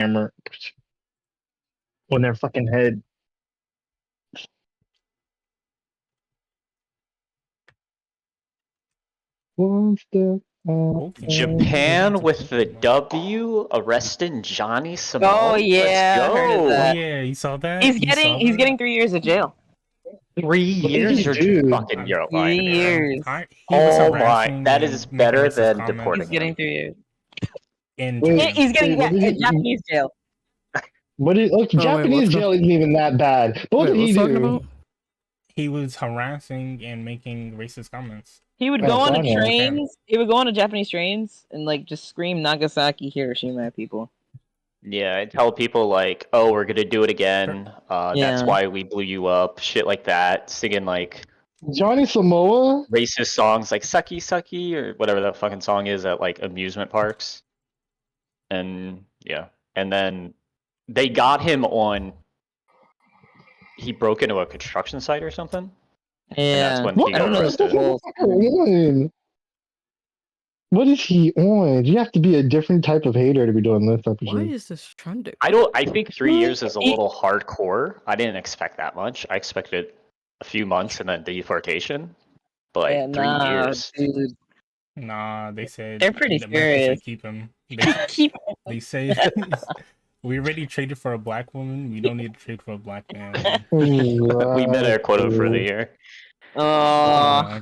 hammer on their fucking head. One step. Japan with the W arresting Johnny Simone. Oh yeah, Let's I heard of go. that. Yeah, you saw that? He's getting 3 years of jail. 3 years or do? fucking you're 3 lying to me, right? years. He was Oh my, harassing that and is making better racist than comments deporting He's getting him. 3 years. in Wait, Japan. He's getting Wait, what did he- Japanese jail. What is Japanese what's jail isn't even that bad. What did he what's talking do? about? He was harassing and making racist comments. He would Oh, go on Daniel. the trains. He would go on to Japanese trains and like just scream Nagasaki, Hiroshima at people. Yeah, I tell people like, oh, we're gonna do it again. That's Yeah. why we blew you up. Shit like that. Singing like Johnny Samoa? racist songs like Sucky Sucky or whatever that fucking song is at like amusement parks. And yeah. And then they got him on he broke into a construction site or something. Yeah. that's when What he I got don't know. the arrested. fuck is he on? What is he on? You have to be a different type of hater to be doing this type of Why shit. is this trending? I think 3 years is a little hardcore. I didn't expect that much. I expected a few months and then deportation. But Yeah, 3 nah, years. dude. Nah, they said They're pretty the America should serious. keep him. Keep They say we already traded for a black woman. We don't need to trade for a black man. We met our quota for the year. Oh.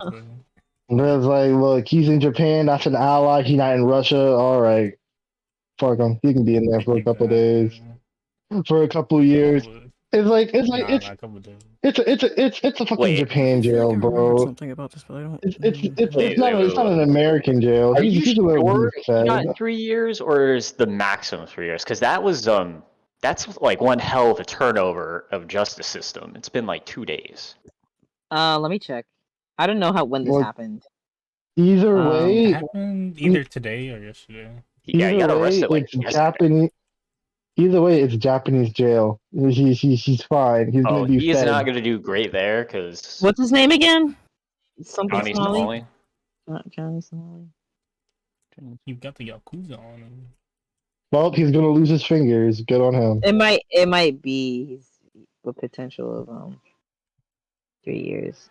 It's like, look, he's in Japan. That's an ally. He's not in Russia. All right, fuck him. He can be in there for a couple of days, for a couple of years. It's like it's a couple of days. a fucking Wait. Japan jail, I remember bro. something about this, but I don't. It's not an American jail. Are you He's a little sure beef he got fed. 3 years or is the maximum 3 years? Because that was that's like one hell of a turnover of justice system. It's been like 2 days. Let me check. I don't know when this Look, happened. Either It way, happened either today or yesterday. Yeah, he either got way, arrested like it's yesterday. Japanese. Either way, it's Japanese jail. He's fine. He's Oh, gonna be he is fed. not going to do great there because What's his name again? Something Johnny Somali. Somali. Not Johnny Somali. You got the Yakuza on him. Well, he's gonna lose his fingers. Good on him. It might be he's the potential of 3 years.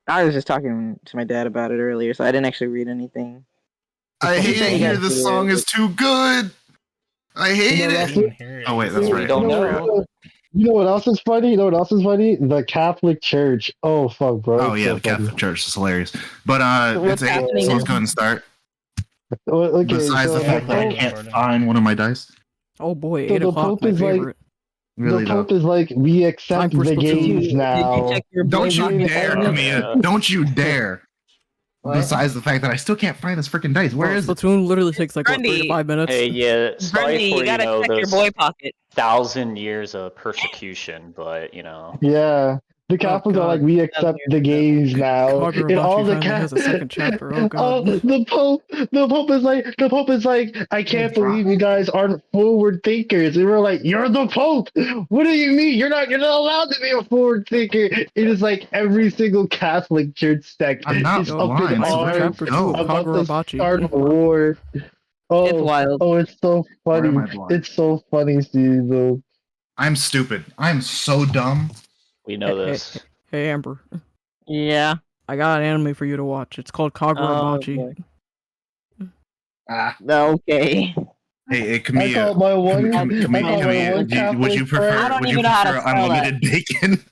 I was just talking to my dad about it earlier, so I didn't actually read anything. I hate Yeah, it you here. gotta This do song it. is too good. I hate You know, it. that's Didn't hear it. Oh, wait, that's We right. don't You know know. what- You know what else is funny? The Catholic Church. Oh fuck, bro. Oh It's yeah, so the Catholic funny. Church is hilarious. But What's it's 8, happening so let's is- go ahead and start. Okay, Besides the so fact that I Pope- can't find one of my dice. Oh boy, So 8 the o'clock, Pope my is like- favorite. Really the though. Pope is like, we accept Time for the Splatoon. gays Did now. you check your Don't boy you pocket? dare, Yeah. Camilla. Don't you dare. What? Besides the fact that I still can't find this freaking dice. Where is it? Splatoon literally takes like what, 3 to Brandy. 5 minutes. Hey, yeah, sorry Brandy, for you gotta check your those boy pocket. 1,000 years of persecution, but Yeah. The Catholics are God. like, we accept the gays now. Kagurabachi And all the finally has a second chapter. Oh Oh, god. the Pope is like, I can't drop believe you guys aren't forward thinkers. And we're like, you're the Pope. What do you mean? You're not allowed to be a forward thinker. It is like every single Catholic church sect I'm not is up blind. in Where'd arms Chapter 2 of about the Kagurabachi. start of war. Oh, It's wild. oh, it's so Where am funny. I blind? It's so funny, Steve. Though. I'm stupid. I'm so dumb. we know Hey, this. Hey Amber, Yeah. I got an anime for you to watch. It's called Kagurabachi. boy. Ah. Okay. Hey, I Camilla. called my one. Camilla, I called my one would you Catholic prefer? friend. I don't Would you even know how to prefer spell unlimited bacon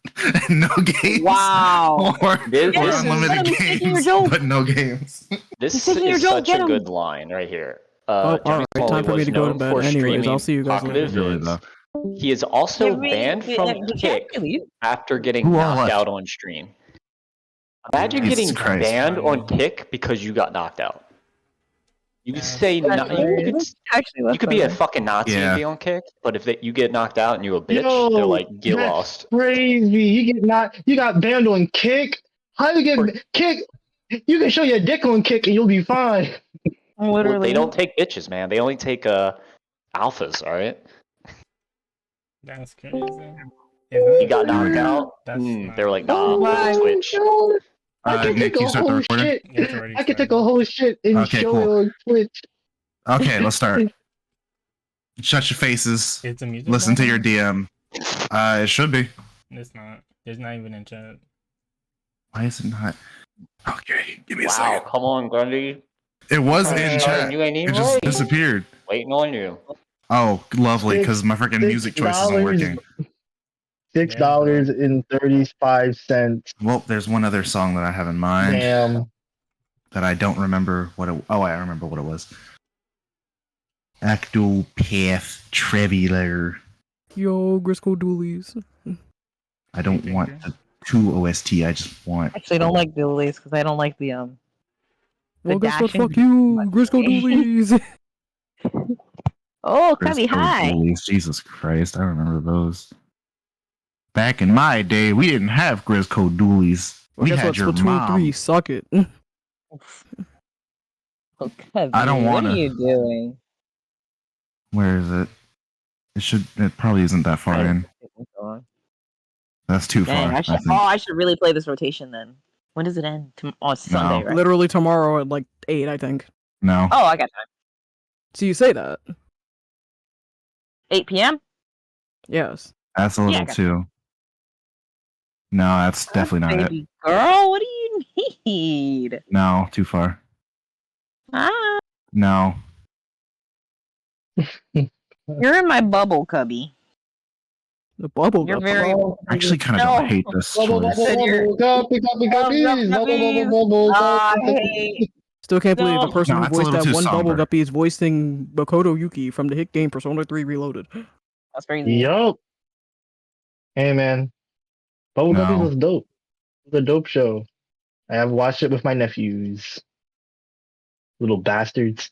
and no games? Wow. Or, This, or Yeah, this unlimited he's taking your games joke. but no games. this He's taking your is joke, such get a him. good line right here. Oh, Johnny alright, time Smalley for me was to go to known bed. for Anyways, streaming I'll see you guys talkative later. Really, vids. though. He is also banned from Did Kick you leave? after getting Who all knocked left? out on stream. Imagine Jesus getting Christ. banned on Kick because you got knocked out. You could say That's you hilarious. Actually, could be a fucking Nazi Yeah. and be on Kick, but if you get knocked out and you a bitch, Yo, they're like, get that's lost. Crazy. You got banned on Kick. How you get Kick? You can show your dick on Kick and you'll be fine. Well, Literally. they don't take bitches, man. They only take alphas, alright? That's crazy. You got knocked out, That's not- they're like, Oh nah, my Twitch. God. I can Nick, take you a start the whole recording? shit. Yeah, it's already I can take started. a whole shit and Okay, show cool. it on Twitch. Okay, let's start. Shut your faces. It's a music. Listen to battle? your DM. It should be. It's not. There's not even in chat. Why is it not? Okay, give me a Wow, second. come on, Grundy. It was Hey, in chat. you ain't It even just right. disappeared. Waiting on you. Oh, lovely, because my freaking music choice isn't $6. working. $6.35. Well, there's one other song that I have in mind Damn. that I don't remember what it. Oh, I remember what it was. Octopath Traveler. Yo, Grisco Doolies. I don't want the 2 OST. I just want. Actually, I don't like Billy's because I don't like the Well, guess what? dashing Fuck you, Grisco Doolies. Oh, Chris Cubby, hi. Doolies. Jesus Christ, I remember those. Back in my day, we didn't have Grisco Doolies. Well, We guess had what? your Splatoon mom. 3, suck it. Oh, Cubby, I don't What wanna. are you doing? Where is it? It should. It probably isn't that far in. That's too Dang, far. I should. I think. I should really play this rotation then. When does it end? Oh, it's Sunday, right? Literally tomorrow at like 8, I think. No. Oh, I got time. So you say that? 8 p.m. Yes. That's a Yeah, I little got too. No, that's definitely not it. Baby girl, what do you need? No, too far. Ah, No. you're in my bubble, Cubby. The bubble. You're gup. very. I actually kind of No. don't hate this Bubble, choice. bubble, bubble, guppy, guppy, guppies. Bubble, bubble, bubble, Ah, guppy, guppy. hey. Still can't believe the No. person No, who that's a voiced little that too one Bubble somber. Guppy is voicing Makoto Yuki from the hit game Persona 3 Reloaded. That's crazy. Yup. Hey, man. Bubble No. Guppies was dope. It was a dope show. I have watched it with my nephews. Little bastards.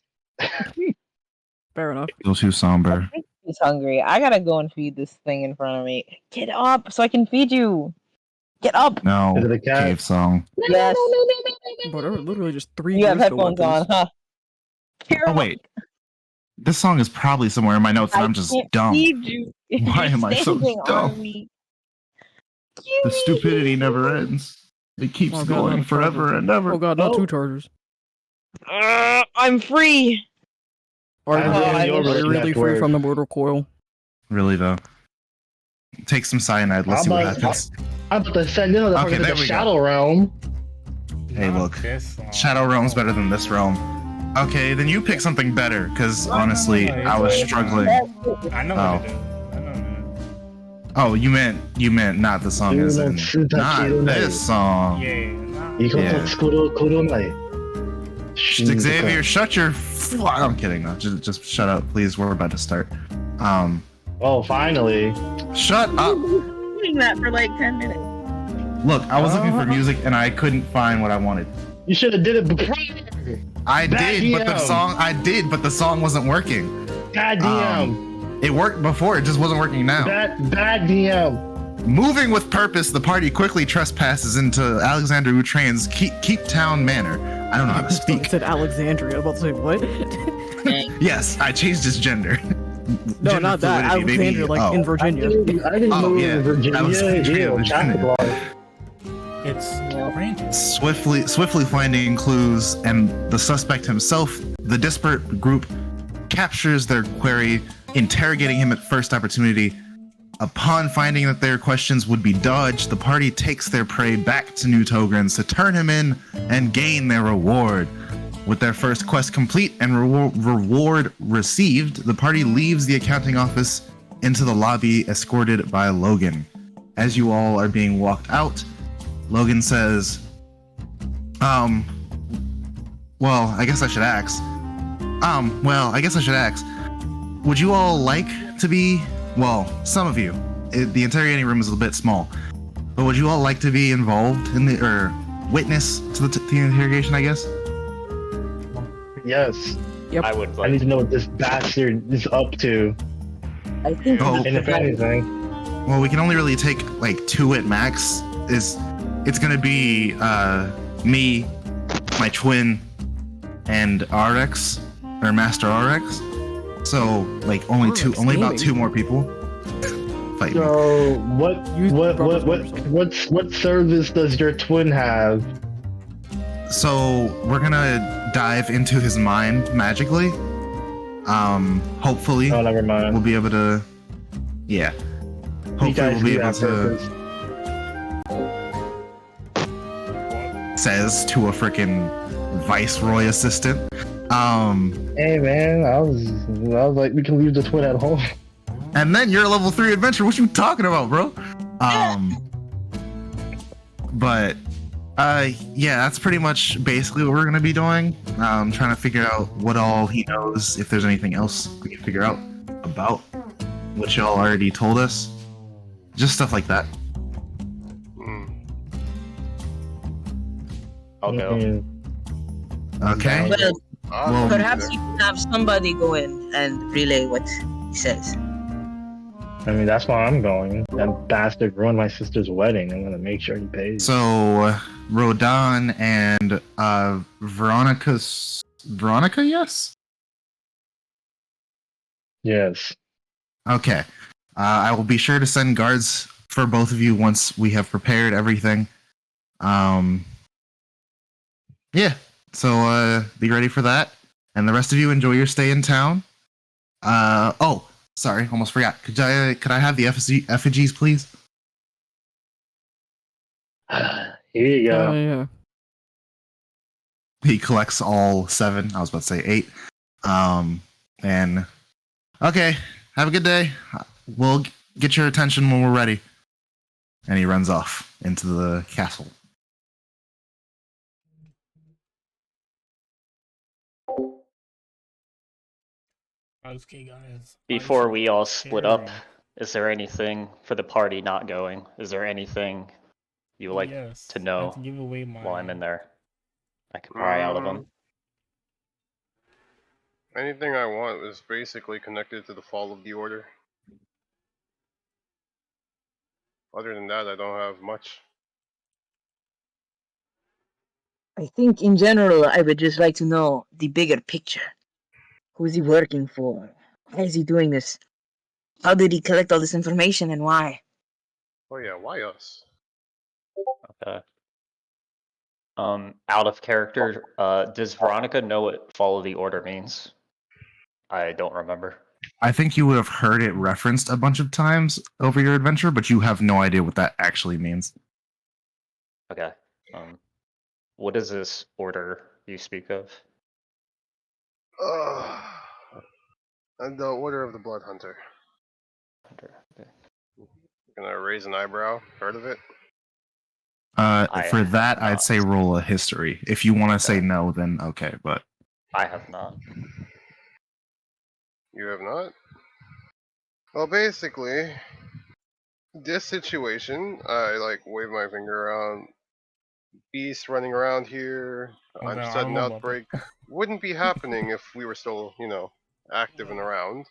Fair enough. A little too somber. He's hungry. I gotta go and feed this thing in front of me. Get up so I can feed you. Get up. No. Is it a cat? Cave song. Yes. But there were literally just 3 You have Grisco headphones on, weapons. huh? Here, Oh wait. This song is probably somewhere in my notes, and I'm just can't dumb. feed you. Why am I so Standing dumb? on me. The stupidity never ends. It keeps Oh, God, going no, forever and ever. Oh god, not Oh. 2 chargers. I'm free. Are I you really really, wish really that free word. from the mortal coil? Really though. Take some cyanide. Let's see what happens. I'm about to send this motherfucker Okay, to there the we go. Shadow Realm. Hey, Not look. this song. Shadow Realm's better than this realm. Okay, then you pick something better, because honestly, I was struggling. I know Oh. what it is. I know what it is. Oh, you meant not the song is in. Not this song. Yeah. Nah. Yeah. Xavier. Xavier, shut your. I'm kidding. No, just shut up, please. We're about to start. Oh, finally. Shut up. Doing that for like 10 minutes. Look, I was looking for music and I couldn't find what I wanted. You should have did it before. I Bad did, but the DM. but the song wasn't working. Bad DM. It worked before, it just wasn't working now. Bad DM. Moving with purpose, the party quickly trespasses into Alexander Utrain's Keep Town Manor. I don't know how to It speak. said Alexandria. I was about to say, what? Yes, I changed his gender. No, Gender not that. fluidity, baby. Alexandria, like Oh. in Virginia. I didn't Oh, know yeah. it was Virginia. Alexandria, Ew, Virginia. chocolate bar. It's Rangers. Swiftly finding clues, and the suspect himself, the disparate group, captures their quarry, interrogating him at first opportunity. Upon finding that their questions would be dodged, the party takes their prey back to New Tograns to turn him in and gain their reward. With their first quest complete and reward received, the party leaves the accounting office into the lobby, escorted by Logan. As you all are being walked out, Logan says, well, I guess I should ask. Would you all like to be, well, some of you, the interrogating room is a bit small, but would you all like to be involved in the, or witness to the interrogation, I guess? Yes. I would I like. need to know what this bastard is up to. I think Oh. And if anything. Well, we can only really take like 2 at max. It's gonna be me, my twin, and RX or Master RX. So like only RX only about gaming. 2 more people. Fight me. So You brought this up yourself. what service does your twin have? So we're gonna dive into his mind magically. Hopefully Oh, never we'll mind. be able to. Yeah. You Hopefully guys we'll be do able that to. purpose. Says to a freaking viceroy assistant. Hey man, I was like, we can leave the twin at home. And then you're a level 3 adventure. What you talking about, bro? But yeah, that's pretty much basically what we're gonna be doing. Trying to figure out what all he knows, if there's anything else we can figure out about what y'all already told us. Just stuff like that. I'll go. Okay. Well, Well, perhaps you can have somebody go in and relay what he says. I mean, that's why I'm going. That bastard ruined my sister's wedding. I'm gonna make sure he pays. so Rodan and Veronica, yes? Yes. Okay. I will be sure to send guards for both of you once we have prepared everything. Yeah. So be ready for that. And the rest of you enjoy your stay in town. Oh, sorry, almost forgot. Could I have the effigies, please? Here you go. Yeah. He collects all 7. I was about to say 8. And okay, have a good day. We'll get your attention when we're ready. And he runs off into the castle. Okay, guys. Before we all split up, Sharing. is there anything for the party not going? Is there anything you would like Yes, to I know have to give away my while I'm in there? I can pry out of them. Anything I want is basically connected to the fall of the order. Other than that, I don't have much. I think in general, I would just like to know the bigger picture. Who's he working for? Why is he doing this? How did he collect all this information and why? Oh yeah, why us? Okay. Out of character, does Veronica know what follow the order means? I don't remember. I think you would have heard it referenced a bunch of times over your adventure, but you have no idea what that actually means. Okay. What is this order you speak of? And the Order of the Blood Hunter. Okay. Gonna raise an eyebrow. Heard of it? For that, I'd not. say roll a history. If you want to say no, then okay, but I have not. You have not? Well, basically, this situation, I like wave my finger around. Beast running around here. Oh, I'm no, I don't sudden know about outbreak. Wouldn't be happening if we were still, active and around.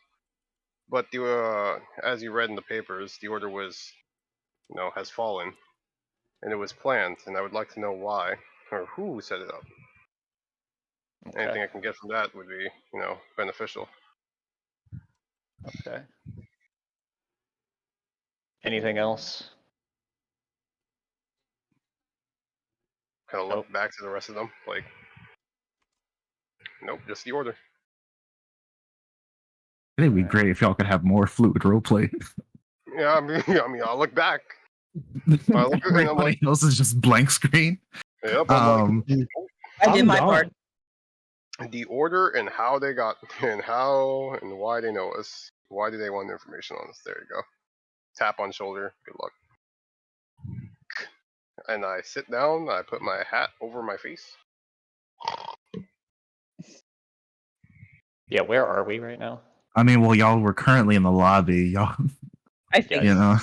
But the as you read in the papers, the order was, has fallen, and it was planned. And I would like to know why or who set it up. Okay. Anything I can get from that would be, beneficial. Okay. Anything else? Kind of look back to the rest of them, like, nope, just the order. it'd be great if y'all could have more fluid roleplay. Yeah, I mean, I'll look back. Well, look at me, I'm Everybody else is just blank screen. Yep, I'm like, I did I'm my down. part. the order and how they got and how and why they know us. Why do they want information on us? There you go. Tap on shoulder. Good luck. And I sit down. I put my hat over my face. Yeah, where are we right now? I mean, well, y'all were currently in the lobby, y'all. I think. You know,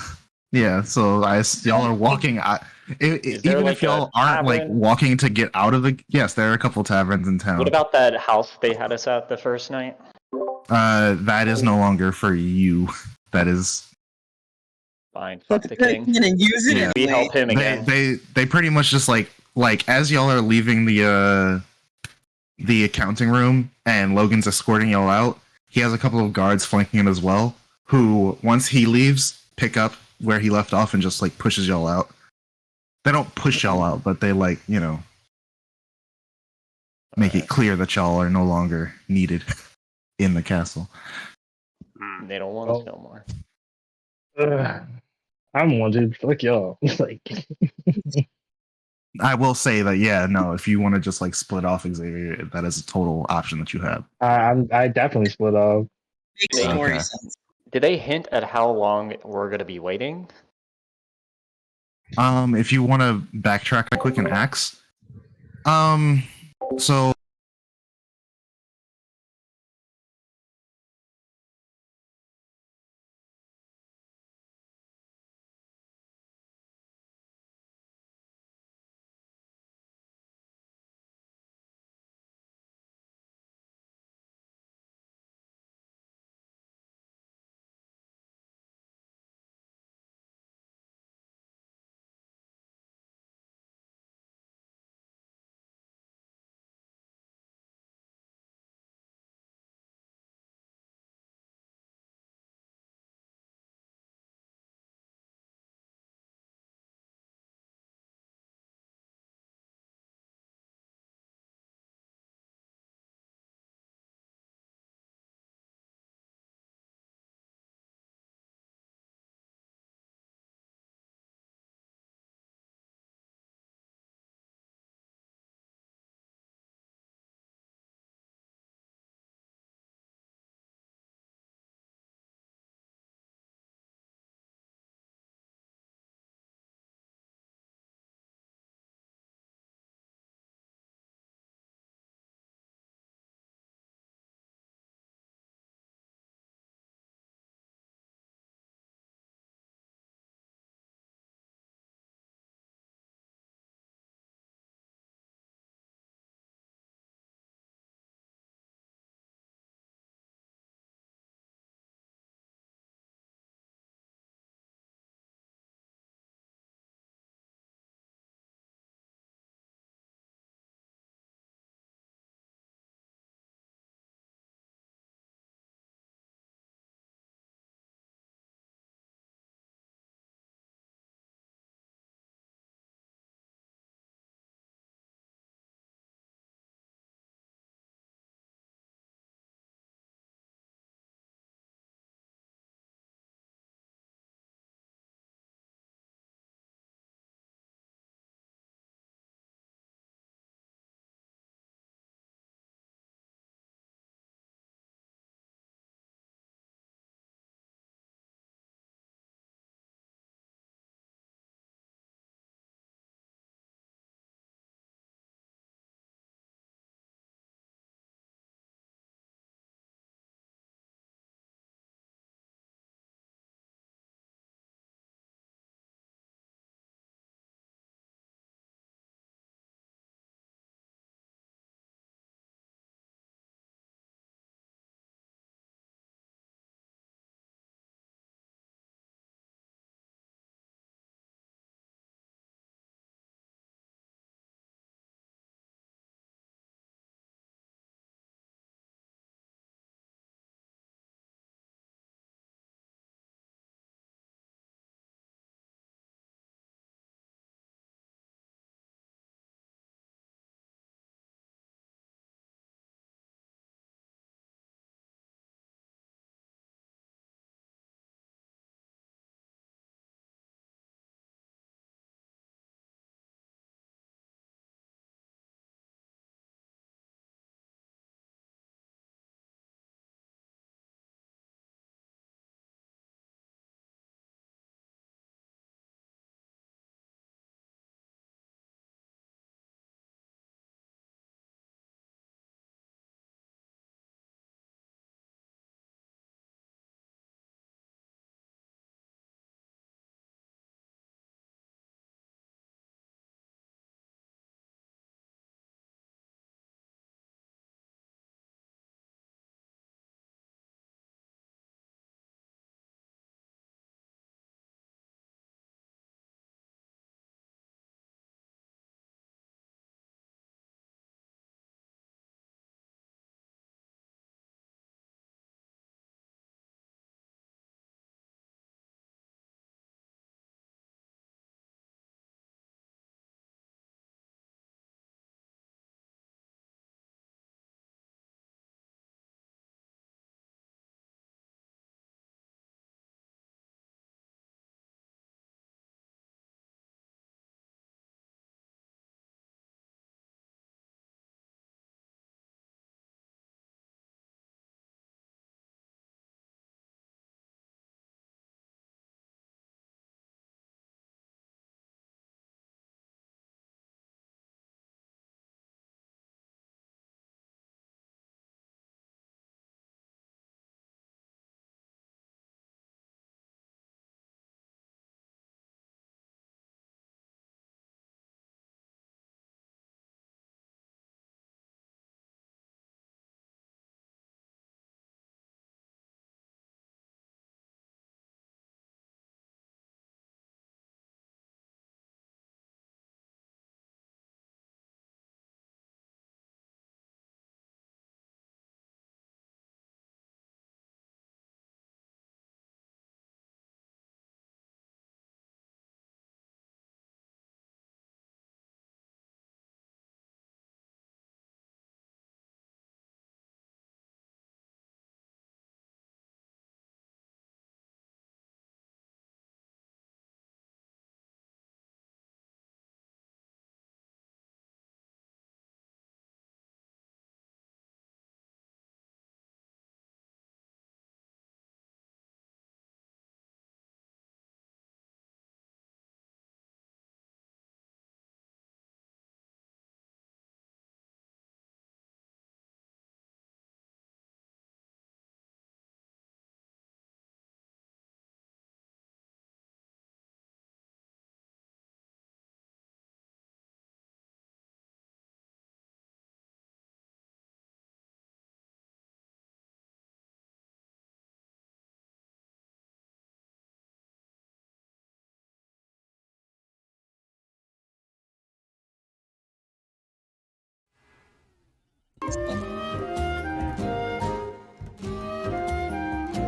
yeah. So y'all are walking. there Even like if y'all a aren't like tavern? walking to get out of the, yes, there are a couple taverns in town. What about that house they had us at the first night? That is no longer for you. That is Fine, fuck the I'm king. gonna use it. Yeah. We help him they again. they pretty much just like as y'all are leaving the accounting room and Logan's escorting y'all out, he has a couple of guards flanking him as well, who once he leaves pick up where he left off and just like pushes y'all out. They don't push y'all out, but they like, make it clear that y'all are no longer needed. in the castle. Hmm. They don't want Oh. us no more. I'm one dude. Fuck y'all. Like, I will say that, yeah, no, if you want to just like split off Xavier, that is a total option that you have. I definitely split off. Makes Okay. more sense. Did they hint at how long we're gonna be waiting? If you want to backtrack right quick and axe, so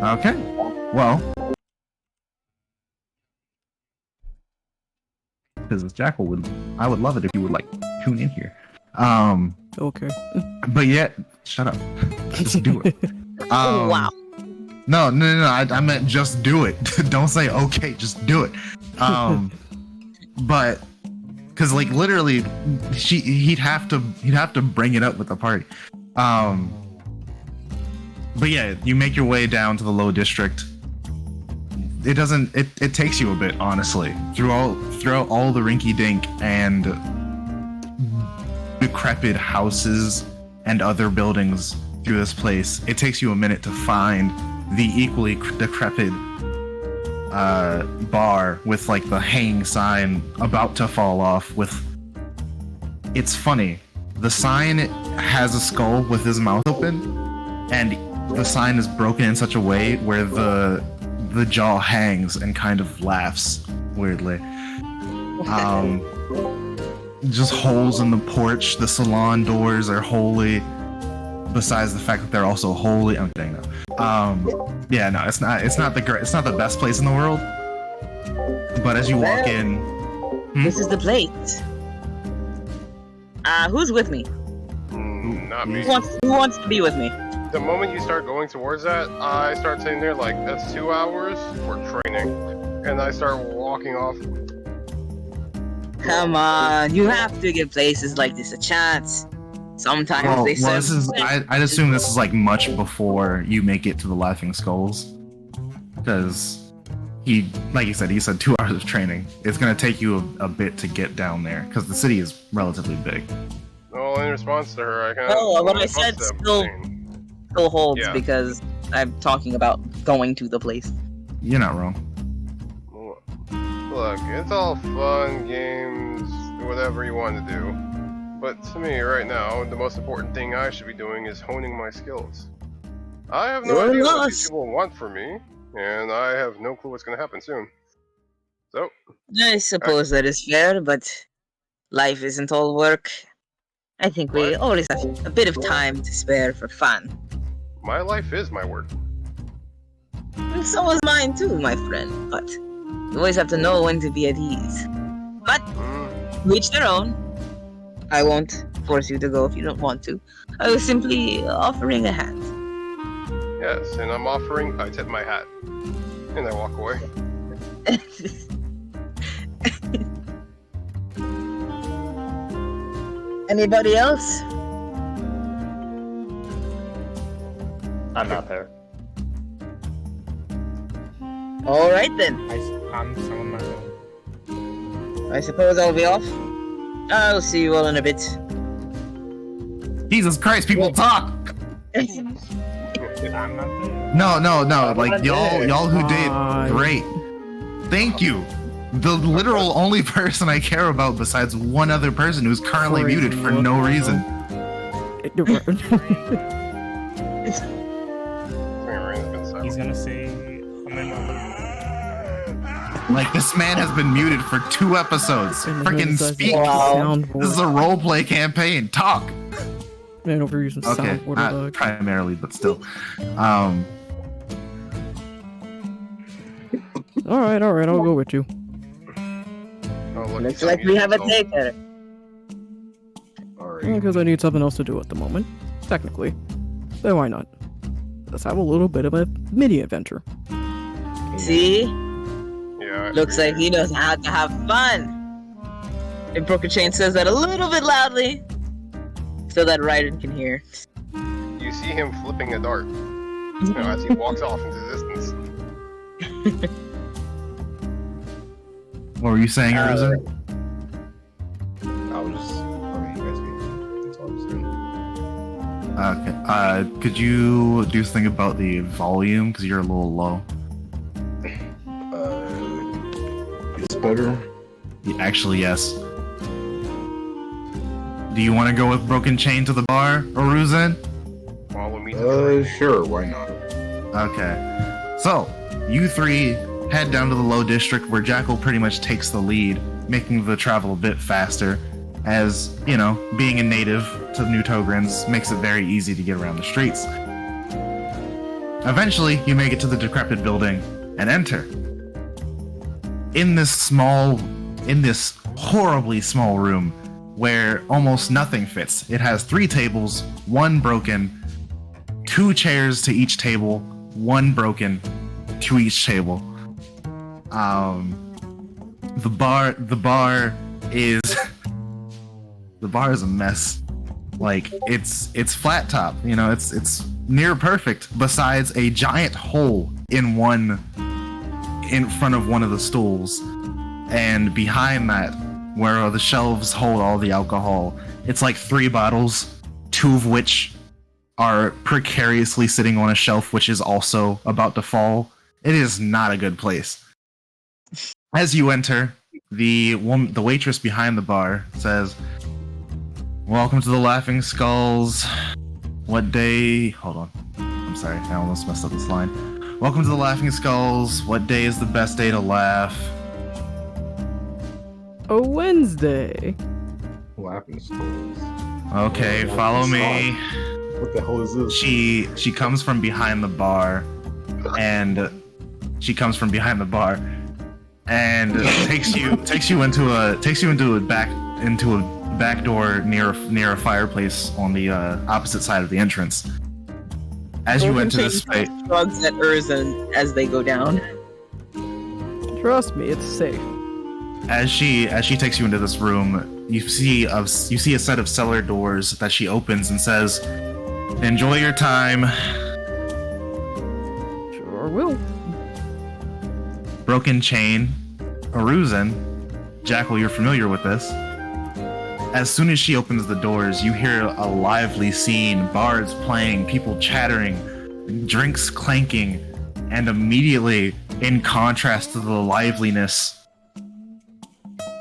Okay. Well, because Jackal I would love it if you would like tune in here. Okay. But yet, shut up. Just do it. Wow. No. I meant just do it. Don't say okay. Just do it. But because like literally, he'd have to bring it up with the party. But yeah, you make your way down to the low district. It takes you a bit, honestly, throughout all the rinky-dink and decrepit houses and other buildings through this place. It takes you a minute to find the equally decrepit bar with like the hanging sign about to fall off. It's funny. The sign has a skull with his mouth open, and the sign is broken in such a way where the jaw hangs and kind of laughs weirdly. Just holes in the porch. The salon doors are holy. Besides the fact that they're also holy. I'm kidding though. Yeah, no, it's not the best place in the world. But as you walk in, This is the place. Who's with me? Not me. Who wants to be with me? The moment you start going towards that, I start sitting there like, that's 2 hours for training. And I start walking off. Come on, you have to give places like this a chance. Sometimes they serve. This is. I'd assume this is like much before you make it to the Laughing Skulls, because like you said, he said 2 hours of training. It's gonna take you a bit to get down there, because the city is relatively big. Well, in response to her, I kind Oh, of. what I said still holds Yeah. because I'm talking about going to the place. You're not wrong. Look, it's all fun, games, whatever you want to do. But to me, right now, the most important thing I should be doing is honing my skills. I have no You're idea what lost. these people want from me, and I have no clue what's going to happen soon. So, I suppose that is fair, but life isn't all work. I think we What? always have a bit of time to spare for fun. my life is my work. And so is mine too, my friend, but you always have to know when to be at ease. But to each their own. I won't force you to go if you don't want to. I was simply offering a hand. Yes, and I'm offering, I tip my hat. And I walk away. Anybody else? I'm not there. Alright then. I'm selling my own. I suppose I'll be off. I'll see you all in a bit. Jesus Christ, people talk. I'm not there. No. Like y'all who did great. Thank you. The literal only person I care about besides one other person who's currently muted for no reason. He's gonna say, I'm in Like, this man has been muted for 2 episodes. Freaking speak. Wow. This is a roleplay campaign. Talk. Man, over using Okay, soundboard. not primarily, but still. Alright, I'll go with you. Oh, look, Looks he's like we have a unmuted taker. Because I need something else to do at the moment. Technically. So why not? Let's have a little bit of a mini adventure. See? Yeah. Looks like he knows how to have fun. And Broken Chain says that a little bit loudly, so that Raiden can hear. You see him flipping a dart. You know, as he walks off into the distance. What were you saying, Arisen? I was just, I mean, you guys can, that's all I'm saying. Okay. Could you do something about the volume? Because you're a little low. It's better. Actually, yes. Do you want to go with Broken Chain to the bar, Arisen? Follow me to the train. Sure, why not? Okay. So, you 3 head down to the low district where Jackal pretty much takes the lead, making the travel a bit faster, as, you know, being a native to New Togrins makes it very easy to get around the streets. Eventually, you make it to the decrepit building and enter. In this horribly small room where almost nothing fits. It has 3 tables, 1 broken, 2 chairs to each table, 1 broken to each table. The bar is a mess. Like it's flat top, you know, it's near perfect besides a giant hole in front of one of the stools, and behind that, where the shelves hold all the alcohol, it's like 3 bottles, 2 of which are precariously sitting on a shelf which is also about to fall. It is not a good place. As you enter, the waitress behind the bar says, "Welcome to the Laughing Skulls. What day..." Hold on. I'm sorry, I almost messed up this line. "Welcome to the Laughing Skulls. What day is the best day to laugh?" A Wednesday. Laughing Skulls. Okay, follow me. What the hell is this? She comes from behind the bar, and takes you into a back door near a fireplace on the opposite side of the entrance. As you enter this space, drugs at Urza as they go down. Trust me, it's safe. as she takes you into this room, you see a set of cellar doors that she opens and says, "Enjoy your time." Sure will. Broken Chain, Aruzan, Jackal, you're familiar with this. As soon as she opens the doors, you hear a lively scene, bards playing, people chattering, drinks clanking, and immediately, in contrast to the liveliness,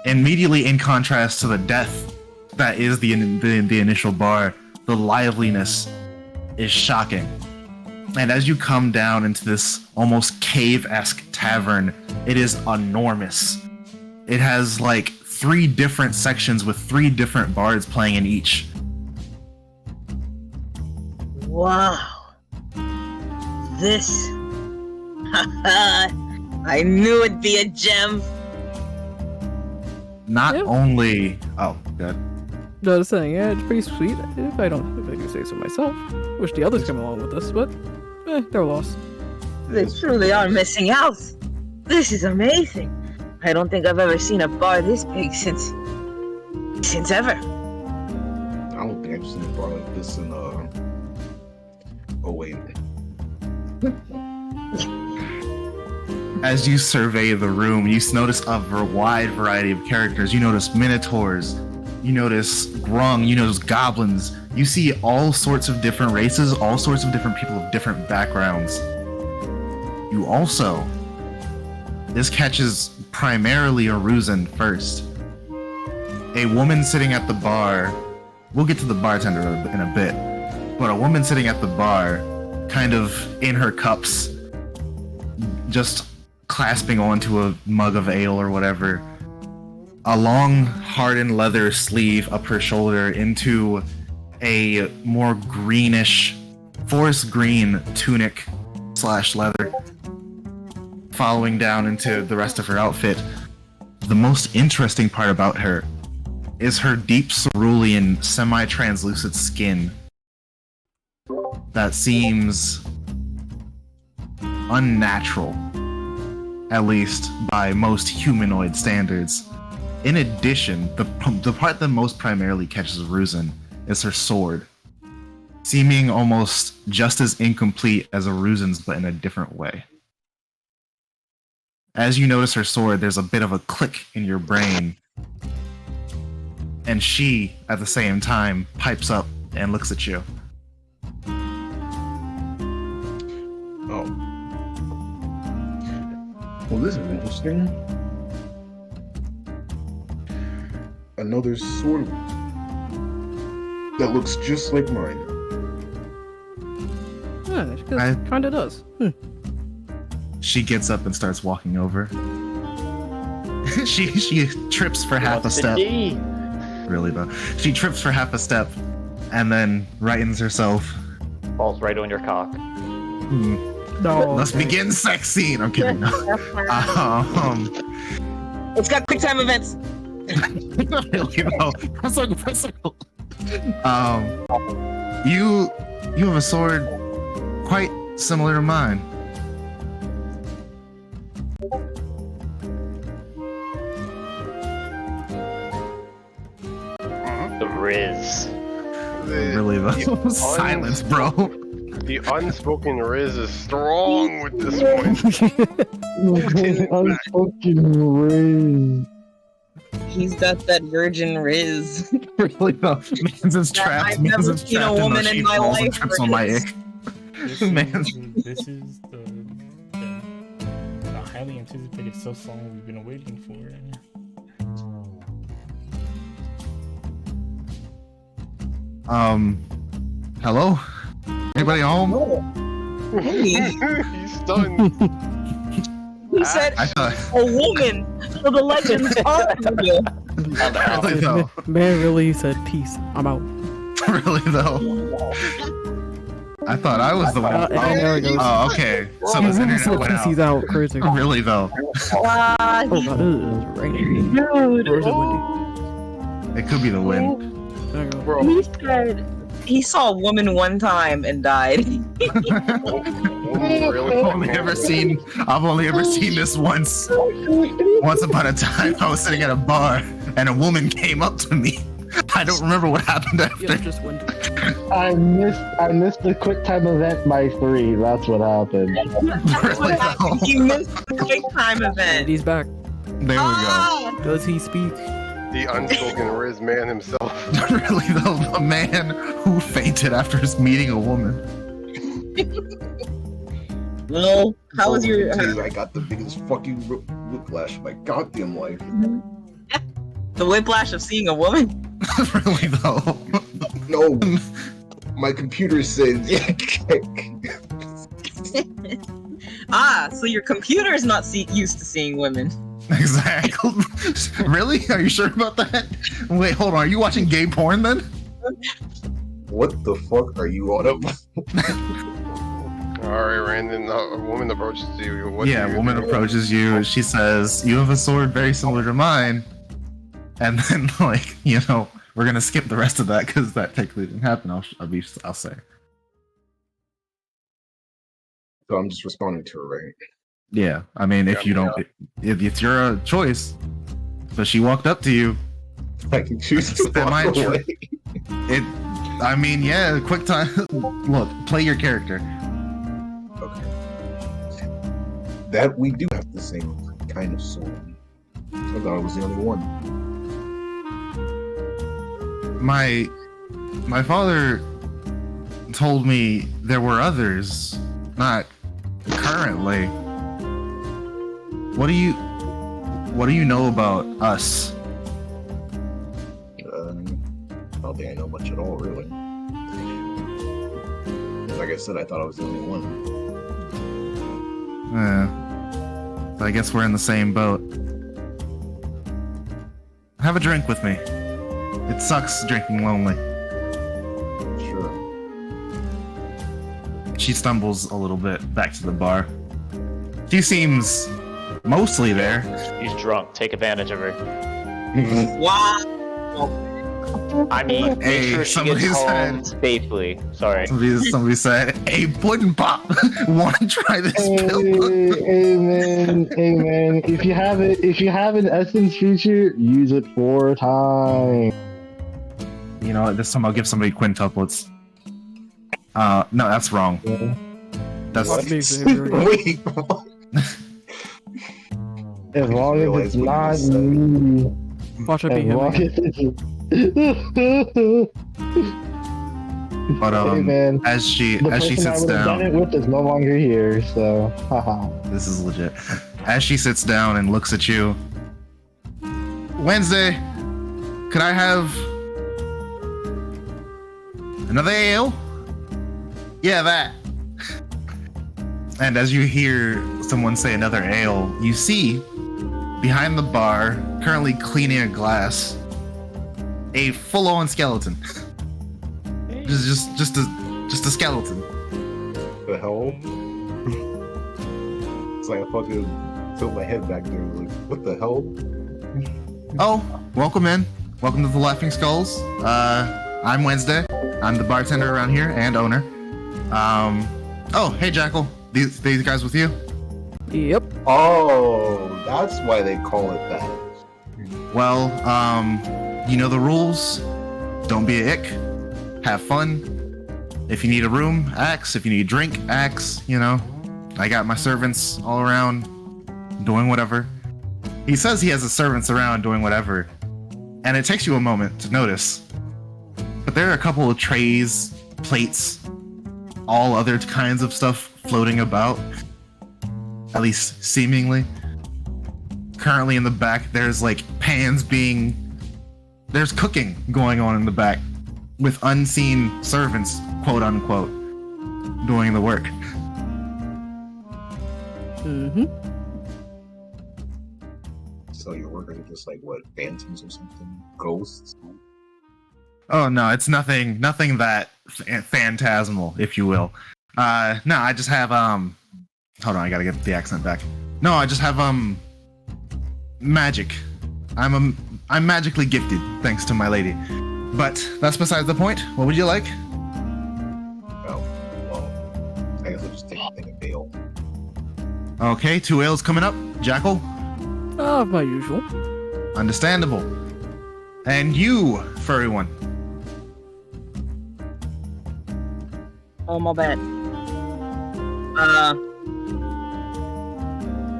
immediately in contrast to the death that is the initial bar, the liveliness is shocking. And as you come down into this almost cave-esque tavern, it is enormous. It has like 3 different sections with 3 different bards playing in each. Wow. This. I knew it'd be a gem. Not Yep. only... Oh, good. No, I was saying, yeah, it's pretty sweet. If I do say so myself. Wish the others came along with us, but they're lost. They truly are missing out. This is amazing. I don't think I've ever seen a bar this big since ever. I don't think I've seen a bar like this in oh wait. As you survey the room, you notice a wide variety of characters. You notice minotaurs, you notice grung, you notice goblins. You see all sorts of different races, all sorts of different people of different backgrounds. You also... This catches primarily Aruzan first. A woman sitting at the bar... We'll get to the bartender in a bit. But a woman sitting at the bar, kind of in her cups, just clasping onto a mug of ale or whatever. A long, hardened leather sleeve up her shoulder into a more greenish, forest green tunic / leather, following down into the rest of her outfit. The most interesting part about her is her deep cerulean, semi-translucent skin that seems unnatural, at least by most humanoid standards. In addition, the part that most primarily catches Aruzan is her sword, seeming almost just as incomplete as Aruzan's, but in a different way. As you notice her sword, there's a bit of a click in your brain, and she, at the same time, pipes up and looks at you. Oh. Well, this is interesting. Another sword that looks just like mine. Yeah, it kinda does. She gets up and starts walking over. she trips for half a step. Really though. She trips for half a step and then rightens herself. Falls right on your cock. No. Let's begin sex scene. I'm kidding. It's got quick time events. Press circle. You have a sword quite similar to mine. The Riz. Really though. Silence, bro. The unspoken Riz is strong with this one. Unspoken Riz. He's got that virgin Riz. Really though. Man's is trapped. I've never Man's is seen a trapped woman those in sheep my balls and life trips for on my this. ick. This Man. is the highly anticipated self song we've been waiting for. Hello? Anybody home? Hey, He's stunned. he said I thought a woman. So the legends are real. really though. Man really said peace. I'm out. Really though. I thought I was the one. and there it goes. Oh, okay. So He his really internet said went peace. He's out. out. Crazy. Really though. Oh god, it is raining. Or is it windy? It could be the wind. There you go. He said he saw a woman one time and died. I've only ever seen this once. Once upon a time, I was sitting at a bar and a woman came up to me. I don't remember what happened after. Yeah, just windy. I missed the quick time event by 3. That's what happened. Really though. He missed the quick time And event. he's back. There we go. Does he speak? The unspoken Riz man himself. Really though, the man who fainted after his meeting a woman. Well, how was your? I got the biggest fucking whiplash of my goddamn life. The whiplash of seeing a woman? Really though. No, my computer said, So your computer is not used to seeing women. Exactly. Really? Are you sure about that? Wait, hold on. Are you watching gay porn then? what the fuck are you on about? Alright, Randon, a woman approaches you. What Yeah, do a you woman do? approaches you and she says, "You have a sword very similar to mine." And then, like, we're gonna skip the rest of that because that technically didn't happen. I'll say. So I'm just responding to her, right? Yeah, I mean, if Yeah, you don't, if it's your choice, but she walked up to you, I can choose to That walk might tr- away. I mean, yeah, quick time. Look, play your character. Okay. That we do have the same kind of sword. I thought I was the only one. My father told me there were others, not currently. What do you know about us? I don't think I know much at all, really. Like I said, I thought I was the only one. So I guess we're in the same boat. Have a drink with me. It sucks drinking lonely. Sure. She stumbles a little bit back to the bar. She seems mostly there. She's drunk. Take advantage of her. Wow. I mean, make Hey, sure she somebody gets home said- safely. Sorry. Somebody said, "Hey, Puddin' Pop, want to try this pill?" Hey man, if you have an essence feature, use it 4 times. You know, this time I'll give somebody quintuplets. No, that's wrong. That's What makes it very- Wait, what? As long as it's realized what not you said. me. Watch it be As him. long again. as it's but hey man, as she the sits person I would have done it down, with is no longer here, so haha. this is legit. As she sits down and looks at you, Wednesday, could I have another ale? Yeah, that. And as you hear someone say another ale, you see behind the bar, currently cleaning a glass, a full-on skeleton. Just a skeleton. The hell? It's like I fucking tilt my head back there, like, what the hell? Oh, welcome in. Welcome to the Laughing Skulls. I'm Wednesday. I'm the bartender around here and owner. Oh, hey Jackal. These guys with you? Yep. Oh, that's why they call it that. Well, you know the rules. Don't be a ick. Have fun. If you need a room, ask. If you need a drink, ask. You know, I got my servants all around doing whatever. He says he has his servants around doing whatever, and it takes you a moment to notice. But there are a couple of trays, plates, all other kinds of stuff floating about. At least seemingly. Currently in the back, there's like pans there's cooking going on in the back with unseen servants, quote unquote, doing the work. Mm-hmm. So you're working with just like what, phantoms or something? Ghosts? Oh no, it's nothing that phantasmal, if you will. No, I just have hold on, I gotta get the accent back. No, I just have magic. I'm magically gifted, thanks to my lady. But that's besides the point. What would you like? Oh, well, I guess I'll just take a thing of ale. Okay, 2 ales coming up. Jackal? My usual. Understandable. And you, furry one. Oh, my bad.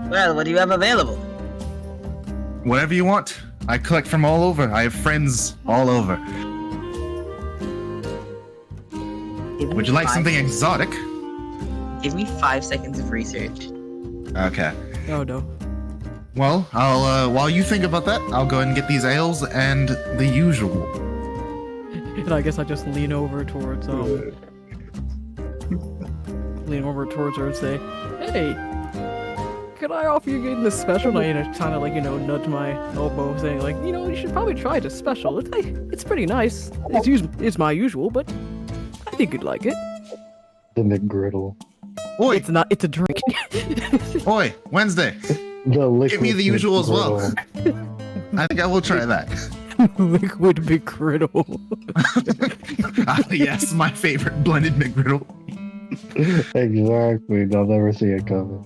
Well, what do you have available? Whatever you want. I collect from all over. I have friends all over. Would you like something exotic? Give me 5 seconds of research. Okay. Oh no. Well, I'll while you think about that, I'll go ahead and get these ales and the usual. And I guess I just lean over towards her and say, "Hey, could I offer you getting this special?" And I kind of like, nudge my elbow, saying like, you should probably try this special. It's pretty nice. It's my usual, but I think you'd like it. The McGriddle. Oi, It's not. It's a drink. oi, Wednesday. Give me the usual as well. I think I will try that. Liquid McGriddle. Yes, my favorite blended McGriddle. Exactly. They'll never see it coming.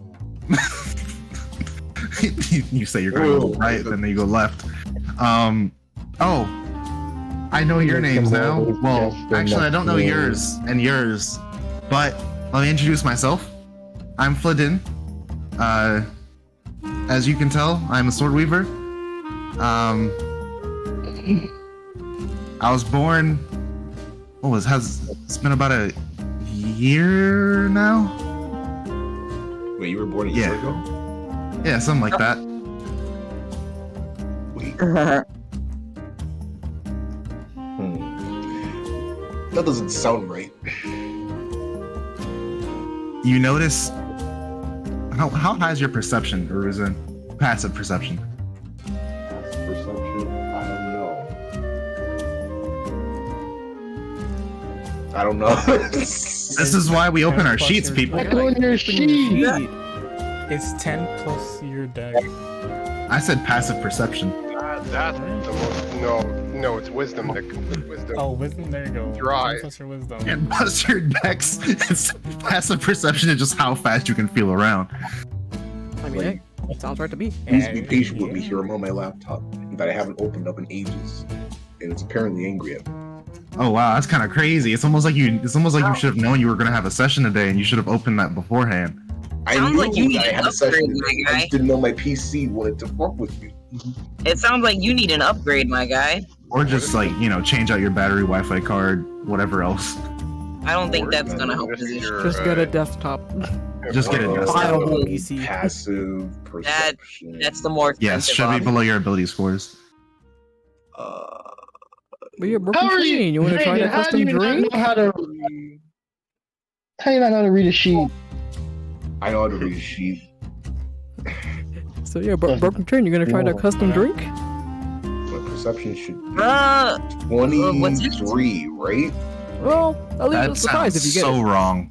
You say you're going to go right, then you go left. Oh, I know your names now. Well, actually, I don't know yours and yours, but let me introduce myself. I'm Fladin. As you can tell, I'm a sword weaver. I was born. It's been about a year now? Wait, you were born a year ago? Yeah, something like that. Wait. That doesn't sound right. You notice how high is your perception, Aruzan? Passive perception. Perception? I don't know. This is why we open our sheets, people. It's 10 plus your deck. I said passive perception. That's the most. No, it's wisdom, Nick. Wisdom. Oh, wisdom, there you go. Dry. 10 plus your wisdom. And plus your dex, it's passive perception is just how fast you can feel around. I mean, hey, sounds right to me. Please be patient with me here. I'm on my laptop that I haven't opened up in ages, and it's apparently angry at me. Oh wow, that's kind of crazy. It's almost like you should have known you were gonna have a session today, and you should have opened that beforehand. I knew like you need I had a session today. I just didn't know my PC wanted to fuck with me. It sounds like you need an upgrade, my guy. Or just like, change out your battery, Wi-Fi card, whatever else. I don't think that's gonna help position. Just get a desktop. Just get a desktop. PC. Passive perception. That's the more expensive. Yes, should be below your ability scores. But you're broken tree. You want to try the custom drink? How do you not know how to read a sheet? I know how to read a sheet. So yeah, broken train. You're gonna try that custom drink? My perception should be 23, right? Well, at least That I'm surprised if sounds you get so it. wrong.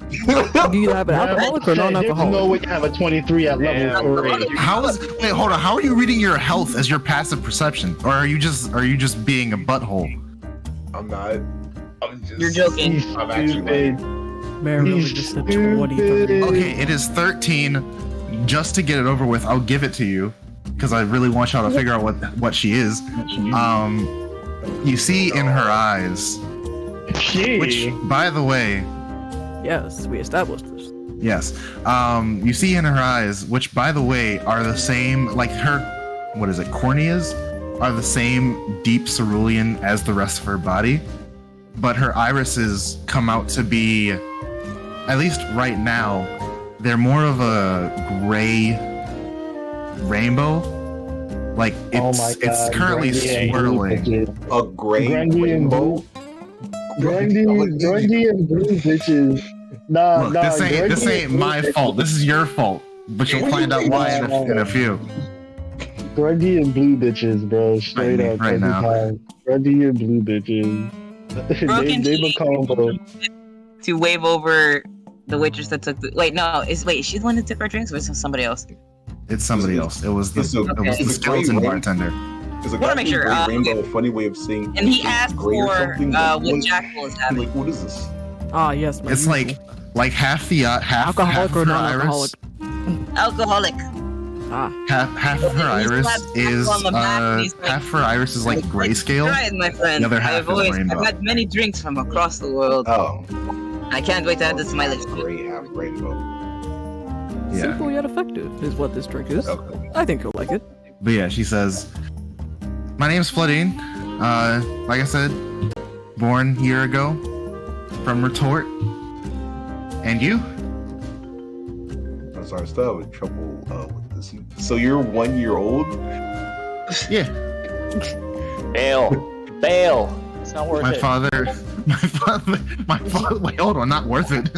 Do you have an alcoholic or There's non-alcoholic? no way to have a 23 at level 3. How is? Wait, hold on. How are you reading your health as your passive perception, or are you just being a butthole? I'm not. I'm just. You're joking. He's I'm actually stupid. Mary really He's just said stupid. 23. Okay, it is 13. Just to get it over with, I'll give it to you because I really want y'all to figure out what she is. You see in her eyes, which, by the way, Yes, we established this. yes, you see in her eyes, which, by the way, are the same, like her, what is it, corneas, are the same deep cerulean as the rest of her body, but her irises come out to be, at least right now, they're more of a gray rainbow. Like it's currently swirling. a gray Grundy and rainbow. Grundy and blue bitches. Look, this ain't my fault. This is your fault. But you'll find out why in a few. Grundy and blue bitches, bro. Straight up. Right now. Grundy and blue bitches. Broken they teeth. become bro. To wave over the waitress that took the. Wait, no. Is she the one that took our drinks, or is it somebody else? It's somebody else. It was the It's a- it was okay. the skeleton bartender. Is a Wanna goddamn make sure, gray rainbow a funny way of saying? And he it's asked gray or for something? Like, what Jackal is having. Like, what is this? Ah, yes. my It's usual. like half the half Alcoholic half or of her non-alcoholic? Alcoholic. Ah, half of her iris is half her iris is like grayscale. Right, my friend. The other half is rainbow. I've had many drinks from across the world. Oh, I can't wait to add this to my list. gray half rainbow. Yeah. simple yet effective is what this drink is. Okay. I think you'll like it. But yeah, she says, "My name's Floodine. Like I said, born a year ago from Retort. And you?" I'm sorry, I still having trouble with this. So you're 1 year old? Yeah. Bail. It's not worth My it. father. Wait, hold on, not worth it.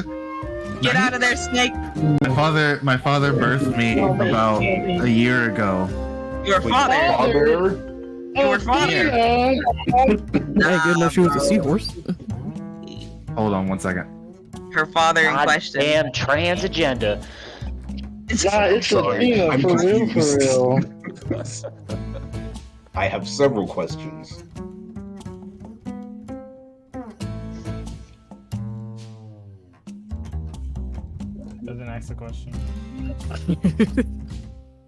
Get out of there, snake. My father birthed me about a year ago. Your father. Your father. Thank goodness she was a seahorse. Hold on 1 second. Her father in question. Damn trans agenda. God, it's a thing, I'm for real, confused. for real. I have several questions. Doesn't ask the question.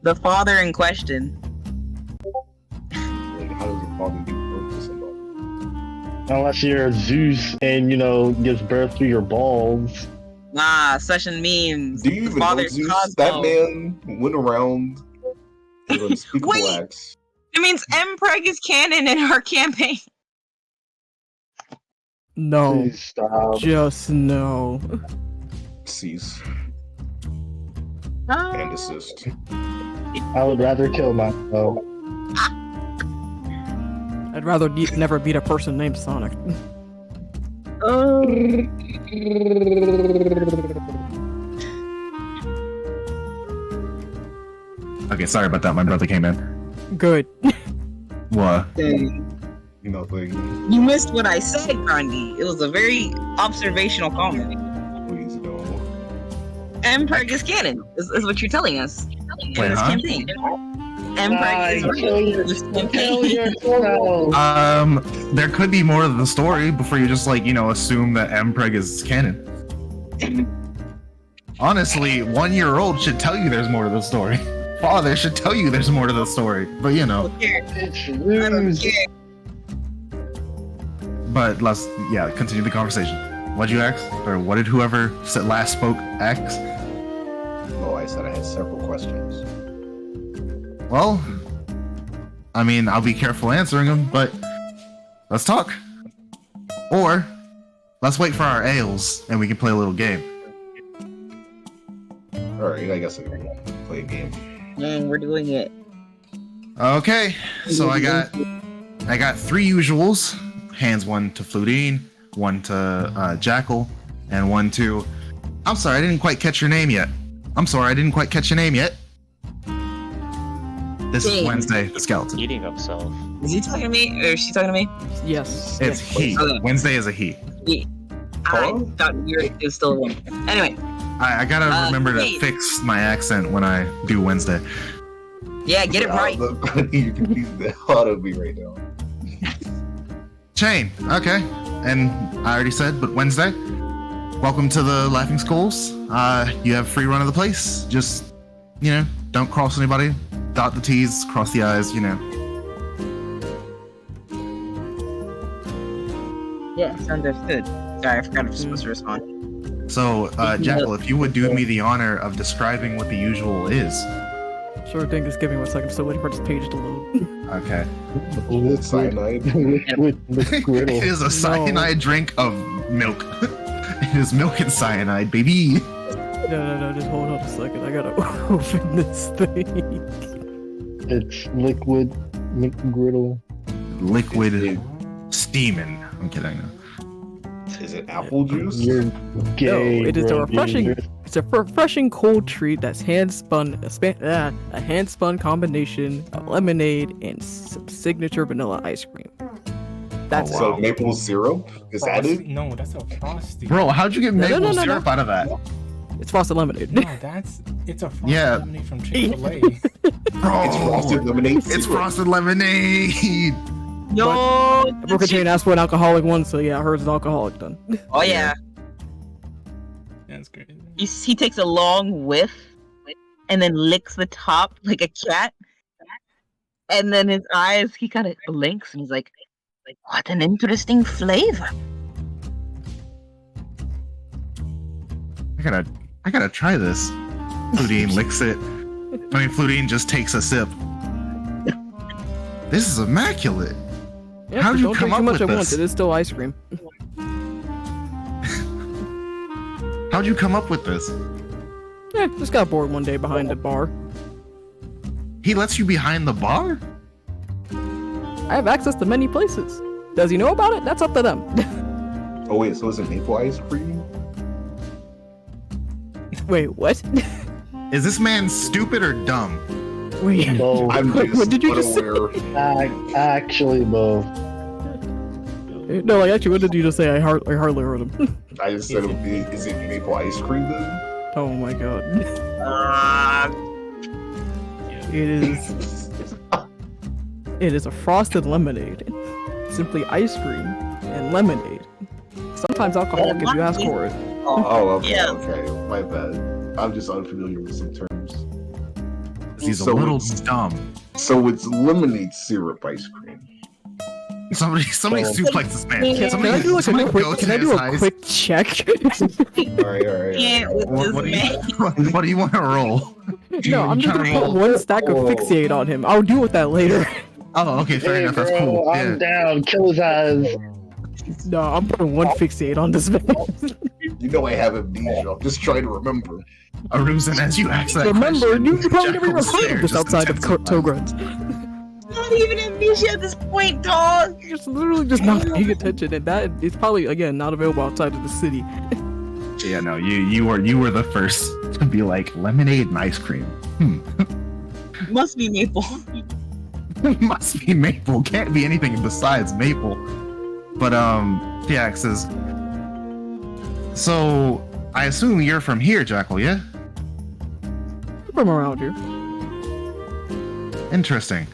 The father in question. Like, how does a father give birth to somebody? Unless you're Zeus and, gives birth to your balls. Ah, such a memes. Do you even know Father's Zeus? Cosmo. That man went around with unspeakable Wait! acts. It means Mpreg is canon in our campaign. No, Please stop. just no. Cease Ah. and desist. I would rather kill myself. I'd rather never beat a person named Sonic. Okay, sorry about that. My brother came in. Good. What? Nothing. You missed what I said, Grundy. It was a very observational comment. Please don't. Mpreg is canon. Is what you're telling us in Wait, this huh? campaign. Mpreg is Kill real in this Kill campaign. yourself. There could be more of the story before you just assume that Mpreg is canon. Honestly, 1 year old should tell you there's more to the story. Father should tell you there's more to the story. But I don't care. It's I don't rude. care. But let's continue the conversation. What'd you ask? Or what did whoever said last spoke ask? No, I said I had several questions. Well, I mean, I'll be careful answering them, but let's talk. Or let's wait for our ales and we can play a little game. Alright, I guess I can play a game. We're doing it. Okay, so I got 3 usuals. Hands 1 to Fludine, 1 to Jackal, and 1 to... I'm sorry, I didn't quite catch your name yet. This is Dang. Wednesday, the skeleton. Eating himself. Is he talking to me or is she talking to me? Yes. It's he. Okay. Wednesday is a he. I thought it was still one. Anyway, I gotta remember to wait. fix my accent when I do Wednesday. yeah, get it right. You confused the hell out of me right now. Chain, okay. And I already said, but Wednesday. Welcome to the Laughing Skulls. You have free run of the place. Just, don't cross anybody. Dot the T's, cross the I's, Yes, understood. Sorry, I forgot I was supposed to respond. So, Jackal, if you would do me the honor of describing what the usual is. Sure thing, just give me 1 second. I'm still waiting for this page to load. Okay. It's cyanide. Liquid It griddle. is a cyanide drink of milk. It is milk and cyanide, baby. No, just hold on a second. I gotta open this thing. It's liquid McGriddle. Liquid steaming. I'm kidding. Is it apple juice? You're gay. No, it is a bro. refreshing. You're- It's a refreshing cold treat that's hand spun. A hand spun combination of lemonade and some signature vanilla ice cream. That's Oh, So wow. maple syrup? Is that it? No, that's a frosty. Bro, how'd you get No, no, maple no, no, syrup out of that? It's frosted lemonade. No, it's a frosty Yeah. lemonade from Chick-fil-A. Bro, It's frosted lemonade. It's syrup. frosted lemonade. Yo, Brooke Jane asked for an alcoholic one, so yeah, hers is alcoholic then. oh yeah, That's crazy. he takes a long whiff, and then licks the top like a cat, and then his eyes, he kind of blinks, and he's like, "What an interesting flavor." I gotta try this. Fludine licks it. Fludine just takes a sip. This is immaculate. Yeah, How'd but you don't come drink up too much with at once. this? It is still ice cream. How'd you come up with this? Yeah, just got bored one day behind the bar. He lets you behind the bar? I have access to many places. Does he know about it? That's up to them. Oh wait, so is it maple ice cream? Wait, what? Is this man stupid or dumb? Wait, Both. I'm just What did you just say? unaware. Actually, both. no, like actually, what did you just say? I hardly heard him. I just said, is it maple ice cream then? Oh my god. It is a frosted lemonade. Simply ice cream and lemonade. Sometimes alcoholic if you ask for it. Oh, okay, Yeah. okay. My bad. I'm just unfamiliar with some terms. He's So a little it's- dumb. So it's lemonade syrup ice cream. Somebody Well- suplex this man. Can- Can Somebody, I do like somebody a go quick? to Can I do his a eyes. quick check? Alright. Can't with What, this what do man. you what do you want to roll? no, I'm just trying gonna to put one stack of fixate on him. I'll deal with that later. Oh, okay, fair Hey, enough. That's bro, cool. I'm Yeah. down. Kill his eyes. No, I'm putting one fixate on this man. You know I have amnesia. I'm just trying to remember. Aruzen, as you ask that Remember, question, you probably never even Jackal heard of this stares outside of intensely. Togrun's. Not even amnesia at this point, dog. You're just literally just not paying attention, and that it's probably again not available outside of the city. Yeah, no, you were the first to be like lemonade and ice cream. Must be maple. Must be maple. Can't be anything besides maple. But Tiax says. So I assume you're from here, Jackal, yeah? From around here. Interesting.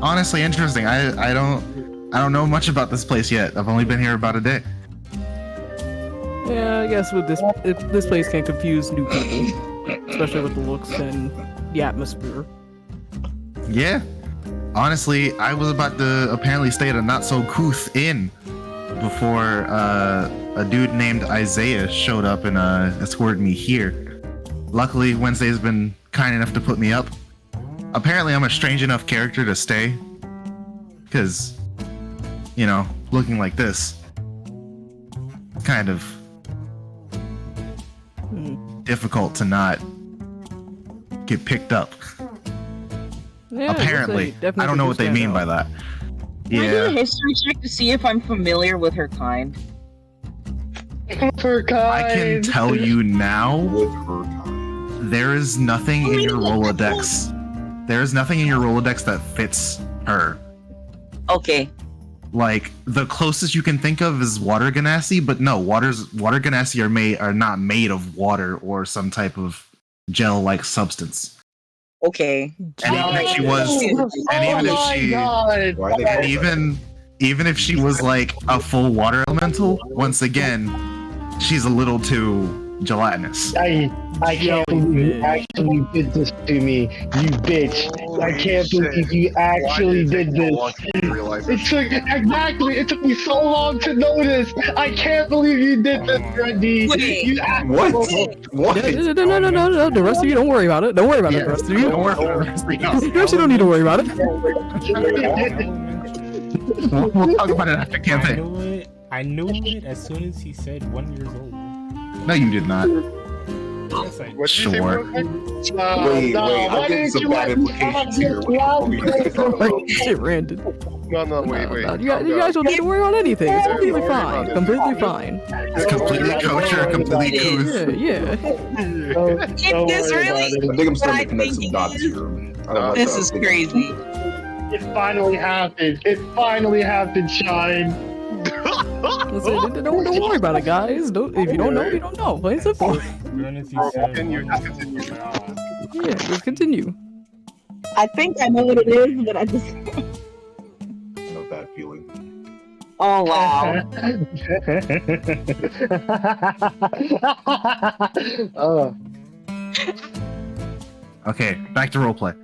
Honestly, interesting. I don't know much about this place yet. I've only been here about a day. Yeah, I guess with this place can confuse new people, especially with the looks and the atmosphere. Yeah. Honestly, I was about to apparently stay at a not so couth inn before a dude named Isaiah showed up and escorted me here. Luckily, Wednesday's been kind enough to put me up. Apparently, I'm a strange enough character to stay. Because, you know, looking like this, kind of difficult to not get picked up. Yeah, Apparently. I don't know what they mean by that. Can I do a Yeah. history check to see if I'm familiar with her kind? For I can tell you now, With her time. there is nothing in your Rolodex. There is nothing in your Rolodex that fits her. Okay. Like the closest you can think of is water Ganassi, but no, water Ganassi are not made of water or some type of gel-like substance. Okay. And even if she was, even if she was like a full water elemental, once again, she's a little too gelatinous. I can't believe you actually did this to me, you bitch. I can't believe you actually did this. It took me so long to notice. I can't believe you did this, Randy. Wait, What? No, the rest of you don't worry about it. Don't worry about it, the rest of you. Don't worry about the rest of you. The rest of you don't need to worry about it. We'll talk about it after campaign. I knew it as soon as he said 1 year old. No, you did not. Yes, I did. What did you say, Sure. bro? Wait, I'm getting some bad implications here. Shit, Randon. No, wait. You guys don't need to worry about anything. It's completely fine. Completely fine. It's completely kosher, completely cool. Yeah. Don't This worry really- about it. I think I'm What starting I to connect think some dots is- here. I don't like This that. is crazy. It finally happened. It finally happened, Shine. Listen, don't worry about it, guys. If you don't know, you don't know. Plain simple. As soon as he said 1 year old, Yeah, just continue. I think I know what it is, but I just. No bad feeling. Oh wow. Oh. Okay, back to roleplay.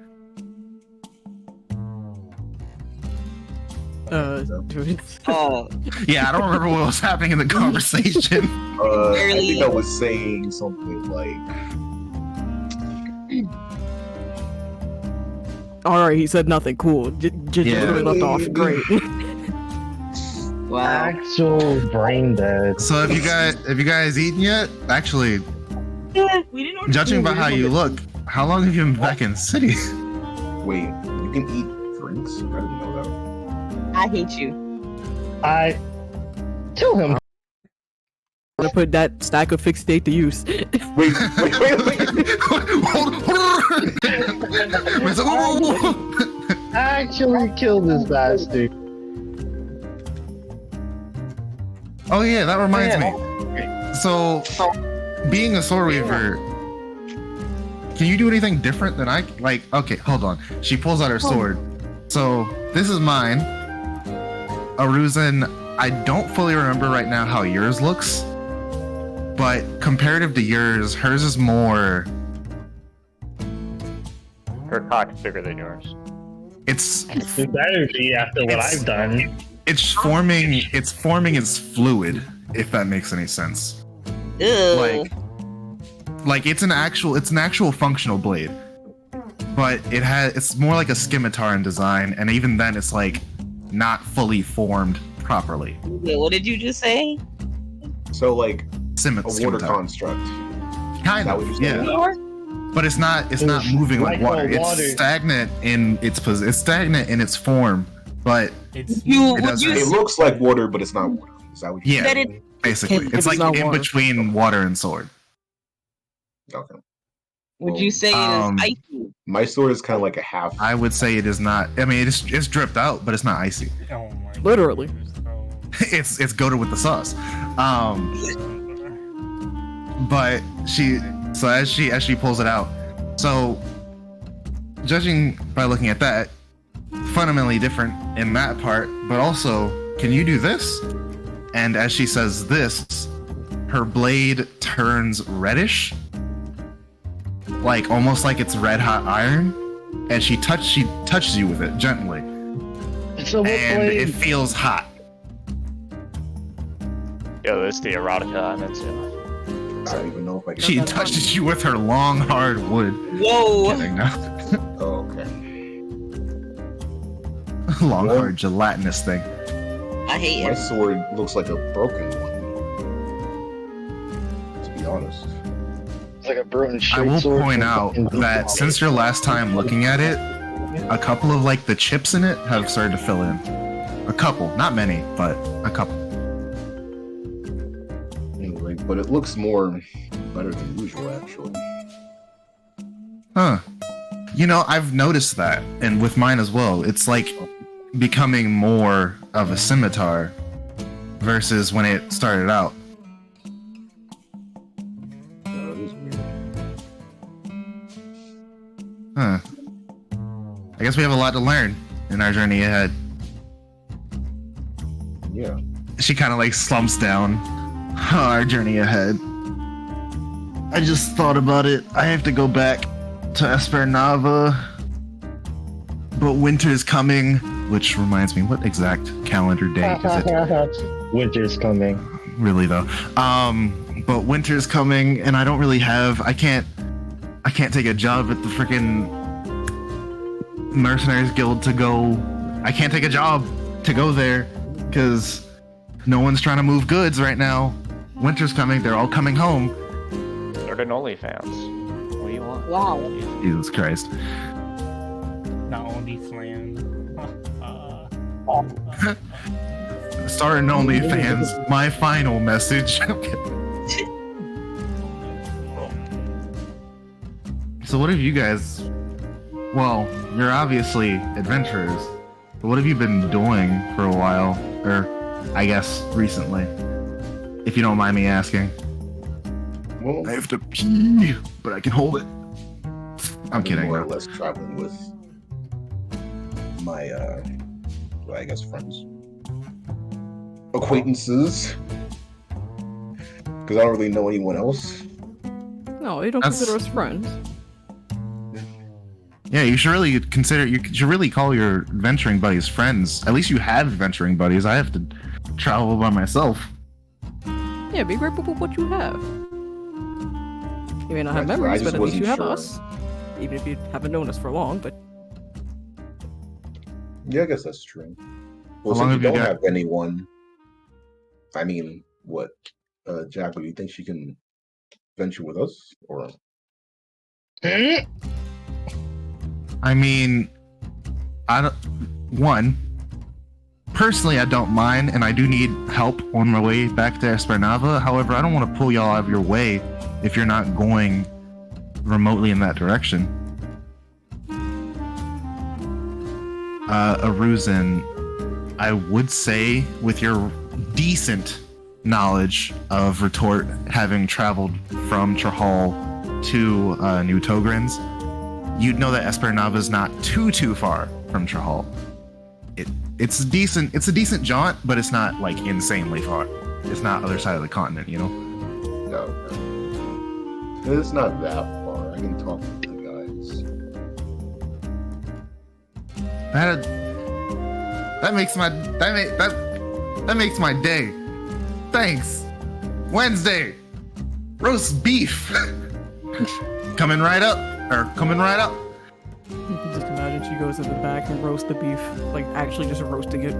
Dude. Oh, Yeah, I don't remember what was happening in the conversation. I think I was saying something like, Alright, he said nothing. Cool. Just Yeah. left off. Great. wow. Actual brain dead. So have you guys eaten yet? Actually, We didn't order judging by food. how you look, how long have you been back in the city? wait, you can eat drinks? I didn't know that. I hate you. I kill him. I'm gonna put that stack of fixed state to use. Wait. Actually kill this bastard. Oh yeah, that reminds me. So, being a sword weaver, can you do anything different than I like? Okay, hold on. She pulls out her sword. So this is mine. Aruzan, I don't fully remember right now how yours looks, but comparative to yours, hers is more. Her cock's bigger than yours. It's It better be after what I've done. it's forming. It's forming its fluid. If that makes any sense. Ew. Like it's an actual functional blade, but it's more like a scimitar in design, and even then it's like not fully formed properly. Wait, what did you just say? So like a water Scimitar. construct. Kind Is that of, what you're saying? yeah. But it's not moving like like water. water. It's stagnant in it's stagnant in its form, but it's You It would doesn't- you It looks like water, but it's not water. Is that what you're yeah, said saying? it? basically It's it's like not in water. between water and sword. Okay. Would you say it Um, is icy? My sword is kind of like a half. I would say it is not. I mean, it's dripped out, but it's not icy. oh my Literally. goodness, bro. It's goated with the sauce. But as she pulls it out, so judging by looking at that, fundamentally different in that part, but also, can you do this? And as she says this, her blade turns reddish, like almost like it's red hot iron, and she touches you with it gently, So what and it blade? feels hot. Yo, that's the erotica I'm into. I don't even know if I can. She touches you with her long hard wood. Whoa. Kidding, no. Oh, okay. Long hard gelatinous thing. I hate My it. sword looks like a broken one. To be honest. It's like a broken I will straight sword point from out fucking that since your last time looking at it, a couple of like the chips in it have started to fill in. A couple, not many, but a couple. Anyway, but it looks more better than usual, actually. Huh. You know, I've noticed that, and with mine as well. It's like becoming more of a scimitar versus when it started out. It is weird. Huh. I guess we have a lot to learn in our journey ahead. Yeah. She kind of like slumps down. Our journey ahead. I just thought about it. I have to go back to Espernava. But winter's coming, which reminds me, what exact calendar date is it? Winter's coming. Really though. But winter's coming and I don't really have I can't take a job at the freaking Mercenaries Guild to go. I can't take a job to go there because no one's trying to move goods right now. Winter's coming, they're all coming home. Start an OnlyFans. What do you want? Wow. Jesus Christ. Not only flan. Start an OnlyFans. My final message. So what have you guys... Well, you're obviously adventurers. But what have you been doing for a while? Or, I guess, recently? If you don't mind me asking. Well, I have to pee, but I can hold it. I'm kidding. More or though. less traveling with my, well, I guess friends, acquaintances, because I don't really know anyone else. No, you don't That's- consider us friends. Yeah, you should really consider. You should really call your adventuring buddies friends. At least you have adventuring buddies. I have to travel by myself. Yeah, be grateful for what you have. You may not have That's right, I memories, just but at least you have wasn't us. Even if you haven't known us for long, but Yeah, I guess that's true. Well, How long since you have you don't got- have anyone, I mean, what, Jack? Do you think she can venture with us, or? I mean, I don't. One, personally, I don't mind, and I do need help on my way back to Espernava. However, I don't want to pull y'all out of your way if you're not going remotely in that direction. Aruzin, I would say, with your decent knowledge of Retort having traveled from Trahal to New Togrins, you'd know that Espernava's not too far from Trahal. It's a decent jaunt, but it's not like insanely far. It's not other side of the continent, you know? No, okay. It's not that far. I can talk to the guys. That makes my day. Thanks. Wednesday. Roast beef. Coming right up. you can just imagine she goes in the back and roasts the beef, like actually just roasting it.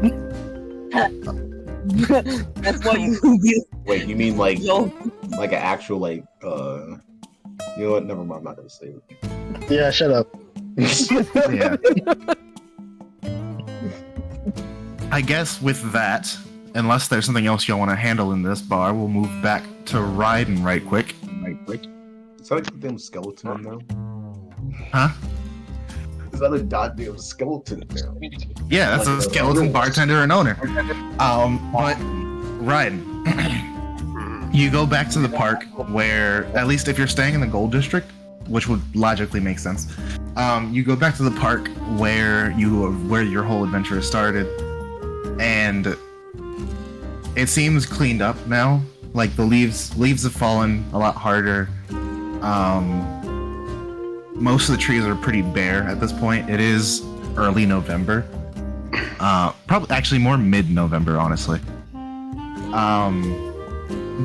That's why you Wait, you mean like Yo. like an actual like you know what? Never mind. I'm not gonna say it. Yeah, shut up. Yeah. I guess with that, unless there's something else y'all want to handle in this bar, we'll move back to Raiden right quick. Is that like a damn skeleton in there? Huh? Is that a goddamn skeleton in there? Yeah, that's a skeleton bartender and owner. But Raiden, you go back to the park where, at least if you're staying in the Gold District, which would logically make sense, you go back to the park where your whole adventure started, and it seems cleaned up now. Like the leaves have fallen a lot harder. Most of the trees are pretty bare at this point. It is early November. Probably actually more mid-November, honestly.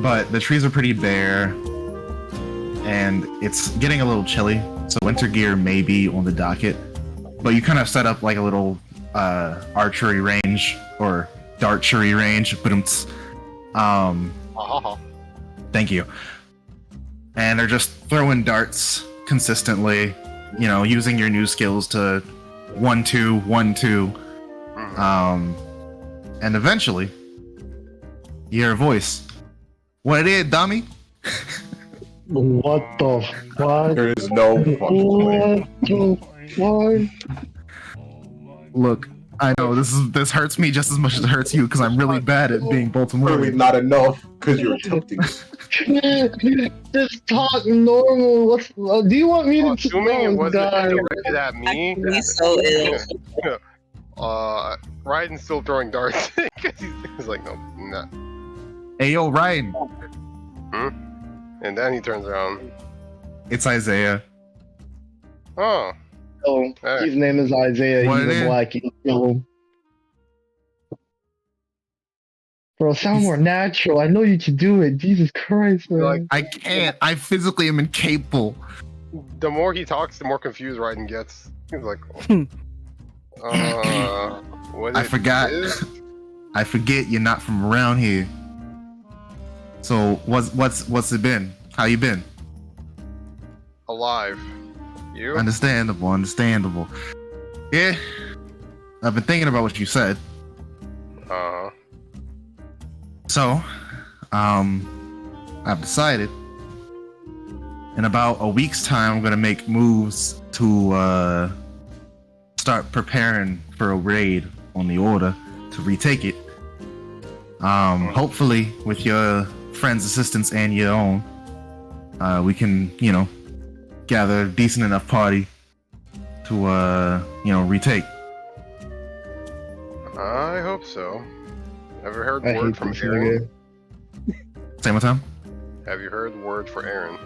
But the trees are pretty bare, and it's getting a little chilly, so winter gear may be on the docket. But you kind of set up like a little archery range or dartchery range. Thank you. And they're just throwing darts consistently, you know, using your new skills to 1-2, 1-2. And eventually, you hear a voice. What it is, dummy? What the fuck? There is no fucking way. What the fuck? Look, I know this hurts me just as much as it hurts you because I'm really bad at being Clearly Baltimore. not enough because you're attempting. Just talk normal. What's? Do you want me to? Assuming it wasn't God. directed at me. Actually, so ill. Raiden's still throwing darts. 'Cause he's like, no, nah. Hey yo, Ryan, And then he turns around. it's Isaiah. Oh, Oh, Hey. his name is Isaiah. What He's it a is? black. Kill him. Bro, sound more natural. I know you can do it. Jesus Christ, man. Like- I can't. I physically am incapable. the more he talks, the more confused Raiden gets. He's like, what I it forgot. is? I forget you're not from around here. So what's it been? How you been? Alive. You? Understandable. Yeah. I've been thinking about what you said. Uh-huh. So, I've decided in about a week's time I'm gonna make moves to start preparing for a raid on the Order to retake it. Hopefully with your friends' assistance and your own, we can, gather a decent enough party to retake. I hope so. Have you heard I word hate from this Aaron? nigga. Same time? Have you heard word for Aaron?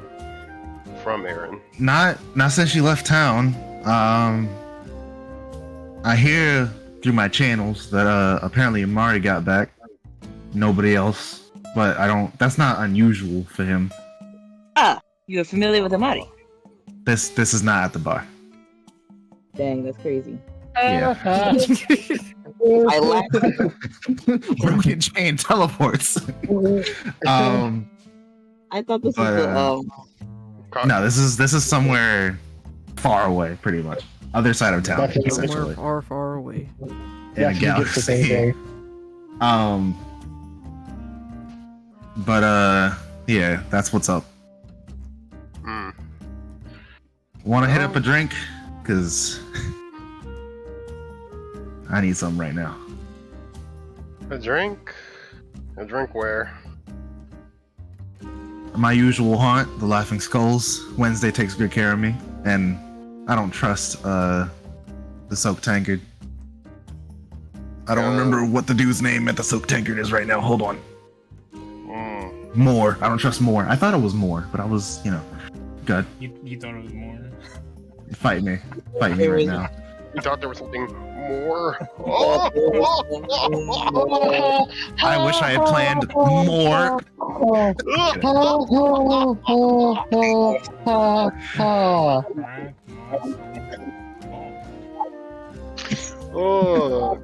From Aaron. Not since she left town. I hear through my channels that apparently Amari got back. Nobody else. But that's not unusual for him. Ah, you're familiar with Amari. This is not at the bar. Dang, that's crazy. Yeah. I laughed. Broken chain teleports. I thought this But, was the no, this is somewhere far away, pretty much. Other side of town, Definitely. Somewhere essentially. far, far away. In a Definitely gets the same galaxy. thing. But yeah, that's what's up. Hmm. Want to hit up a drink? Cause I need some right now. A drink? A drink where? My usual haunt, the Laughing Skulls. Wednesday takes good care of me, and I don't trust the Soap Tankard. I don't remember what the dude's name at the Soap Tankard is right now. Hold on. Moore. I don't trust Moore. I thought it was Moore, but I was, good. You thought it was more. Fight me right now. You thought there was something more? I wish I had planned more. Oh.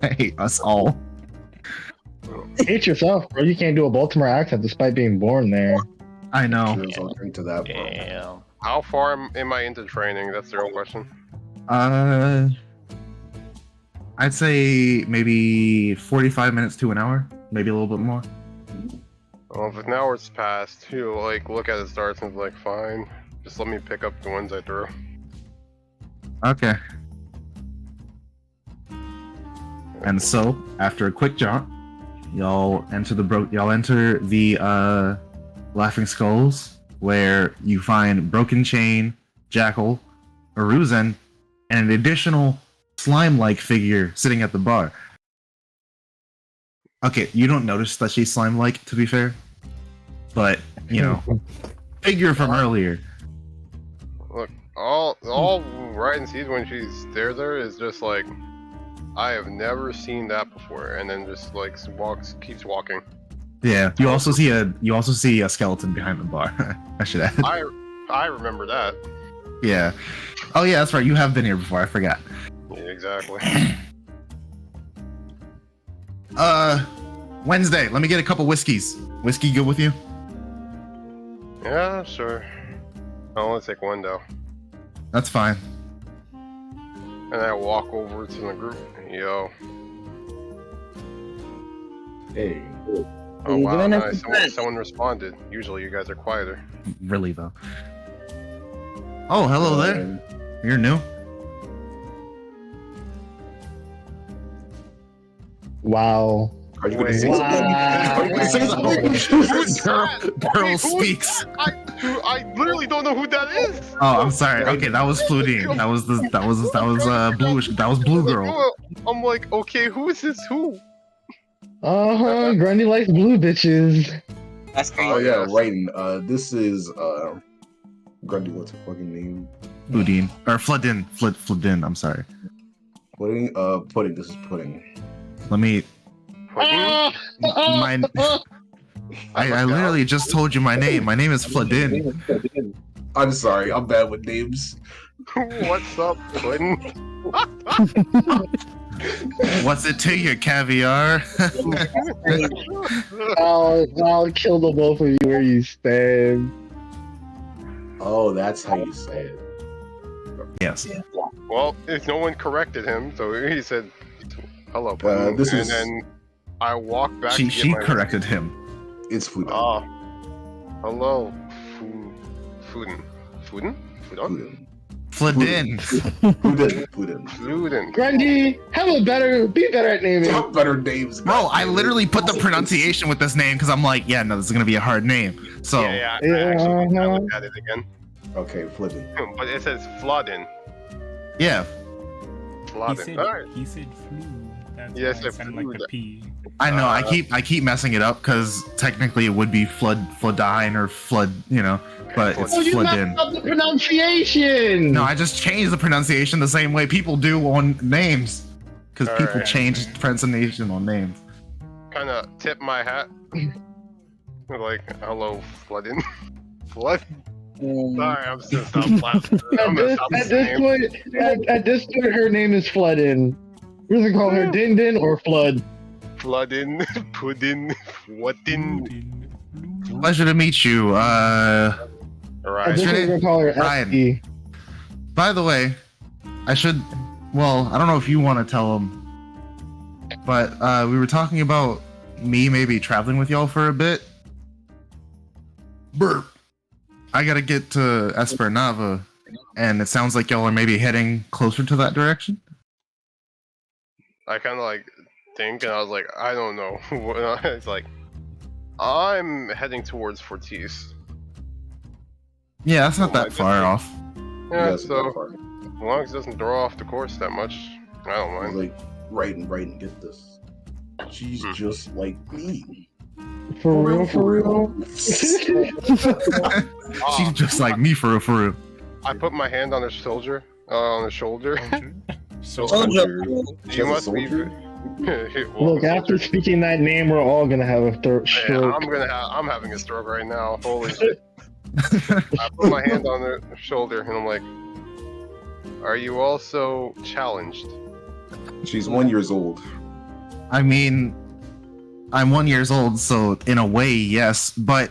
I hate us all. Hate yourself, bro. You can't do a Baltimore accent despite being born there. I know. Cheers, I'll drink to that, bro. Damn. How far am I into training? That's the real question. I'd say maybe 45 minutes to an hour, maybe a little bit more. Well, if an hour's passed, he'll look at his darts and be like, fine, just let me pick up the ones I threw. Okay. And so, after a quick jaunt, y'all enter the Laughing Skulls, where you find Broken Chain, Jackal, Aruzen, and an additional slime-like figure sitting at the bar. Okay, you don't notice that she's slime-like, to be fair, but figure from earlier. Look, all Raiden sees when she's there is just like, I have never seen that before, and then just keeps walking. Yeah, you also see a skeleton behind the bar. I should add. I remember that. Yeah. Oh yeah, that's right. You have been here before. I forgot. Yeah, exactly. Wednesday. Let me get a couple whiskeys. Whiskey good with you? Yeah, sure. I'll only take one though. That's fine. And I walk over to the group. Yo. Hey. Oh You wow, doing us nice. a friend? Someone responded. Usually you guys are quieter. Really though. Oh, hello there. You're new. Wow. Are you gonna say Wait. something? Are you gonna say something? Girl speaks. I literally don't know who that is. Oh, I'm sorry. Okay, that was Fludine. That was bluish. That was Blue Girl. I'm like, okay, who is this? Who? Grundy likes blue bitches. That's crazy. Oh yeah, Raiden. This is Grundy. What's her fucking name? Fludine or Floodin. Floodin. I'm sorry. Pudding. Pudding. This is Pudding. Let me. I literally just told you my name. My name is Floodin. I'm sorry. I'm bad with names. What's up, Puddin? What's it to you, caviar? I'll kill the both of you where you stand. Oh, that's how you say it. Yes. Well, if no one corrected him, so he said, "Hello, Puddin," and then I walked back. She corrected him. It's Fudin. Ah, hello, Fudin. Fudin? Floodin. Fudin. Grundy, be better at naming. Have better names. Bro, I literally put the pronunciation with this name because I'm like, yeah, no, this is gonna be a hard name. So Yeah, I actually I looked at it again. Okay, Fudin. But it says Floodin. yeah. Floodin. Alright. He said flu. That's Yes, why it it sounded like the P. I know. I keep messing it up because technically it would be Floodine or Flood, but it's You Floodin. messed up the pronunciation. No, I just changed the pronunciation the same way people do on names because people Alright. change pronunciation on names. Kind of tip my hat. Like, hello, Floodin. Flood. Sorry, I'm just gonna stop laughing. I'm gonna stop At this point, her name is Floodin. We're gonna call her Din Din or Flood. Floodin, Puddin, Whatin. Pleasure to meet you. At Alright. this point, we're gonna call her Ryan. SE. By the way, I should. Well, I don't know if you want to tell him, but we were talking about me maybe traveling with y'all for a bit. Burp. I gotta get to Espernava, and it sounds like y'all are maybe heading closer to that direction. I kind of like think, and I was like, I don't know. It's like, I'm heading towards Fortis. Yeah, that's not that far off. Yeah, Yes, so that far. as long as it doesn't throw off the course that much, I don't I was mind. like, Raiden, get this. She's just like me. For real. She's just like me for real. I put my hand on her shoulder. Soldier. You must be. Look, after speaking that name, we're all gonna have a Yeah, stroke. I'm having a stroke right now. Holy shit! I put my hand on her shoulder and I'm like, "Are you also challenged?" She's 1 year old. I mean, I'm 1 year old, so in a way, yes. But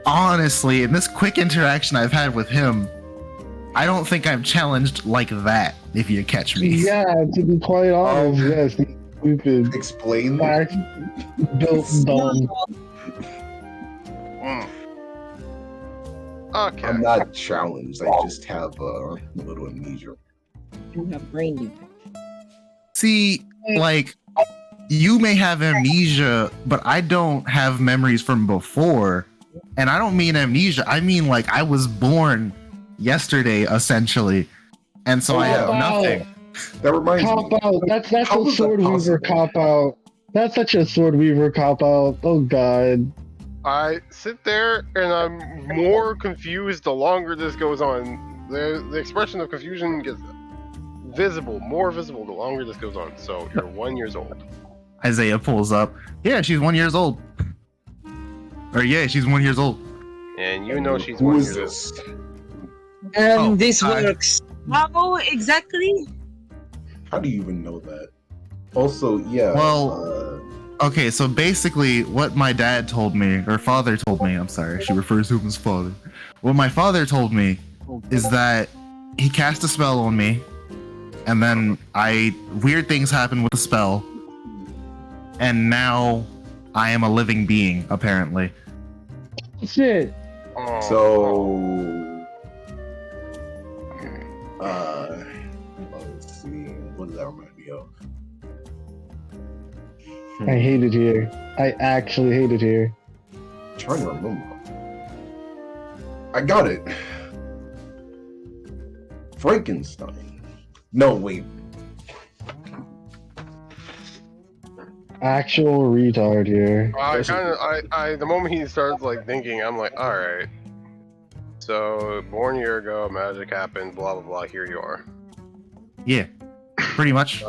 honestly, in this quick interaction I've had with him, I don't think I'm challenged like that, if you catch me. Yeah, to be quite honest, yes, he's stupid. Explain. Fact, built dumb. Mm. Okay. I'm not challenged. I just have a little amnesia. You have brain defect. See, like, you may have amnesia, but I don't have memories from before. And I don't mean amnesia, I mean, like, I was born yesterday, essentially. And so I have nothing. That reminds Cop me. out. That's How a is that sword weaver possible? cop out. That's such a sword weaver cop out. Oh god. I sit there and I'm more confused the longer this goes on. The expression of confusion gets more visible the longer this goes on. So you're 1 year old. Isaiah pulls up. Yeah, she's 1 year old. Or yeah, she's 1 year old. And you know she's Who 1 is year old. this? Oh, This hi. works. How exactly? How do you even know that? Also, yeah. Well, okay, so basically what my dad told me, or father told me, I'm sorry, she refers to him as father. What my father told me is that he cast a spell on me, and then weird things happened with the spell, and now I am a living being, apparently. Shit. Oh, let's see. What does that remind me of? I hate it here. I actually hate it here. Trying to remember. I got it. Frankenstein. No, wait. Actual retard here. The moment he starts like thinking, I'm like, all right. So born a year ago, magic happened, blah blah blah. Here you are. Yeah, pretty much.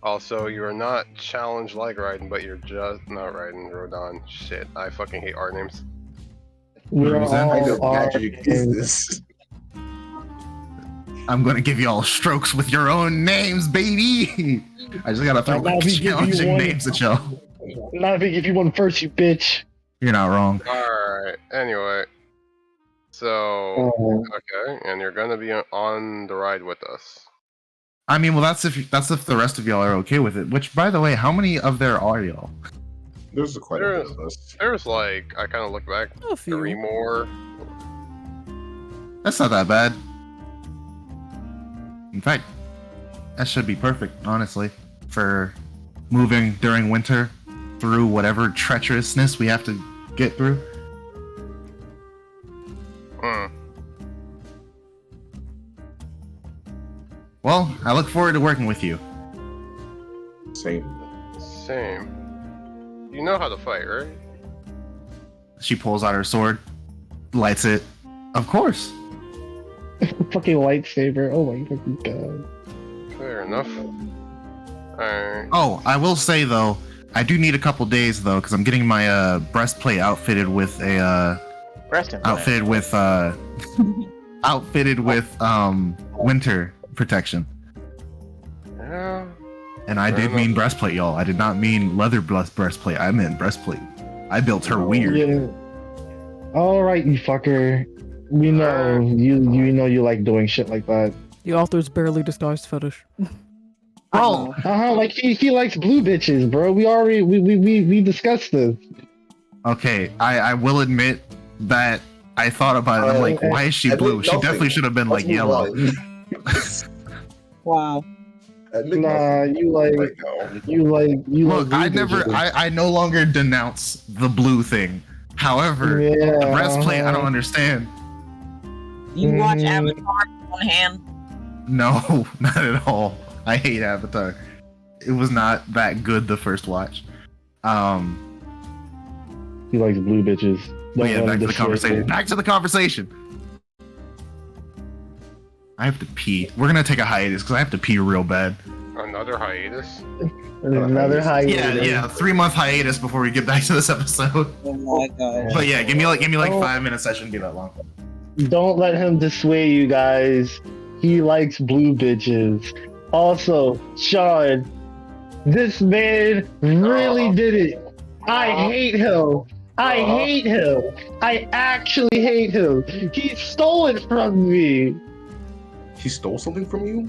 Also, you are not challenged like Raiden, but you're just not Raiden. Rodon. Shit, I fucking hate art names. We're What kind of all magic is this? I'm gonna give you all strokes with your own names, baby. I just gotta throw I'll like give you challenging one. names at y'all. Not if you one first, you bitch. You're not wrong. Alright, anyway. So, Oh. okay, and you're gonna be on the ride with us. I mean, well, that's if the rest of y'all are okay with it. Which, by the way, how many of there are y'all? There's quite a bit of us. There's like, I kind of look back, A few. 3 more. That's not that bad. In fact, that should be perfect, honestly, for moving during winter through whatever treacherousness we have to get through. Hmm. Well, I look forward to working with you. Same. Same. You know how to fight, right? She pulls out her sword, lights it. Of course. Fucking lightsaber. Oh my fucking god. Fair enough. Alright. Oh, I will say though, I do need a couple days though, because I'm getting my breastplate outfitted with a Rest implant. outfitted with winter protection. Yeah. And I Fair did mean enough. breastplate, y'all. I did not mean leather breastplate. I meant breastplate. I built her weird. Yeah. All right, you fucker. We know you know you like doing shit like that. The author's barely disguised fetish. Bro, Like he likes blue bitches, bro. We discussed this. okay, I will admit that I thought about it. I'm like, why is she blue? She definitely should have been like yellow. Wow. Nah, you like Look, blue I never, bitches. I no longer denounce the blue thing. However, Yeah, the breastplate, I don't understand. You watch Mm. Avatar on hand. No, not at all. I hate Avatar. It was not that good the first watch. He likes blue bitches. But yeah, Don't back let to him the conversation. dissuade Back to the conversation. I have to pee. We're gonna take a hiatus because I have to pee real bad. Another hiatus? you. Another hiatus. Yeah, 3-month hiatus before we get back to this episode. Oh my god. But yeah, give me like Oh. 5 minutes. I shouldn't be that long. Don't let him dissuade you guys. He likes blue bitches. Also, Sean, this man really did it. I hate him. I hate him. I actually hate him. He stole it from me. He stole something from you?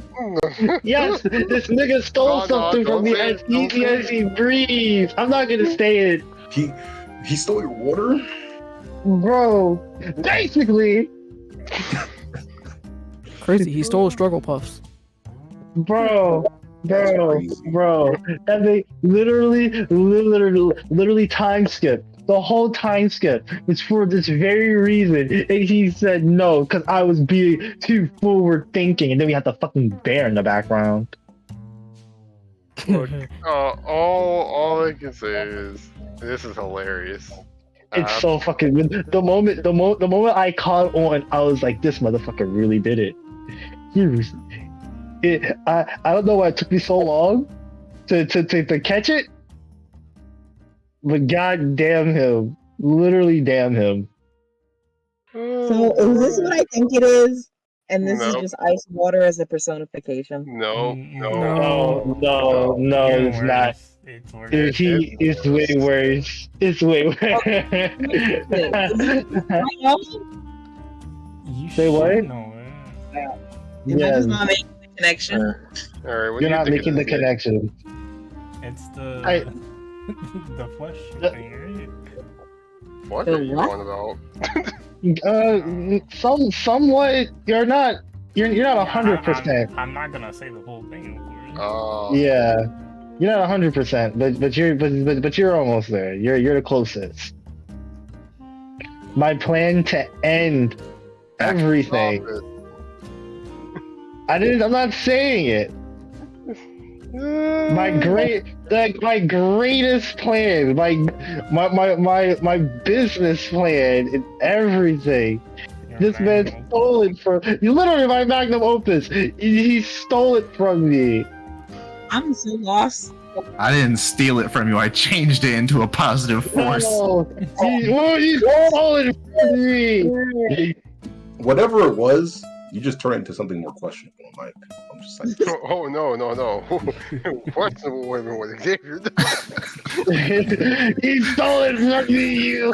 Yes, this nigga stole No, something don't from me say as it, don't easy say as he breathes. I'm not gonna say it, He stole your water? bro. Basically, Crazy, he stole struggle puffs. bro. That's Bro, crazy. bro, that they literally time skip. The whole time skip was for this very reason, and he said no because I was being too forward thinking, and then we had the fucking bear in the background. All I can say is this is hilarious. It's so fucking good. The moment I caught on, I was like, this motherfucker really did it. I don't know why it took me so long to catch it. But god damn him. Literally damn him. So is this what I think it is? And this is Nope. just ice water as a personification? No, no. No, it's Even not. worse. It's worse. It's way worse. It's way worse. You Say should what? know it. Am I Yeah, just not making the connection? Alright, what do you're you not think making it the is, Nick? connection. It's the I- the flesh The- thing, right? What The are you what? on about? Somewhat. You're not 100%. I'm not gonna say the whole thing, of course. Oh. Yeah. You're not 100%, but you're almost there. You're the closest. My plan to end everything. Stop I'm not saying it. it. My greatest plan, my business plan, and everything. This man stole it from you. Literally, my magnum opus. He stole it from me. I'm so lost. I didn't steal it from you. I changed it into a positive force. No, he stole it from me. Whatever it was, you just turned it into something more questionable, Mike. I'm just like, Oh no. Questionable women with Xavier. He stole it from you.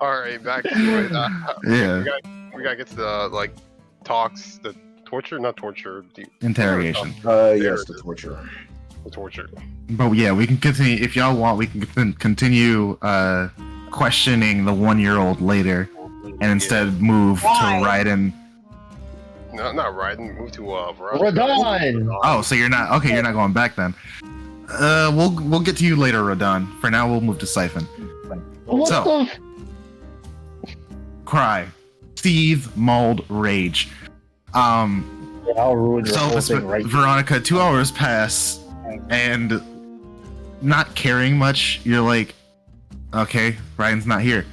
Alright, back to it. Yeah. We gotta get to the talks, the torture, not torture, the Interrogation. yes, the torture. The torture. But yeah, we can continue. If y'all want, we can continue questioning the 1-year-old later, and instead move Why? to Raiden. No, not riding. Move to Veronica. Radon. Oh, so you're not okay. You're not going back then. We'll get to you later, Rodon. For now, we'll move to Siphon. What So- the? Cry, Steve, Mauled, Rage. I'll ruin your So whole thing right. Veronica, 2 hours pass, and not caring much, you're like, okay, Ryan's not here.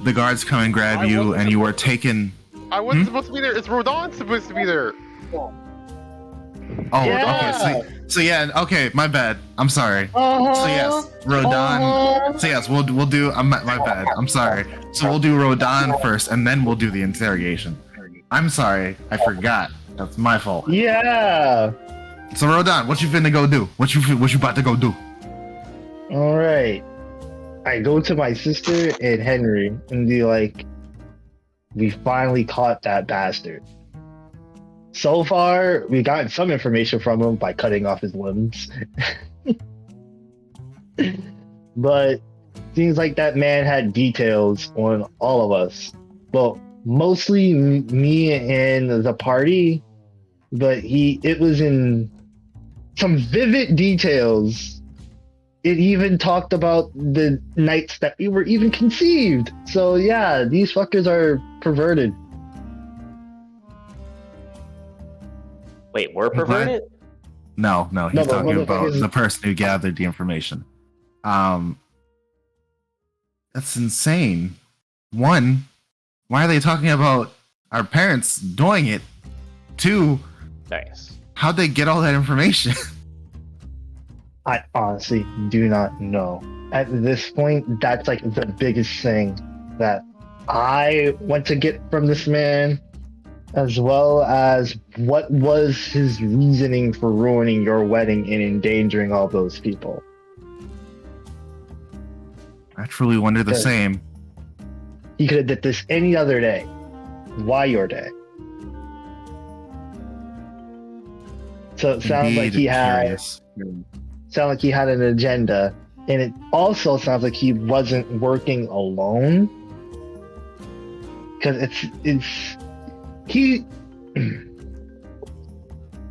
The guards come and grab you, and you are taken. I wasn't supposed to be there. It's Rodon supposed to be there. Oh, Yeah. okay. So yeah, okay, my bad. I'm sorry. So yes, Rodon. So yes, we'll do. My bad. I'm sorry. So we'll do Rodon first, and then we'll do the interrogation. I'm sorry, I forgot. That's my fault. Yeah. So Rodon, what you finna go do? What you about to go do? All right. I go to my sister and Henry and be like, "We finally caught that bastard." So far, we got some information from him by cutting off his limbs. But seems like that man had details on all of us. Well, mostly me and the party, but it was in some vivid details. It even talked about the nights that we were even conceived. So yeah, these fuckers are perverted. Wait, we're I'm glad- perverted? No, he's No, but talking motherfuckers- about the person who gathered the information. That's insane. One, why are they talking about our parents doing it? Two, Nice. how'd they get all that information? I honestly do not know. At this point, that's like the biggest thing that I want to get from this man, as well as what was his reasoning for ruining your wedding and endangering all those people. I truly wonder the Yeah. same. He could have did this any other day. Why your day? So it sounds like Indeed he had curious. an agenda, and it also sounds like he wasn't working alone. Because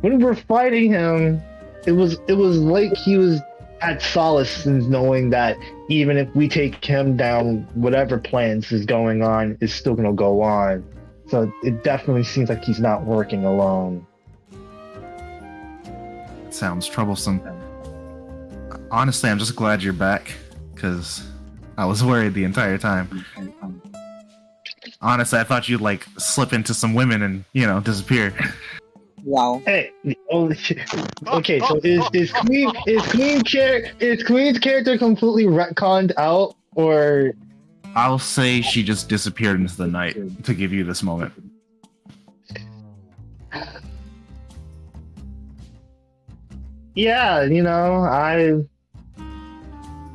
when we were fighting him, it was like he had solace in knowing that even if we take him down, whatever plans is going on is still gonna go on. So it definitely seems like he's not working alone. Sounds troublesome. Honestly, I'm just glad you're back, because I was worried the entire time. Honestly, I thought you'd like slip into some women and, disappear. Wow. Hey, okay, so is Queen's character completely retconned out, or I'll say she just disappeared into the night to give you this moment. yeah, I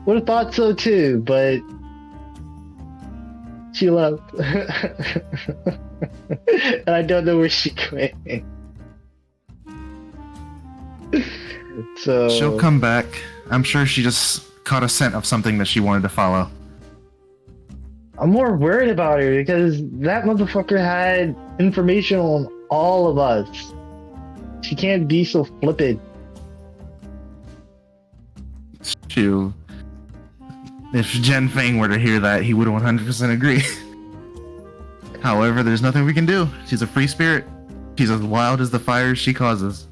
would have thought so too, but she left, and I don't know where she went. So She'll come back. I'm sure she just caught a scent of something that she wanted to follow. I'm more worried about her because that motherfucker had information on all of us. She can't be so flippant. True. If Jen Fang were to hear that, he would 100% agree. However, there's nothing we can do. She's a free spirit. She's as wild as the fires she causes.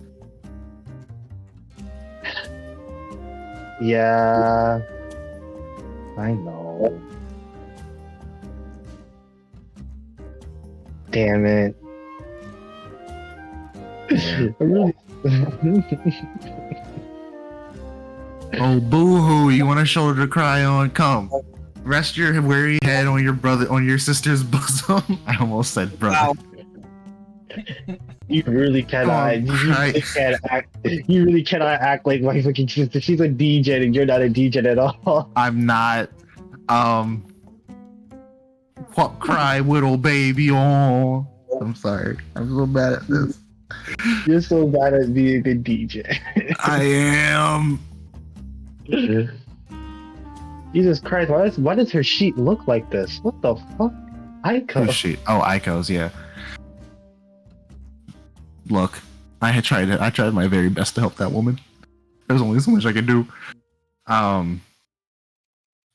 Yeah, I know. Damn it. I really- Oh, boo-hoo! You want a shoulder to cry on? Come, rest your weary head on your sister's bosom. I almost said brother. Wow. You really cannot. Oh, You really can't act. You really cannot act like my fucking sister. She's a DJ and you're not a DJ at all. I'm not. What cry, little baby? Oh, I'm sorry. I'm so bad at this. You're so bad at being a good DJ. I am. Jesus Christ! Why does her sheet look like this? What the fuck? Aiko. Who's she? Oh, Aiko's, yeah. Look, I tried it. I tried my very best to help that woman. There's only so much I could do.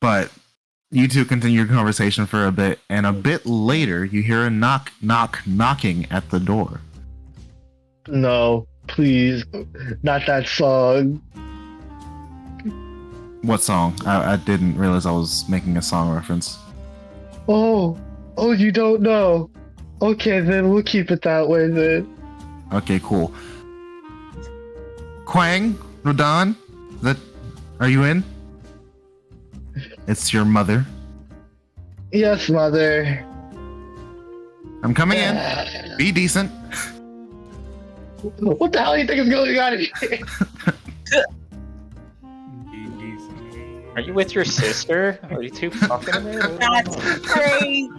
But you two continue your conversation for a bit, and a bit later, you hear a knocking at the door. No, please, not that song. What song? I didn't realize I was making a song reference. Oh, you don't know. Okay, then we'll keep it that way then. Okay, cool. Quang, Rodan, are you in? It's your mother. Yes, mother. I'm coming in. Be decent. What the hell do you think is going on here? Are you with your sister? Are you two fucking in there? That's crazy.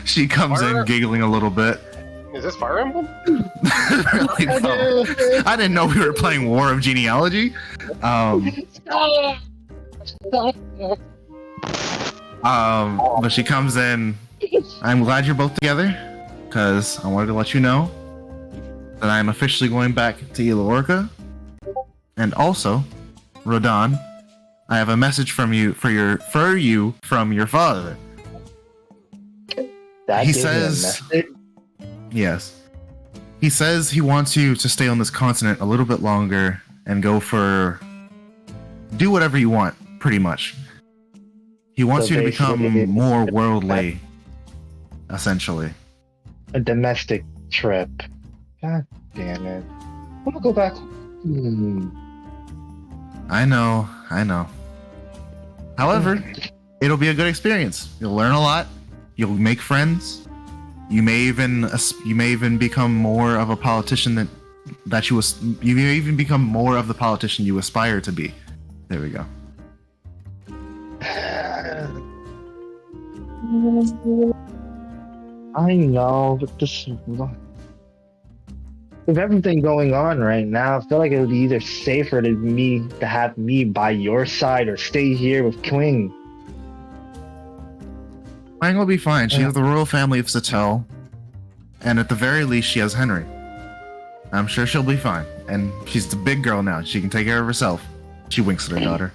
She comes in giggling a little bit. Is this Fire Emblem? Really, no. I didn't know we were playing War of Genealogy. But she comes in. I'm glad you're both together, because I wanted to let you know that I am officially going back to Ilorca. And also, Rodan, I have a message from you from your father. That He gave me a says- message? Yes. He says he wants you to stay on this continent a little bit longer and do whatever you want, pretty much. He wants So you to basically, become more worldly, essentially. A domestic trip. God damn it. I'm gonna go back. I know. However, it'll be a good experience. You'll learn a lot. You'll make friends. You may even become more of a politician you may even become more of the politician you aspire to be. There we go. I know, but with everything going on right now, I feel like it would be either safer to have me by your side or stay here with Queen. Quang will be fine. She has the royal family of Satel, and at the very least, she has Henry. I'm sure she'll be fine. And she's the big girl now. She can take care of herself. She winks at her daughter.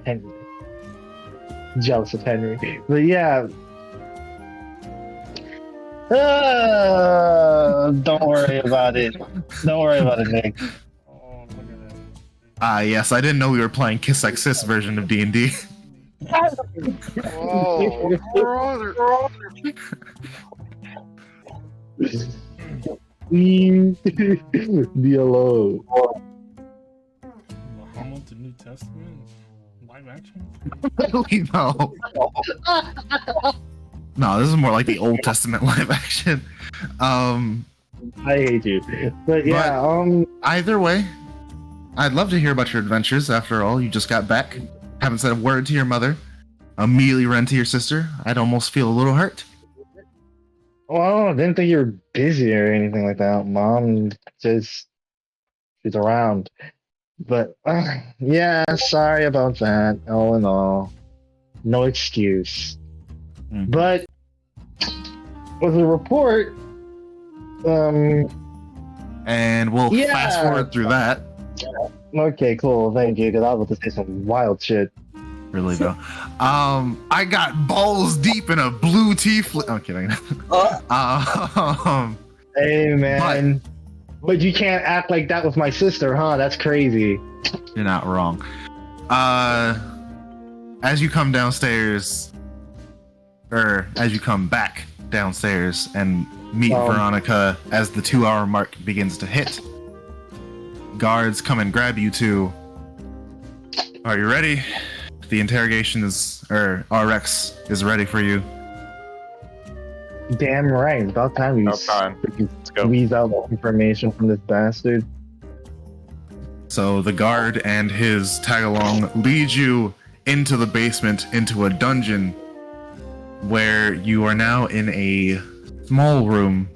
Henry. Jealous of Henry. But yeah. Don't worry about it. Don't worry about it, Nick. Yes, I didn't know we were playing Kiss Like Sis version of D&D. Oh, brother. Be alone. Muhammad, the New Testament? Live action? No. No, this is more like the Old Testament live action. I hate you. But yeah, Either way, I'd love to hear about your adventures. After all, you just got back. Haven't said a word to your mother. Immediately ran to your sister. I'd almost feel a little hurt. well, I didn't think you were busy or anything like that. Mom just she's around. But yeah, sorry about that. All in all, no excuse. Mhm. But with the report, And we'll Yeah. fast forward through that. Okay, cool. Thank you, because I was about to say some wild shit. Really though. I got balls deep in a blue tiefling. I'm kidding. Hey, man. But you can't act like that with my sister, huh? That's crazy. You're not wrong. As you come downstairs, or as you come back downstairs and meet Veronica as the 2-hour mark begins to hit, guards come and grab you two. Are you ready? The interrogation is, or RX is ready for you. Damn right. It's about time you Let's go. squeeze out information from this bastard. So the guard and his tag-along lead you into the basement, into a dungeon, where you are now in a small room.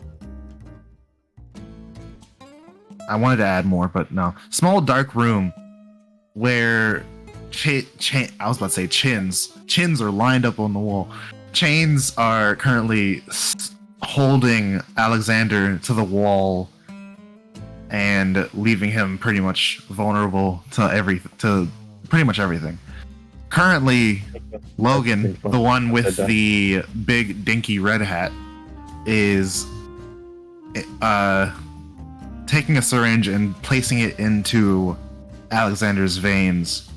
I wanted to add more, but no. Small dark room where I was about to say chins. Chins are lined up on the wall. Chains are currently holding Alexander to the wall and leaving him pretty much vulnerable to pretty much everything. Currently, Logan, the one with the big dinky red hat, is taking a syringe and placing it into Alexander's veins.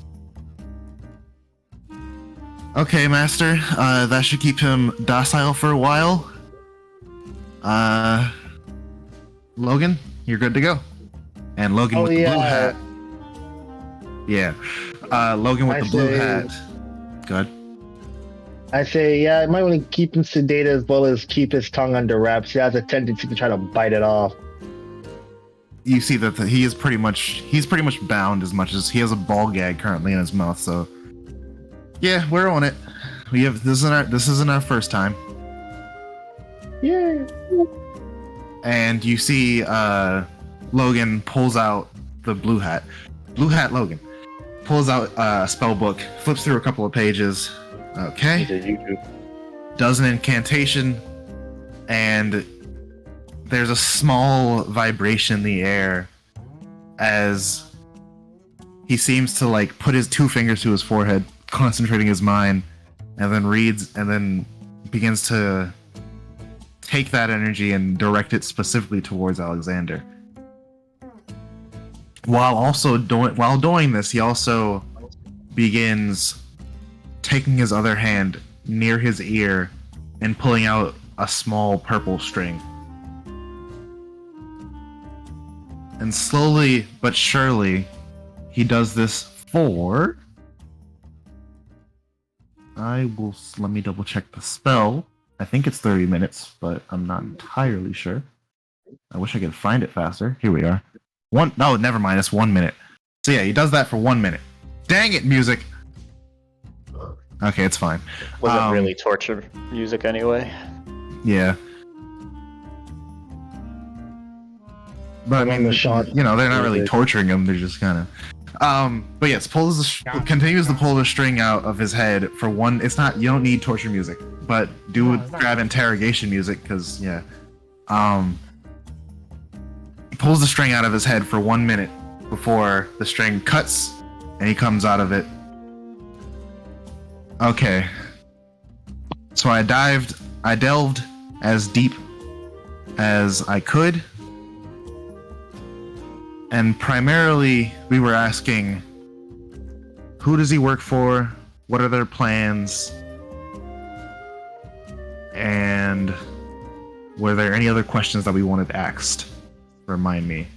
Okay, Master. That should keep him docile for a while. Logan, you're good to go. And Logan with the blue hat. Yeah. Logan with the blue hat. Good. I say, yeah, I might want to keep him sedated as well as keep his tongue under wraps. He has a tendency to try to bite it off. You see that he's pretty much bound, as much as he has a ball gag currently in his mouth. So, yeah, we're on it. This isn't our first time. Yeah. And you see Logan pulls out the blue hat. Blue hat Logan pulls out a spell book, flips through a couple of pages. Okay. Does an incantation, and there's a small vibration in the air as he seems to like put his 2 fingers to his forehead, concentrating his mind, and then reads and then begins to take that energy and direct it specifically towards Alexander. While doing this, he also begins taking his other hand near his ear and pulling out a small purple string. And slowly but surely, he does this for... let me double check the spell. I think it's 30 minutes, but I'm not entirely sure. I wish I could find it faster. Here we are. No, never mind, it's 1 minute. So yeah, he does that for 1 minute. Dang it, music! Okay, it's fine. Wasn't really torture music anyway. Yeah. But I mean, they're not really torturing him, they're just kind of... but yes, continues to pull the string out of his head for one... you don't need torture music, but grab interrogation music, because, yeah. Pulls the string out of his head for 1 minute before the string cuts and he comes out of it. Okay. So I delved as deep as I could. And primarily we were asking, who does he work for? What are their plans? And were there any other questions that we wanted asked? Remind me.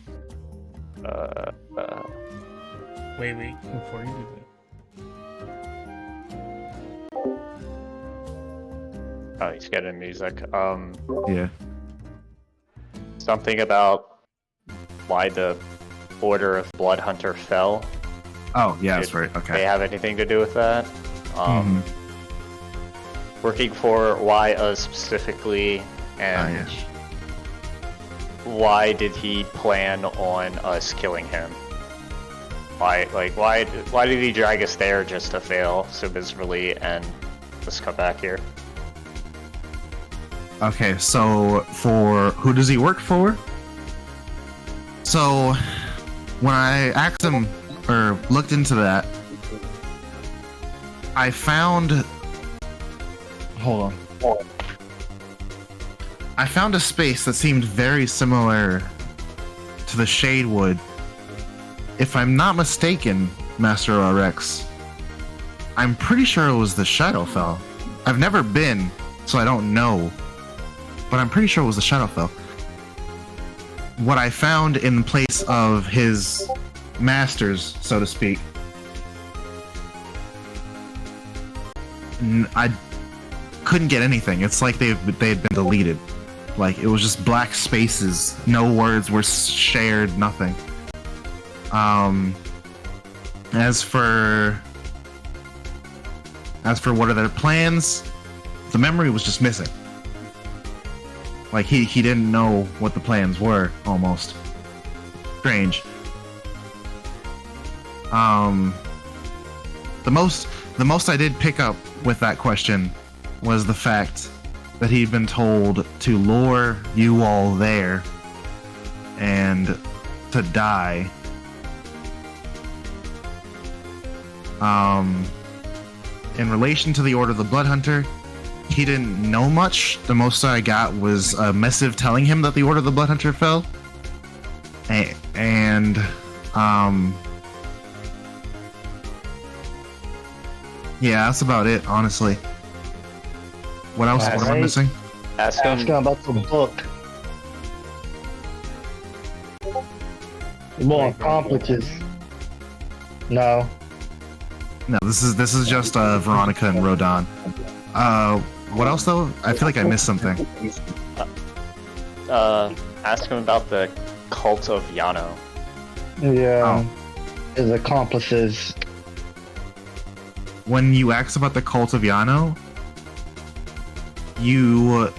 Wait, before you do that. Oh, he's getting music. Yeah. Something about why the Order of Bloodhunter fell. Oh, yeah, that's right. Okay. They have anything to do with that? Working for why us specifically, and why did he plan on us killing him? Why did he drag us there just to fail so miserably and just come back here? Okay, so for who does he work for? So, when I asked him or looked into that, I found. Hold on. I found a space that seemed very similar to the Shadewood. If I'm not mistaken, Master RX, I'm pretty sure it was the Shadowfell. I've never been, so I don't know, but I'm pretty sure it was the Shadowfell. What I found in place of his masters, so to speak, I couldn't get anything. It's like they had been deleted. Like, it was just black spaces. No words were shared, nothing. As for what are their plans, the memory was just missing. Like, he didn't know what the plans were, almost. Strange. The most I did pick up with that question was the fact that he'd been told to lure you all there and to die. In relation to the Order of the Blood Hunter, he didn't know much. The most I got was a missive telling him that the Order of the Blood Hunter fell. And yeah, that's about it, honestly. What else? What am I missing? Ask him about the book. More accomplices. No. No, this is just Veronica and Rodon. What else though? I feel like I missed something. Ask him about the cult of Yano. Yeah. His accomplices. When you ask about the cult of Yano, you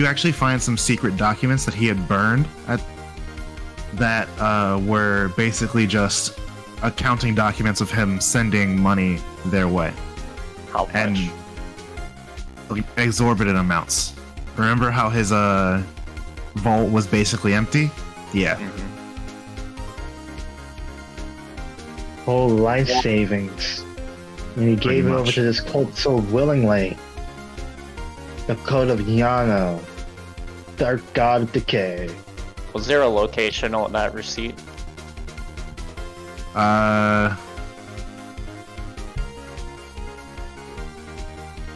actually find some secret documents that he had burned that were basically just accounting documents of him sending money their way. How much? And exorbitant amounts. Remember how his vault was basically empty? Yeah. Mm-hmm. Whole life savings. And he gave it over to this cult so willingly. The Code of Yano. Dark God of Decay. Was there a location on that receipt?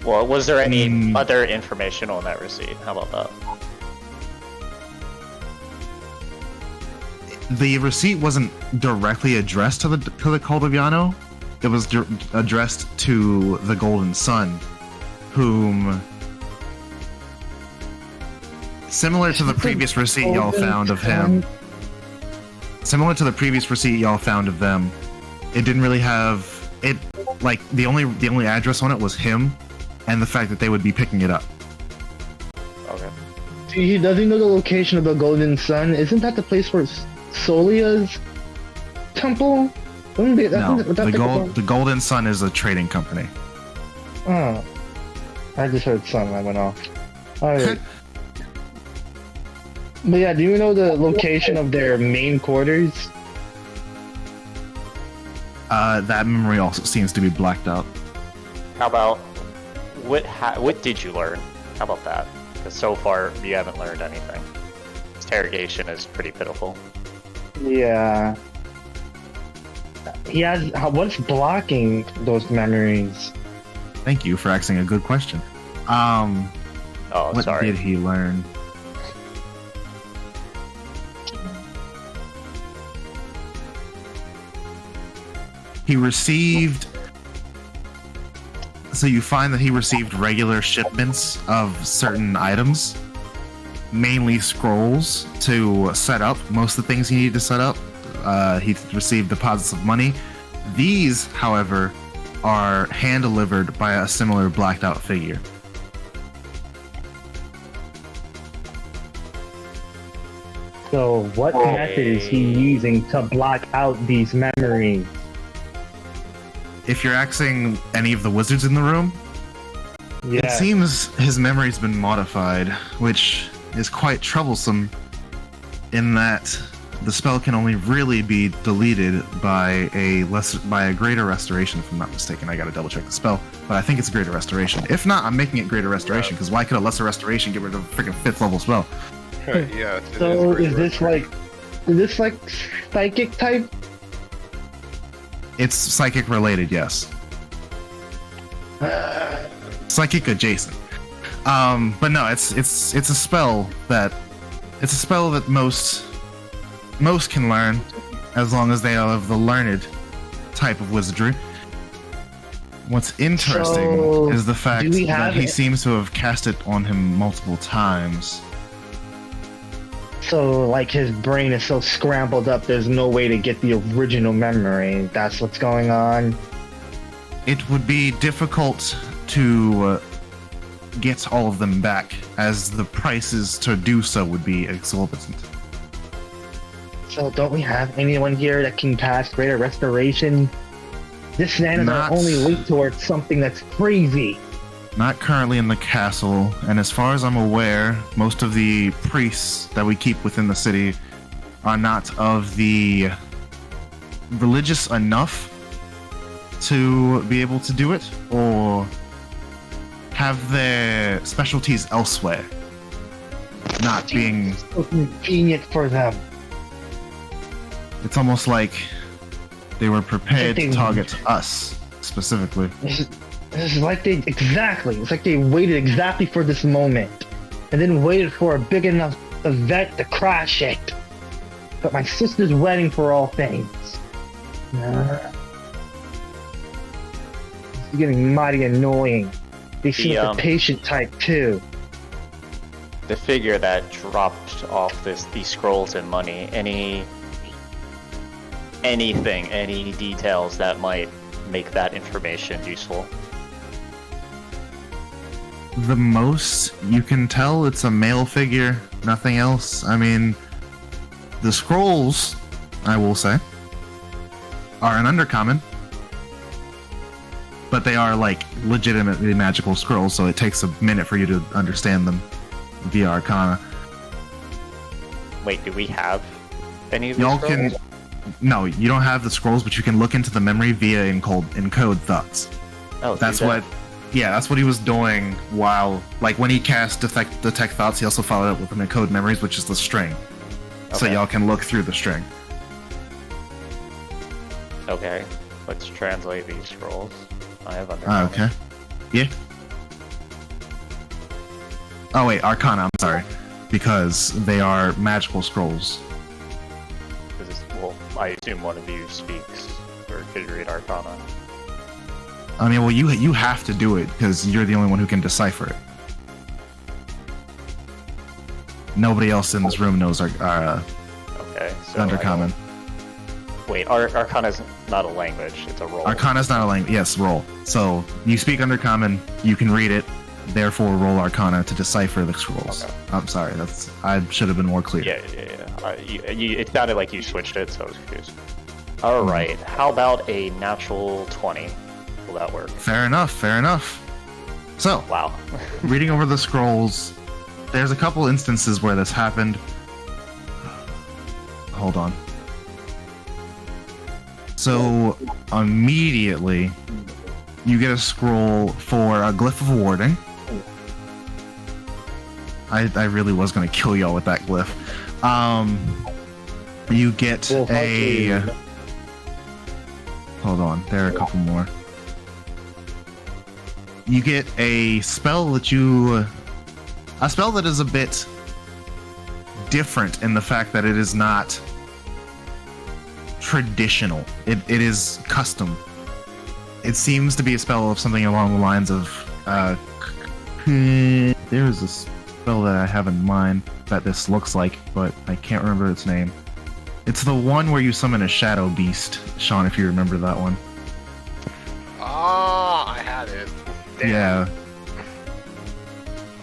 Well, was there any other information on that receipt? How about that? The receipt wasn't directly addressed to the Cult of Yano. It was addressed to the Golden Sun, whom, similar to the previous receipt y'all found of him, similar to the previous receipt y'all found of them, it didn't really have it. Like, the only address on it was him, and the fact that they would be picking it up. Okay. Does he know the location of the Golden Sun? Isn't that the place where Solia's temple? The Golden Sun is a trading company. Oh. I just heard sun, I went off. Alright. But yeah, do you know the location of their main quarters? That memory also seems to be blacked out. How about what did you learn? How about that? Because so far you haven't learned anything. Interrogation is pretty pitiful. Yeah. He has. What's blocking those memories? Thank you for asking a good question. What sorry. did he learn? He received. So you find that he received regular shipments of certain items, mainly scrolls, to set up most of the things he needed to set up. He received deposits of money. These, however, are hand-delivered by a similar blacked-out figure. So, what method is he using to block out these memories? If you're asking any of the wizards in the room, it seems his memory's been modified, which is quite troublesome in that the spell can only really be deleted by a greater restoration, if I'm not mistaken. I gotta double check the spell, but I think it's a greater restoration. If not, I'm making it greater restoration, because why could a lesser restoration get rid of a freaking 5th level spell? Yeah. it So great is this like psychic type? It's psychic related, yes. Psychic adjacent. But no, it's a spell that most can learn, as long as they are of the learned type of wizardry. What's interesting So, is the fact do we that have he it? seems to have cast it on him multiple times. So like his brain is so scrambled up, there's no way to get the original memory. That's what's going on. It would be difficult to get all of them back, as the prices to do so would be exorbitant. So don't we have anyone here that can cast Greater Restoration? This man is our Not- only leap towards something that's crazy. Not currently in the castle, and as far as I'm aware, most of the priests that we keep within the city are not of the religious enough to be able to do it, or have their specialties elsewhere, not being... So convenient for them. It's almost like they were prepared to They- target us, specifically. It's like it's like they waited exactly for this moment, and then waited for a big enough event to crash it. But my sister's wedding for all things. It's getting mighty annoying. They seem like the patient type too. The figure that dropped off these scrolls and money, any details that might make that information useful? The most you can tell, it's a male figure, nothing else. I mean, the scrolls, I will say, are an undercommon, but they are like legitimately magical scrolls, so it takes a minute for you to understand them via Arcana. Wait, do we have any of these Y'all scrolls? can... No, you don't have the scrolls, but you can look into the memory via encode thoughts. Oh, That's do that. what... Yeah, that's what he was doing while... Like, when he cast Detect Thoughts, he also followed up with an encode memories, which is the string. So Okay. y'all can look through the string. Okay, let's translate these scrolls. I have undercommon. Okay. Yeah. Oh, wait, Arcana, I'm sorry. Because they are magical scrolls. Well, I assume one of you speaks or could read Arcana. I mean, well, you have to do it, because you're the only one who can decipher it. Nobody else in this room knows our Okay, so undercommon. Wait, Arcana's not a language; it's a roll. Arcana's not a language. Yes, roll. So you speak undercommon, you can read it, therefore roll Arcana to decipher the scrolls. Okay. I'm sorry, I should have been more clear. Yeah. It sounded like you switched it, so I was confused. All right, how about a natural 20? Will that work? Fair enough. So, Wow. reading over the scrolls, there's a couple instances where this happened. Hold on. So, immediately, you get a scroll for a Glyph of Warding. I really was going to kill y'all with that glyph. You get Well, fuck a... you. Hold on, there are a couple more. You get a spell that is a bit different in the fact that it is not traditional. It is custom. It seems to be a spell of something along the lines of there is a spell that I have in mind that this looks like, but I can't remember its name. It's the one where you summon a shadow beast, Sean, if you remember that one. Ah, I had it. Damn. Yeah.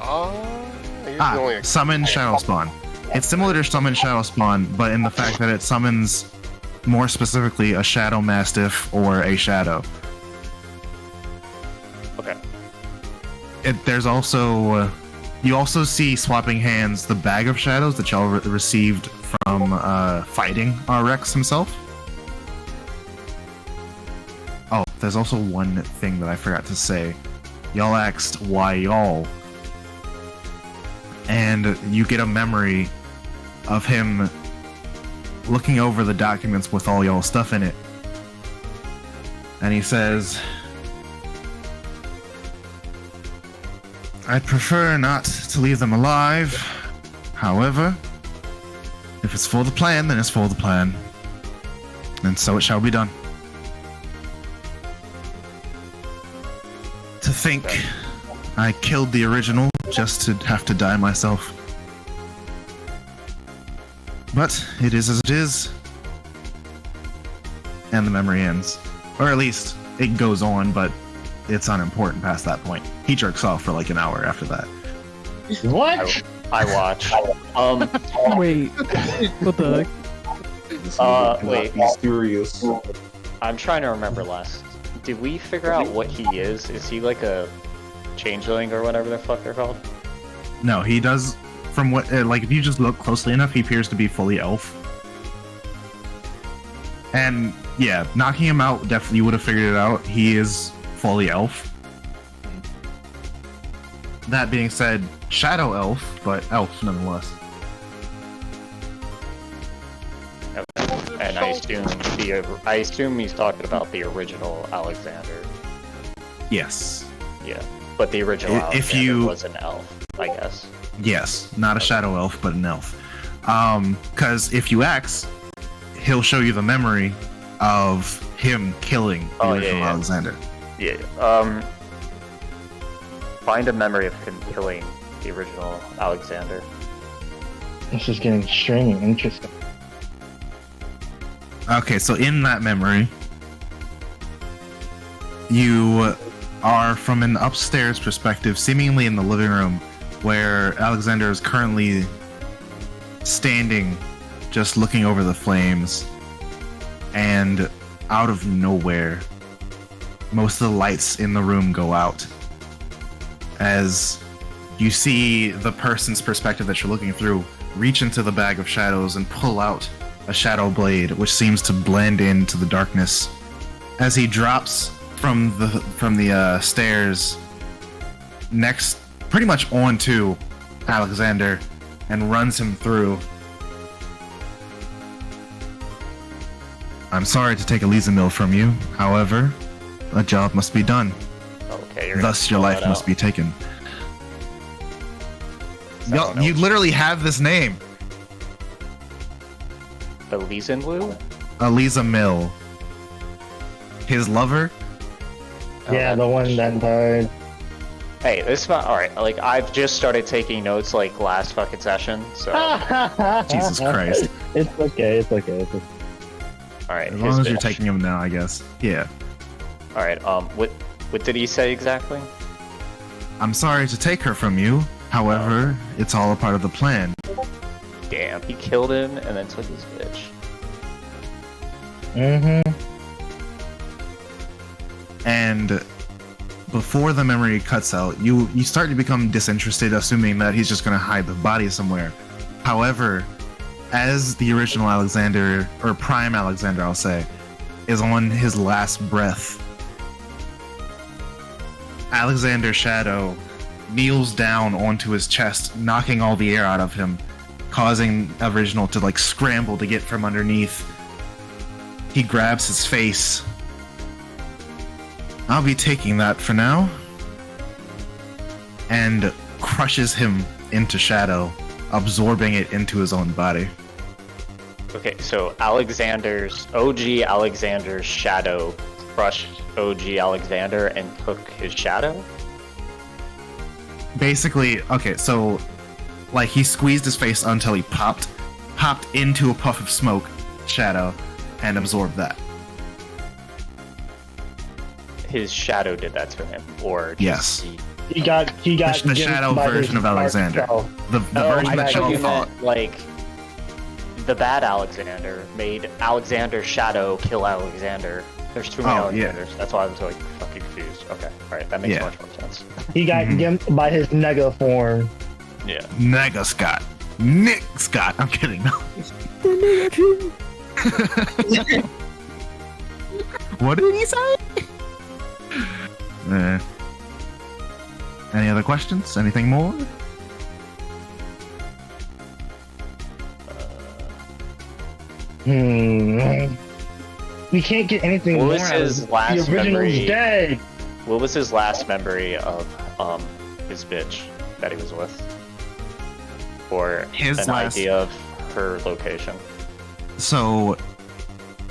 Only a Summon Shadow Spawn. It's similar to Summon Shadow Spawn, but in the fact that it summons more specifically a Shadow Mastiff or a Shadow. Okay. There's also You also see swapping hands the bag of shadows that y'all received from fighting Rex himself. Oh, there's also one thing that I forgot to say. Y'all asked why y'all, and you get a memory of him looking over the documents with all y'all stuff in it. And he says, I'd prefer not to leave them alive. However, if it's for the plan, then it's for the plan. And so it shall be done. To think I killed the original just to have to die myself. But it is as it is. And the memory ends. Or at least, it goes on, but it's unimportant past that point. He jerks off for like an hour after that. What? I watch. Wait, what the heck? Wait. Mysterious. I'm trying to remember last. Did we figure out what he is? Is he like a changeling or whatever the fuck they're called? No, he does. From what, like, if you just look closely enough, he appears to be fully elf. And yeah, knocking him out definitely you would have figured it out. He is fully elf. That being said, shadow elf, but elf nonetheless. Okay. And I assume he's talking about the original Alexander. Yes. Yeah, but the original If Alexander you- was an elf, I guess. Yes, not a shadow elf, but an elf. Because if you ask, he'll show you the memory of him killing the original Alexander. Yeah. Find a memory of him killing the original Alexander. This is getting extremely interesting. Okay, so in that memory, you are from an upstairs perspective, seemingly in the living room, where Alexander is currently standing, just looking over the flames, and out of nowhere, most of the lights in the room go out. As you see the person's perspective that you're looking through reach into the bag of shadows and pull out a shadow blade, which seems to blend into the darkness. As he drops from the stairs next, pretty much onto Alexander, and runs him through. I'm sorry to take Eliza Mill from you. However, a job must be done. Okay. Thus, your life must be taken. You literally have this name. Elizenwu? Eliza Mill. His lover? Yeah, the one that died. Hey, this is not alright. Like, I've just started taking notes like last fucking session, so. Jesus Christ. It's okay, it's okay. It's okay. Alright, As long as you're taking him now, I guess. Yeah. Alright, what did he say exactly? I'm sorry to take her from you. However, it's all a part of the plan. Damn, he killed him and then took his bitch. Mm-hmm. And before the memory cuts out, you start to become disinterested, assuming that he's just going to hide the body somewhere. However, as the original Alexander, or Prime Alexander, I'll say, is on his last breath, Alexander Shadow kneels down onto his chest, knocking all the air out of him, causing Original to like scramble to get from underneath. He grabs his face. I'll be taking that for now. And crushes him into Shadow, absorbing it into his own body. Okay, so OG Alexander's shadow crushed OG Alexander and took his shadow? Basically, okay, so like he squeezed his face until he popped into a puff of smoke, Shadow, and absorbed that. His shadow did that to him, or just Yes. He got The Shadow by his version of dark Alexander. self. The version that you y'all fought. meant, like, the bad Alexander made Alexander's shadow kill Alexander. There's too many Oh, yeah. Alexanders. That's why I was like fucking confused. Okay, alright, that makes Yeah. much more sense. He got gimped by his nega form. Yeah. Nega Scott. Nick Scott. I'm kidding. No. What did he say? Any other questions? Anything more? We can't get anything What more. was his last the original's memory? dead. What was his last memory of his bitch that he was with? Or His an last- idea of her location? So,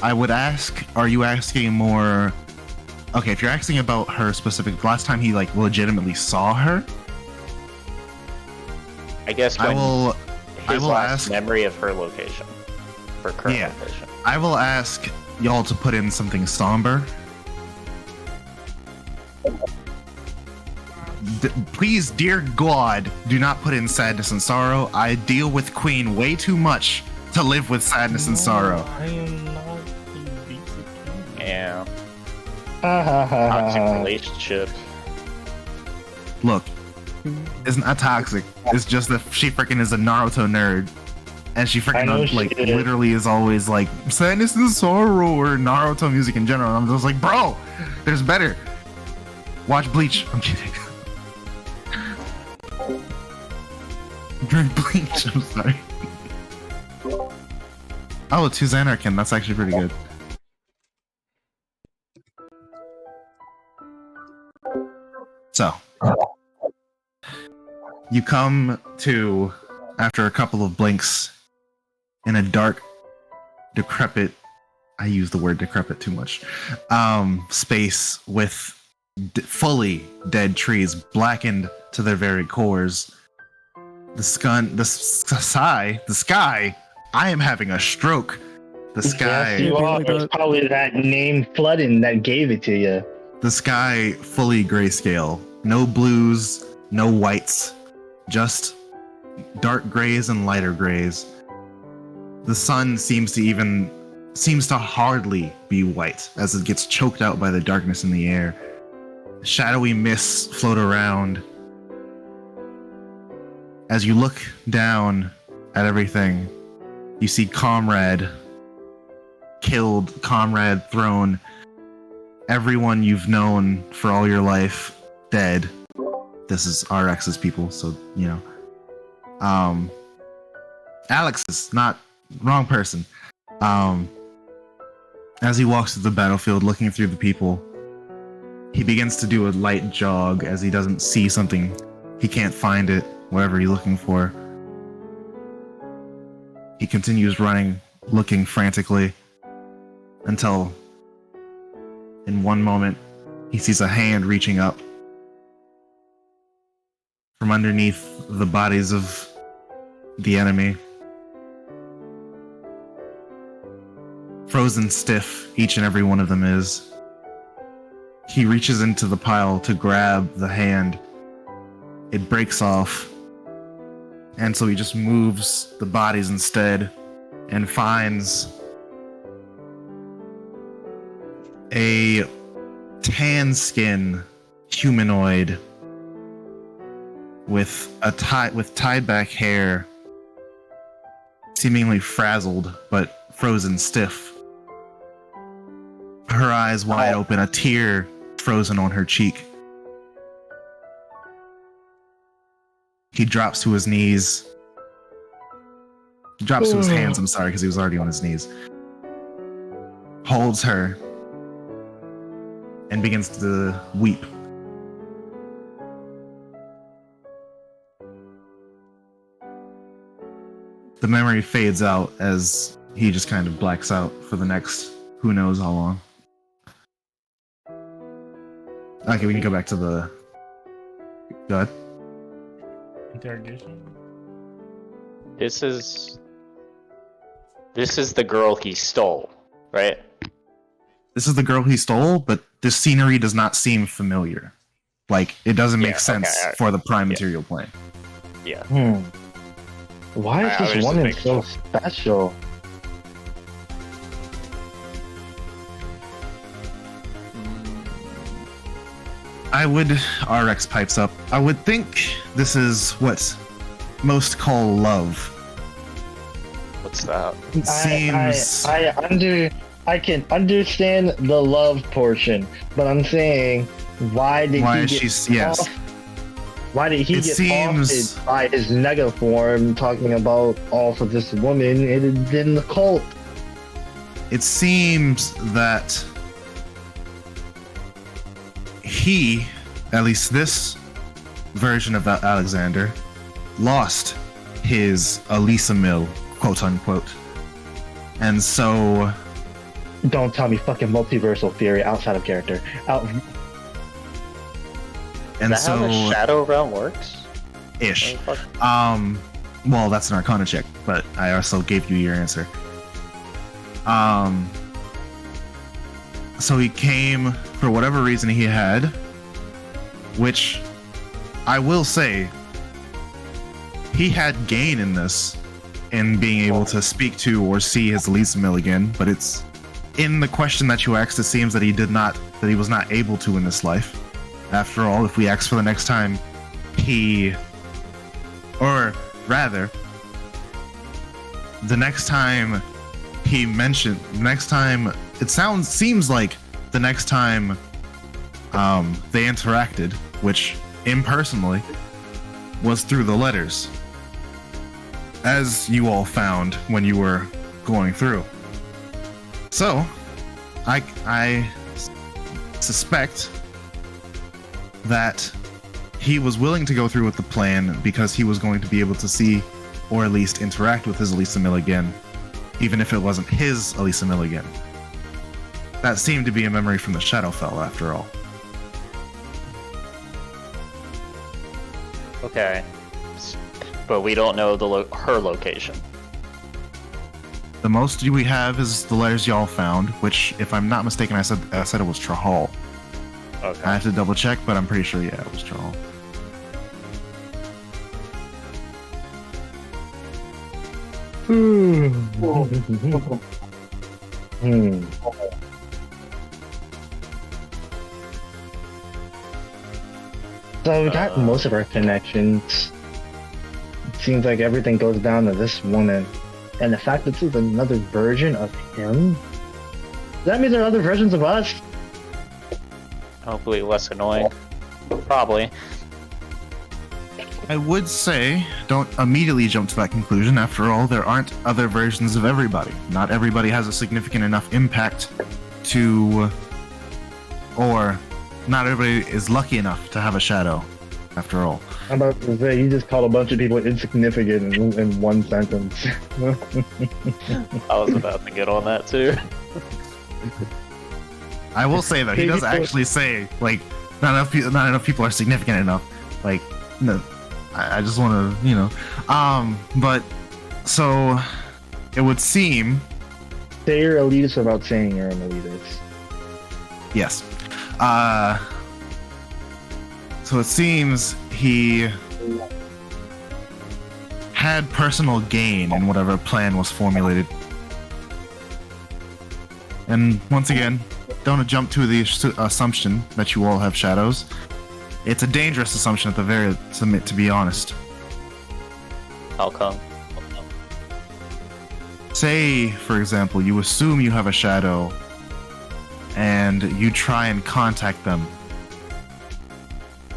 I would ask, are you asking more... Okay, if you're asking about her specific... Last time he, like, legitimately saw her, I guess I when will his last ask... memory of her location. Her current Yeah. location. I will ask y'all to put in something somber. Please, dear God, do not put in sadness and sorrow. I deal with Queen way too much to live with sadness and sorrow. I am not a basic king. Yeah. Ha ha ha Toxic ha. relationship. Look, it's not toxic. It's just that she freaking is a Naruto nerd. And she I know freaking, she like, is. literally is always like, sadness and sorrow, or Naruto music in general. And I'm just like, bro, there's better. Watch Bleach. I'm kidding. Drink Bleach. I'm sorry. Oh, it's Xanarkin. That's actually pretty good. So, you come to, after a couple of blinks, in a dark, decrepit, I use the word decrepit too much, space with fully dead trees, blackened to their very cores. The sky, I am having a stroke. The sky, Yes, you be are. like It's that. probably that name flooding that gave it to you. the sky fully grayscale. No blues, no whites, just dark grays and lighter grays. The sun seems to hardly be white as it gets choked out by the darkness in the air. Shadowy mists float around. As you look down at everything, you see Comrade killed, Comrade thrown, everyone you've known for all your life dead. This is RX's people, so you know. Alex is not wrong person. As he walks through the battlefield looking through the people, he begins to do a light jog as he doesn't see something. He can't find it wherever he's looking for. He continues running, looking frantically, until in one moment he sees a hand reaching up from underneath the bodies of the enemy. Frozen stiff, each and every one of them is. He reaches into the pile to grab the hand. It breaks off. And so he just moves the bodies instead and finds a tan skin humanoid with tied back hair, seemingly frazzled but frozen stiff. Her eyes wide open, a tear frozen on her cheek. He drops to his knees. Drops to his hands, I'm sorry, because he was already on his knees. Holds her and begins to weep. The memory fades out as he just kind of blacks out for the next who knows how long. Okay, we can go back to the... Go ahead. Interrogation? This is the girl he stole, right? This is the girl he stole, but this scenery does not seem familiar. Like, it doesn't make Yeah, sense okay, alright. for the prime Yeah. material plane. Yeah. Why is I was this just woman making so sure. special? RX pipes up. I would think this is what most call love. What's that? Seems I can understand the love portion, but I'm saying, why did he get Why did he get offended by his negaform talking about off of this woman in the cult? It seems that he, at least this version of Alexander, lost his Elisa Mill, quote unquote. And so... Don't tell me fucking multiversal theory outside of character. And is that how the Shadow Realm works? Ish. Well, that's an Arcana check, but I also gave you your answer. So he came for whatever reason he had, which I will say he had gain in this, in being able to speak to or see his Elisa Mill again, but it's in the question that you asked, it seems that he was not able to in this life. After all, if we ask for the next time or rather, the next time he mentioned, seems like the next time they interacted, which impersonally was through the letters, as you all found when you were going through. So, I suspect that he was willing to go through with the plan because he was going to be able to see, or at least interact with his Elisa Mill again, even if it wasn't his Elisa Mill again. That seemed to be a memory from the Shadowfell, after all. Okay. But we don't know her location. The most we have is the letters y'all found, which, if I'm not mistaken, I said it was Trahal. Okay. I have to double check, but I'm pretty sure, yeah, it was Trahal. So we got most of our connections. It seems like everything goes down to this woman. And the fact that this is another version of him? Does that mean there are other versions of us? Hopefully less annoying. Probably. I would say, don't immediately jump to that conclusion. After all, there aren't other versions of everybody. Not everybody has a significant enough impact to... Or, not everybody is lucky enough to have a shadow, after all. I'm about to say, you just called a bunch of people insignificant in one sentence. I was about to get on that too. I will say that he does actually say, like, not enough people are significant enough. Like, no, I just want to, but, so, it would seem... Say you're elitist without saying you're an elitist. Yes. So it seems he had personal gain in whatever plan was formulated. And once again, don't jump to the assumption that you all have shadows. It's a dangerous assumption at the very least, to be honest. How come? Say, for example, you assume you have a shadow and you try and contact them.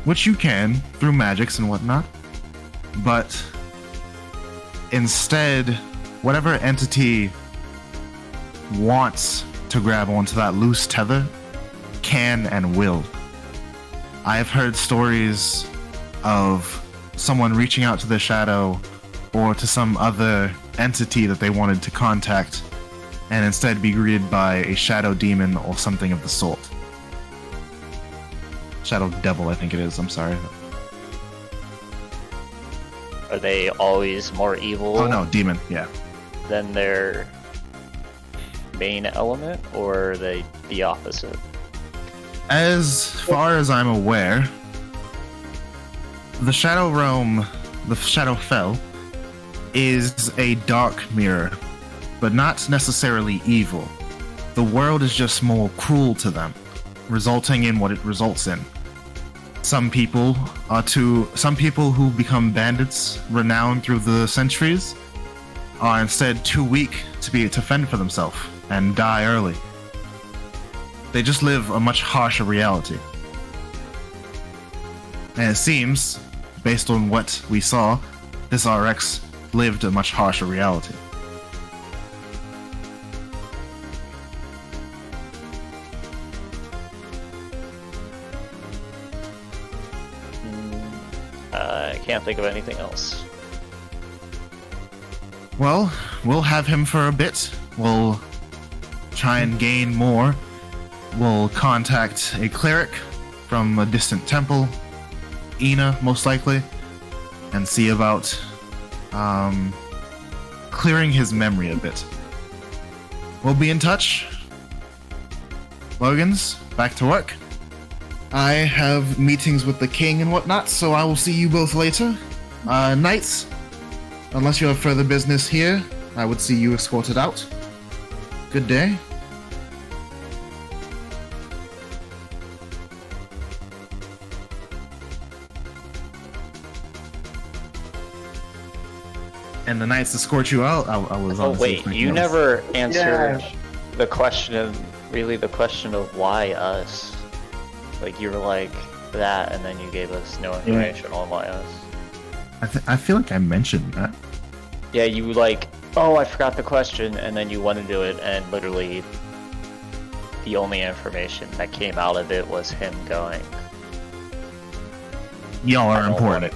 Which you can, through magics and whatnot. But instead, whatever entity wants to grab onto that loose tether can and will. I have heard stories of someone reaching out to the shadow or to some other entity that they wanted to contact and instead be greeted by a shadow demon or something of the sort. Shadow Devil, I think it is. I'm sorry. Are they always more evil? Oh no, demon. Yeah. Than their main element, or are they the opposite? As far as I'm aware, the Shadow Realm, the Shadowfell, is a dark mirror, but not necessarily evil. The world is just more cruel to them, resulting in what it results in. some people who become bandits renowned through the centuries are instead too weak to fend for themselves and die early. They just live a much harsher reality. And it seems, based on what we saw, this RX lived a much harsher reality. I can't think of anything else. Well, we'll have him for a bit. We'll try and gain more. We'll contact a cleric from a distant temple, Ina, most likely, and see about clearing his memory a bit. We'll be in touch. Logans, back to work. I have meetings with the king and whatnot, so I will see you both later. Knights, unless you have further business here, I would see you escorted out. Good day. And the knights escort you out. I was. Oh wait, you never answered the question of why us. Like you were like that, and then you gave us no information on why us. I feel like I mentioned that. Yeah, you like, oh, I forgot the question, and then you went to do it, and literally the only information that came out of it was him going. Y'all are important.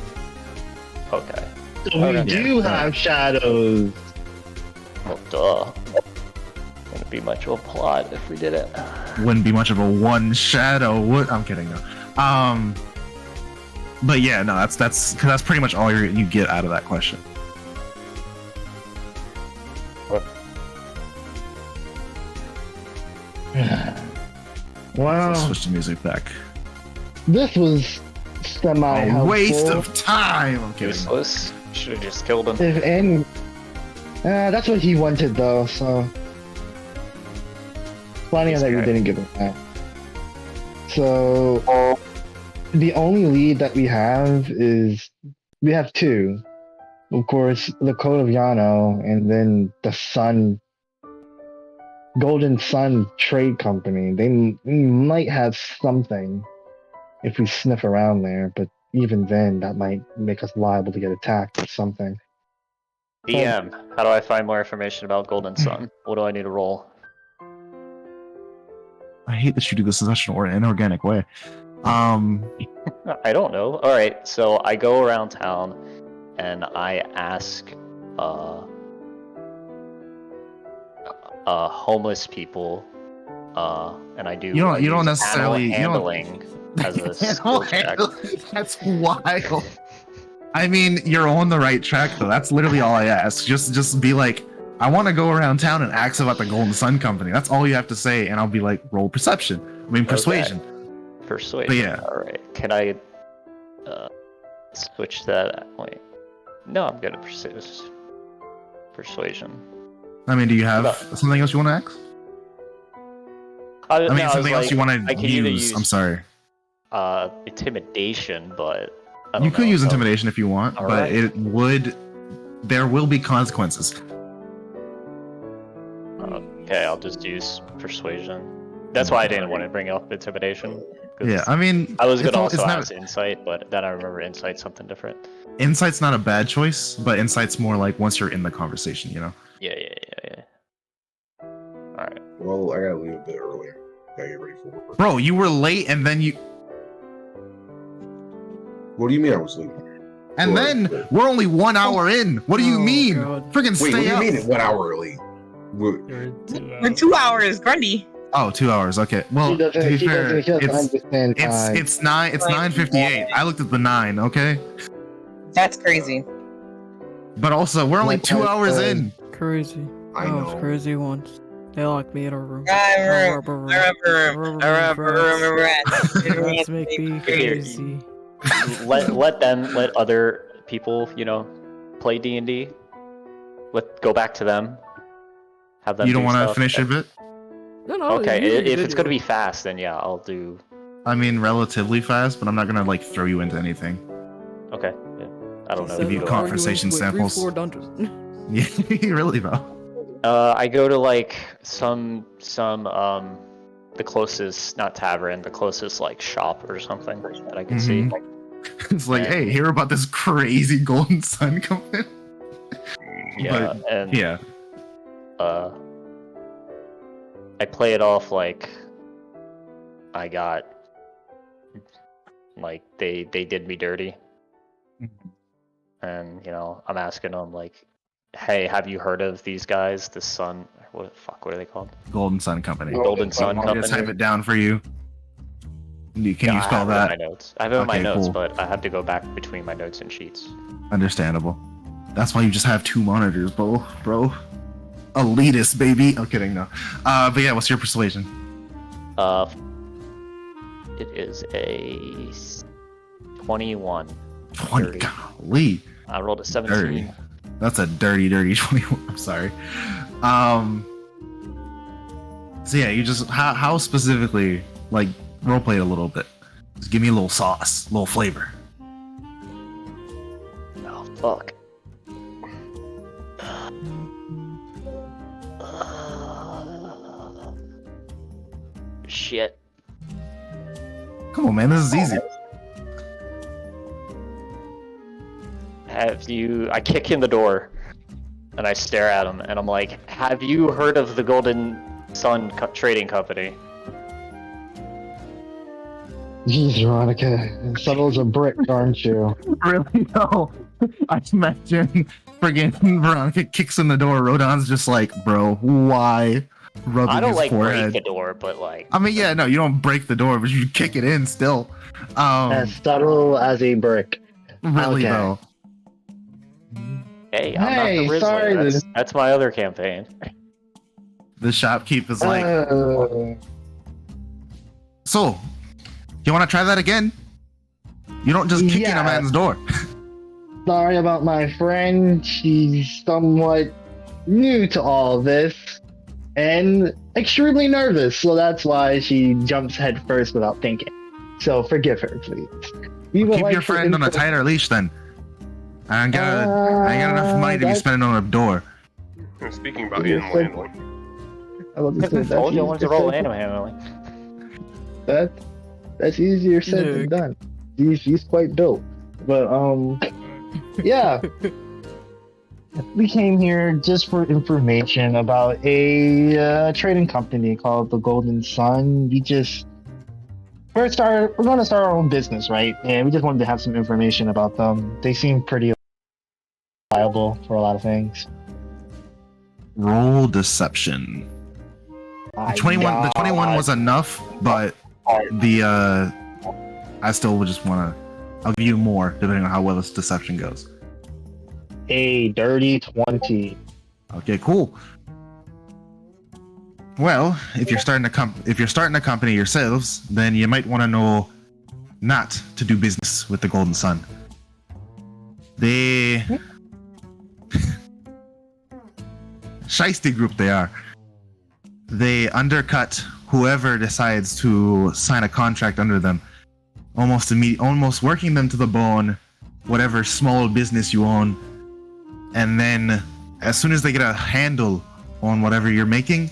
Okay. So we do have shadows. Well, duh. Wouldn't be much of a plot if we did it. Wouldn't be much of a one shadow. What? I'm kidding though. But yeah, no, that's pretty much all you get out of that question. Wow. Switch the music back. This was semi-helpful. Waste of time. I'm kidding. Useless. Should have just killed him. If any, that's what he wanted though. So funny that you didn't give him that. So the only lead that we have is we have two. Of course, the Code of Yano, and then the Sun, Golden Sun Trade Company. They might have something if we sniff around there, but even then, that might make us liable to get attacked or something. DM, how do I find more information about Golden Sun? What do I need to roll? I hate that you do this in such an inorganic way. I don't know. Alright, so I go around town and I ask homeless people, and I do you don't necessarily handling as a skill check. That's wild. I mean, you're on the right track though. That's literally all I ask. Just be like, I want to go around town and ask about the Golden Sun Company. That's all you have to say, and I'll be like, roll perception. I mean, persuasion. Okay. Persuasion. But yeah. All right. Can I switch that? Wait. No, I'm good at persuasion. I mean, do you have something else you want to ask? I mean, something else you want to use. I'm sorry. Intimidation, but I don't you could know, use intimidation if you want, All but right. There will be consequences. Okay, I'll just use persuasion. That's why I didn't want to bring up intimidation. Yeah, I mean, I was gonna also ask insight, but then I remember insight's something different. Insight's not a bad choice, but insight's more like once you're in the conversation, you know? Yeah. Alright. Well, I gotta leave a bit earlier. Gotta get ready for work. Bro, you were late and then you... What do you mean I was late? And then we're only 1 hour in. What do you mean? God. Friggin' Wait, stay what up. do you mean 1 hour early? We're 2 hours, Grundy. Oh, 2 hours. Okay. Well, He to doesn't- be he fair, doesn't- he doesn't understand time. it's 9:58. I looked at the 9. Okay. That's crazy. But also, we're only Like 2 I hours said. in. Crazy. I was know. crazy once. They locked me in a room. I remember that. Let's make me crazy. let other people, play D&D. Go back to them. Have them. You don't want to finish your bit? No. Okay, if it's gonna be fast, then yeah, I'll do. I mean, relatively fast, but I'm not gonna like throw you into anything. Okay. Yeah. I don't know. Give you Go- conversation samples. Dungeons. Yeah, really though. I go to like some the closest, not tavern, the closest like shop or something that I can see. It's like, hey, hear about this crazy Golden Sun company? Yeah, But, and yeah. I play it off like I got like they did me dirty, and you know I'm asking them like, hey, have you heard of these guys? The Sun, what are they called? Golden Sun Company. Golden Sun I'll Company. just type it down for you. Can you I spell have it in that? my notes. I have it in my Okay, notes, cool. but I have to go back between my notes and sheets. Understandable. That's why you just have 2 monitors, bro. Elitist, baby. I'm kidding, no. But yeah, what's your persuasion? It is a 21. 20. Dirty. Golly. I rolled a 17. Dirty. That's a dirty 21. I'm sorry. So yeah, you just how specifically like roleplay it a little bit. Just give me a little sauce, a little flavor. Oh fuck. Shit. Come on, man, this is easy. I kick in the door and I stare at him and I'm like, have you heard of the Golden Sun Trading Company? Jeez, Veronica, subtle's a brick, aren't you? Really? No. I imagine friggin' Veronica kicks in the door. Rodon's just like, bro, why? Rubbing I don't his like forehead. break the door, but like I mean, yeah, no, you don't break the door, but you kick it in still. As subtle as a brick. Really okay. though. hey, I'm Hey, not the Rizzler. sorry, That's my other campaign. The shopkeep is like, Uh, so, you want to try that again? You don't just kick in a Yeah. man's door. sorry about my friend. She's somewhat new to all this and extremely nervous, so that's why she jumps head first without thinking. So forgive her, please. We would Keep like your to friend on a info- tighter leash then. I ain't got enough money to be that's- spending on a door. And speaking about Yeah, animal handling, I was gonna say, I that's told you I wanted to roll easier anime handling. said- That's easier said than Nick. done. She's quite dope. But yeah. We came here just for information about a trading company called the Golden Sun. We're going to start our own business, right? And we just wanted to have some information about them. They seem pretty reliable for a lot of things. Roll deception. The 21 was enough, but the I still would just want to. I'll give you more depending on how well this deception goes. A dirty 20. Okay, cool. Well, if you're starting a company yourselves, then you might want to know not to do business with the Golden Sun. They shiesty group they are. They undercut whoever decides to sign a contract under them, almost working them to the bone, whatever small business you own. And then, as soon as they get a handle on whatever you're making,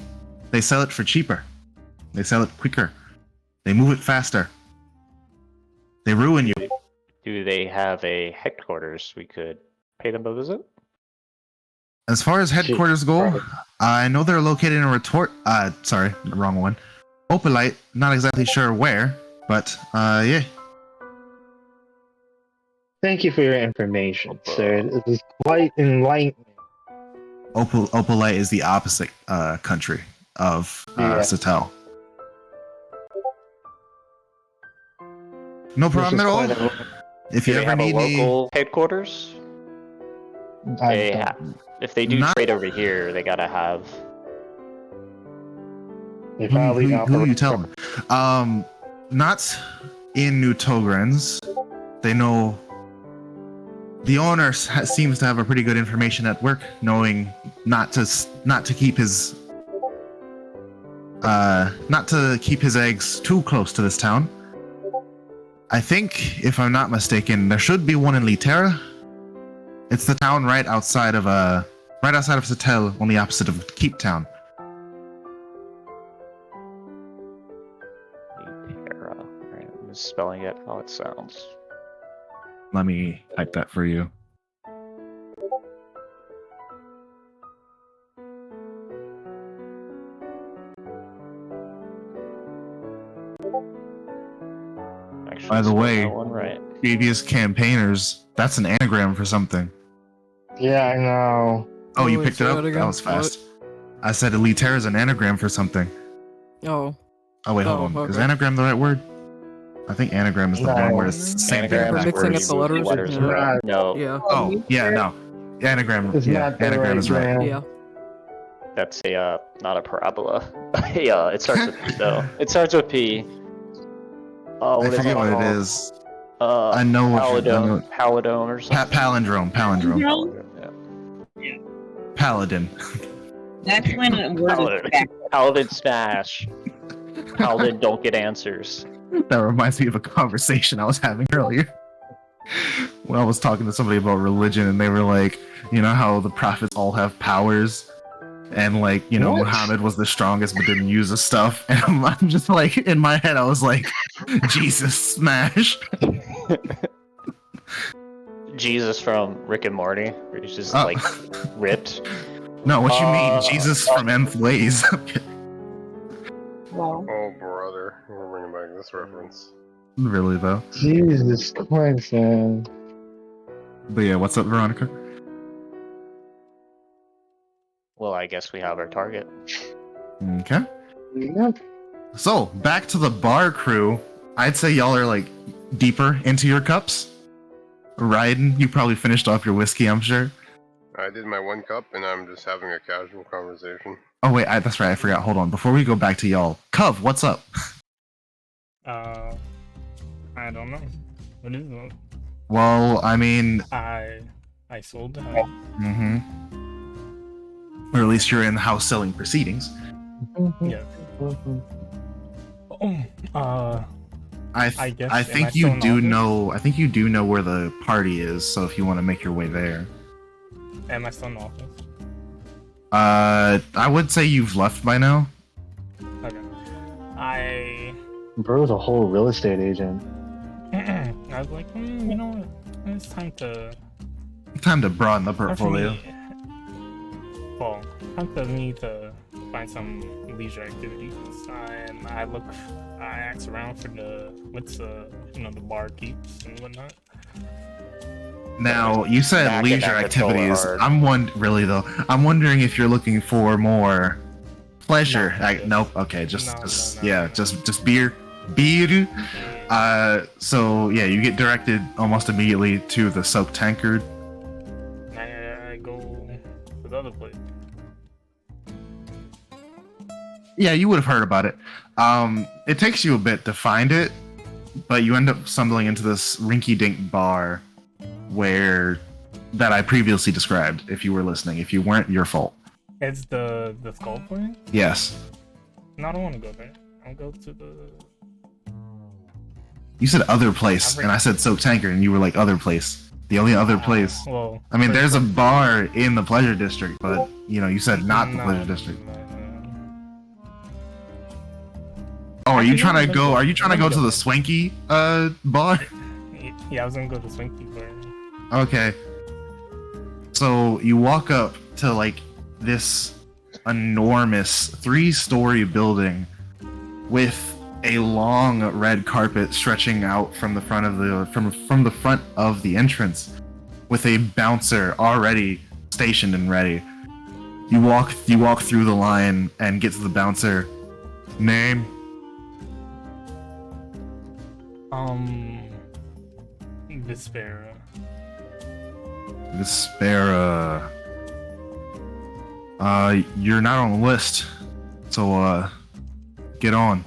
they sell it for cheaper. They sell it quicker. They move it faster. They ruin you. Do they have a headquarters we could pay them a visit? As far as headquarters go, I know they're located in wrong one. Opalite, not exactly sure where, but yeah. Thank you for your information, sir. This is quite enlightening. Opalite is the opposite country of Yeah. Satel. No problem at all. If Do you they ever have a need me, local headquarters? If they do Not- trade over here, they gotta have. They probably who you telling? Not in New Togrens. They know the owner seems to have a pretty good information at work, knowing not to keep his eggs too close to this town. I think, if I'm not mistaken, there should be one in Litera. It's the town right outside of Satel, on the opposite of Keep Town. Litera. Alright, I'm just spelling it how it sounds. Let me type that for you. Actually, By the spell way, that one right. previous campaigners, that's an anagram for something. Yeah, I know. Oh, you Wait, picked it say up? that again? That was fast. I said Elitaire is an anagram for something. Oh. Oh, wait, hold Oh, on. okay. Is anagram the right word? I think anagram is the No. one where it's the same thing. Anagram is mixing where up you the move letters, letters yeah. around. No, Yeah. Oh, yeah, no. Anagram, It's yeah, not the anagram right is right. gram. Yeah. that's a not a parabola. Yeah, it starts with P though. It starts with P. Oh, I what is forget it what it called? is. I know what I know. Paladone or something. Palindrome. Palindrome, yeah. Paladin. That's when words Paladin. back. Paladin smash. Paladin don't get answers. That reminds me of a conversation I was having earlier. When I was talking to somebody about religion, and they were like, you know how the prophets all have powers? And like, you know, What? Muhammad was the strongest but didn't use the stuff. And I'm just like, in my head, I was like, Jesus, smash. Jesus from Rick and Morty, where he's just Oh. like ripped. No, what you mean? Jesus from Nth Ways. Wow. Oh, brother. We're bringing back this reference. Really, though. Jesus Christ, man. But yeah, what's up, Veronica? Well, I guess we have our target. Okay. Yep. So, back to the bar crew. I'd say y'all are like deeper into your cups. Ryden, you probably finished off your whiskey, I'm sure. I did my 1 cup, and I'm just having a casual conversation. Oh wait, that's right, I forgot. Hold on. Before we go back to y'all, Cov, what's up? I don't know. What is it? Well, I mean, I sold the house. or at least you're in house selling proceedings. Yeah. I guess. I am think still you in do office? know. I think you do know where the party is. So if you want to make your way there, Am I still in office? I would say you've left by now. Okay. I Bro's a whole real estate agent. I was like, you know what? It's time to Time to broaden the time for portfolio. me- Well, time for me to find some leisure activities. And I ask around for what's the bar keeps and whatnot. Now you said Back in leisure that controller activities. hard. I'm wondering if you're looking for more pleasure. No. Nope. Okay. Just No. yeah. Just beer. So yeah, you get directed almost immediately to the soap tankard. I go to the other place. Yeah, you would have heard about it. It takes you a bit to find it, but you end up stumbling into this rinky-dink bar that I previously described. If you were listening, if you weren't, your fault. It's the skull place? Yes, No, I don't want to go there. I'll go to the. you said other place, and I said soap tankard, and you were like other place. The only other place. Well, I mean, first there's a off- bar in the pleasure district, but you said not the No, pleasure district. no. Oh, are you Actually, trying to no, go? no, Are you trying to no, go no. to the swanky bar? Yeah, I was gonna go to Swinky Bar. Okay. So you walk up to like this enormous 3-story building with a long red carpet stretching out from the front of the front of the entrance, with a bouncer already stationed and ready. You walk through the line and get to the bouncer. Name? Vespera. Vespera. You're not on the list, so get on.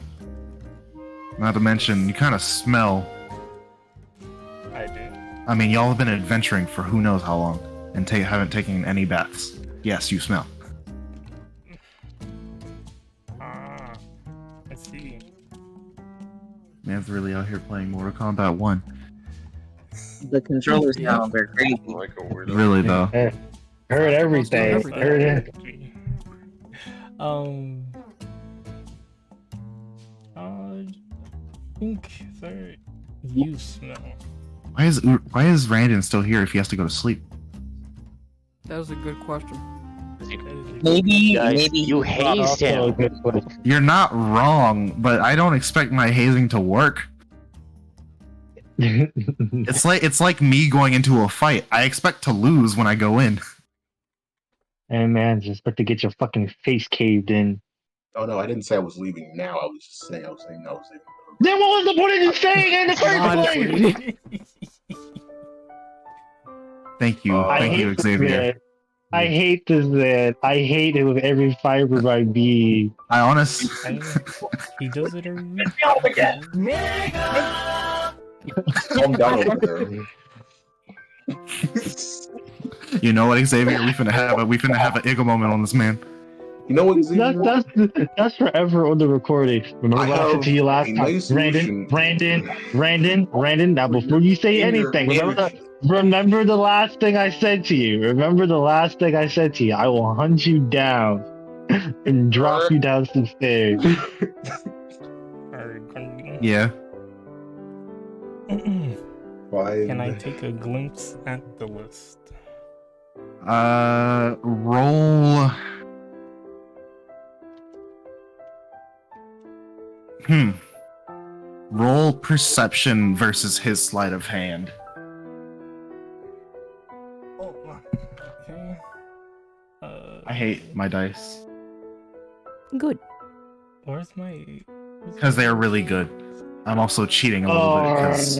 Not to mention, you kind of smell. I do. I mean, y'all have been adventuring for who knows how long, and haven't taken any baths. Yes, you smell. I see. Man's really out here playing Mortal Kombat 1. The controllers now are crazy. Like a weirdo. Really though. Heard everything. Everything. Heard it. I think they're use now. Why is Randon still here if he has to go to sleep? That was a good question. Maybe, Guys, maybe you hazed Also a him. good question. You're not wrong, but I don't expect my hazing to work. It's like me going into a fight. I expect to lose when I go in. And man, just about to get your fucking face caved in. Oh no, I didn't say I was leaving now. I was just saying I was leaving. Then what was the point of you saying it in the first place? Thank you, I thank hate you, this Xavier. man. I hate this man. I hate it with every fiber of my being. I honestly, He does it every week. Calm down over there. you know what, Xavier, we finna have an ego moment on this man. You know what, Xavier? That's forever on the recording. Remember I what I said to you last have time? a nice solution. Brandon, now before you say In your anything, energy. remember the last thing I said to you. I will hunt you down and drop you down some stairs. Yeah. Why? Can I take a glimpse at the list? Roll. Roll perception versus his sleight of hand. Oh, okay. I hate my dice Good. Where's my? because they are really good. I'm also cheating a little bit because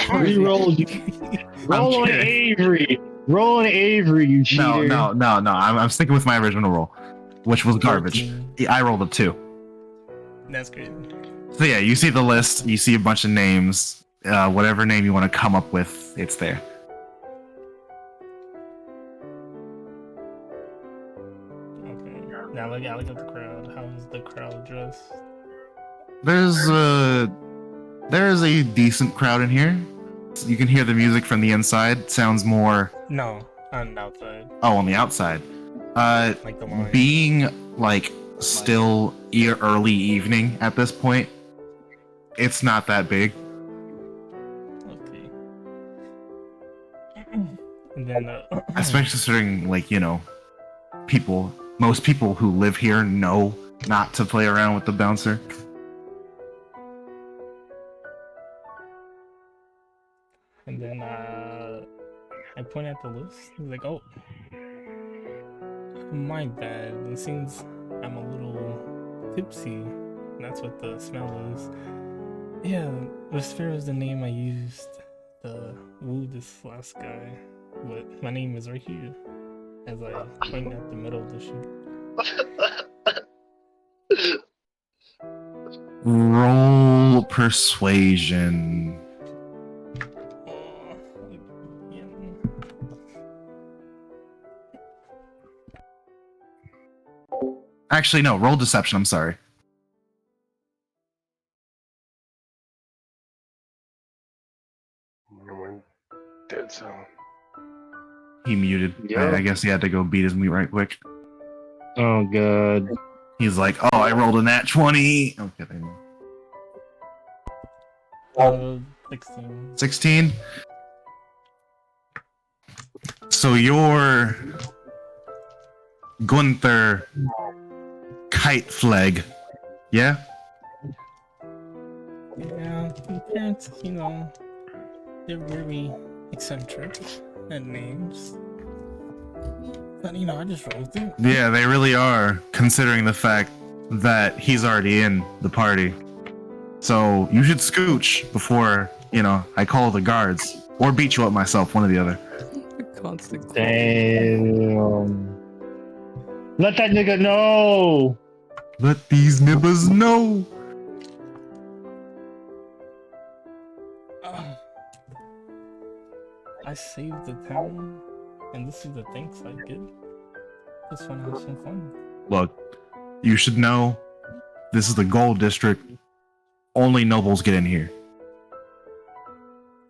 Reroll, roll on kidding. Avery. Roll on Avery, you cheater. no. I'm sticking with my original roll, which was garbage. 14. Yeah, I rolled a 2. That's great. So yeah, you see the list, you see a bunch of names. Whatever name you want to come up with, it's there. Okay. Now look at the crowd. How is the crowd dressed? There is a decent crowd in here. You can hear the music from the inside. Sounds more No, on the outside, on the outside. like the line. Being like still early evening at this point, it's not that big. Okay. And then, Especially considering most people who live here know not to play around with the bouncer. and then I point at the list. He's like, "Oh, my bad. It seems I'm a little tipsy. That's what the smell is. Yeah, Vespera is the name I used to woo this last guy. But my name is right here." As I point at the middle of the sheet. Roll persuasion. Yeah. Actually, no. Roll deception. I'm sorry. Dead zone. He muted. Yeah. I guess he had to go beat his mute right quick. Oh god. He's like, "Oh, I rolled a nat 20." I'm kidding. 16. 16. So you're Gunther Kitefleg, yeah? Yeah, the parents, they're very eccentric at names. But, I just rolled through. Yeah, they really are, considering the fact that he's already in the party. So you should scooch before, I call the guards. Or beat you up myself, one or the other. Constant. Damn. Let that nigga know. Let these nibbers know. I saved the town, and this is the thanks I get. Just want to have some fun. Look, you should know this is the Gold District. only nobles get in here.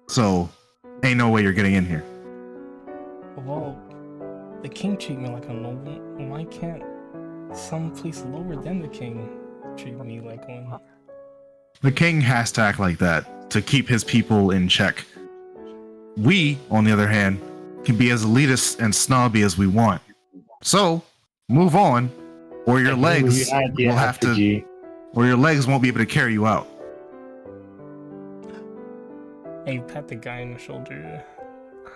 So, ain't no way you're getting in here. Well, the king treat me like a noble. Why can't some place lower than the king treat me like one? The king has to act like that to keep his people in check. We, on the other hand, can be as elitist and snobby as we want. So, move on, or your legs will have to, or your legs won't be able to carry you out. Hey, pat the guy on the shoulder.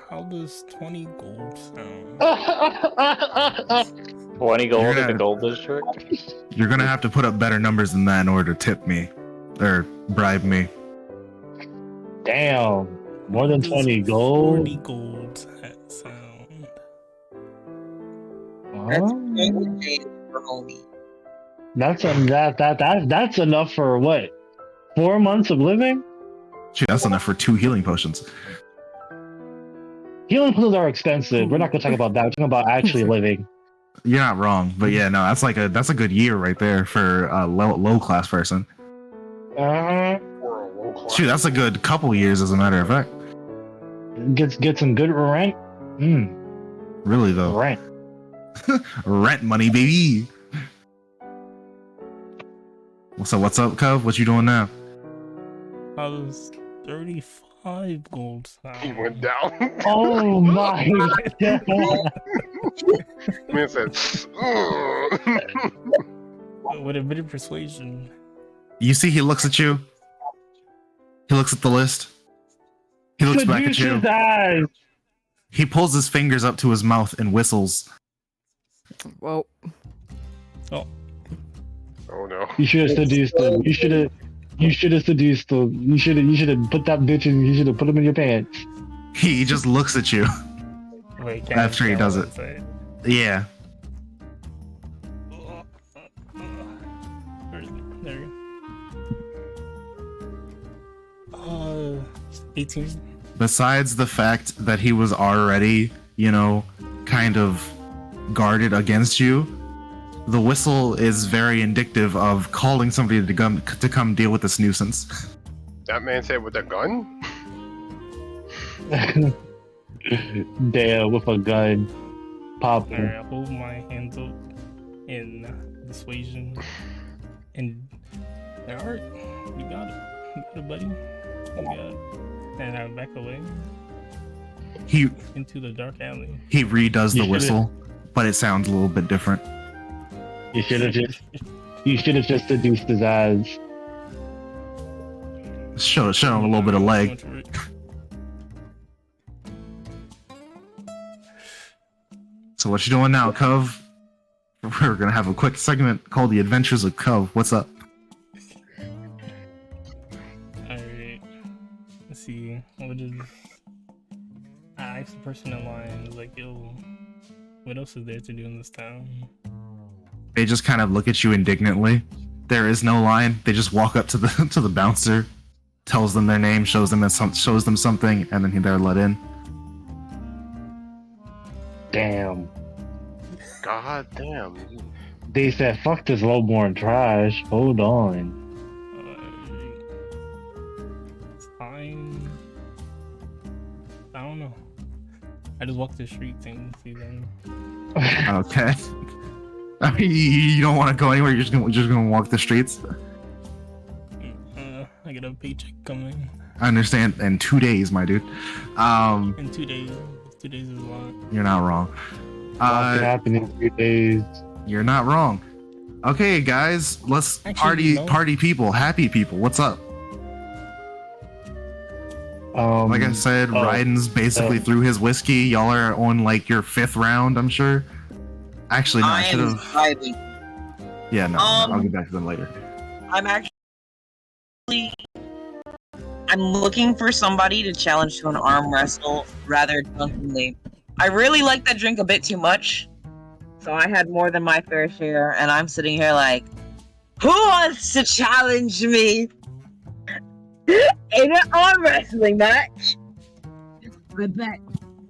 How does 20 gold sound? 20 gold in the gonna- gold district? You're gonna have to put up better numbers than that in order to tip me, or bribe me. Damn. More than How does 20 gold? 40 gold sound. That's Huh? for homie. That's enough for what? 4 months of living? Shoot, that's enough for 2 healing potions. Healing pools are expensive. We're not gonna talk about that. We're talking about actually living. You're not wrong, but yeah, no, that's a good year right there for a low class person. Uh-huh. Or a low class. Shoot, that's a good couple years, as a matter of fact. Get some good rent. Really though, Rent. rent money, baby. So what's up, Cub? What you doing now? How does 35 gold He sound? went down. Oh my god. Man said, "Ugh." With a bit of persuasion. You see, he looks at you. He looks at the list. He looks back at Seduce you. his eyes. He pulls his fingers up to his mouth and whistles. Well, Oh, Oh no. You should have seduced him. You should have seduced him. You should have put that bitch in. You should have put him in your pants. He just looks at you. wait, can After he does it. Yeah. There you go. 18. Besides the fact that he was already, kind of guarded against you, the whistle is very indicative of calling somebody to come deal with this nuisance. That man said with a gun? Damn, with a gun. Pop him. Alright, hold my hands up in dissuasion. And alright, you got it. You got it, buddy. You got it. And I back away He into the dark alley. redoes the You should've- whistle, but it sounds a little bit different. You should have just seduced his eyes. Show him a little bit of leg. So what you doing now, Cove? We're gonna have a quick segment called The Adventures of Cove. What's up? Alright. Let's see. What is. I asked the person in line, I was like, yo, what else is there to do in this town? They just kind of look at you indignantly. There is no line. They just walk up to the to the bouncer, tells them their name, shows them something, and then they're let in. Damn. God damn. They said, fuck this lowborn trash. Hold on. It's fine. I don't know. I just walk the streets and see them. Okay. I mean, you don't want to go anywhere. You're just gonna walk the streets. I get a paycheck coming I understand. In 2 days, my dude. in 2 days. 2 days is a lot. You're not wrong. What could happen in 3 days? You're not wrong. Okay, guys, let's Actually, no. party people, happy people. What's up? Like I said, Raiden's basically through his whiskey. Y'all are on like your 5th round, I'm sure. Actually, no, I should am have. driving. Yeah, no, I'll get back to them later. I'm actually. I'm looking for somebody to challenge to an arm wrestle rather drunkenly. I really like that drink a bit too much, so I had more than my fair share, and I'm sitting here like, who wants to challenge me in an arm wrestling match? I bet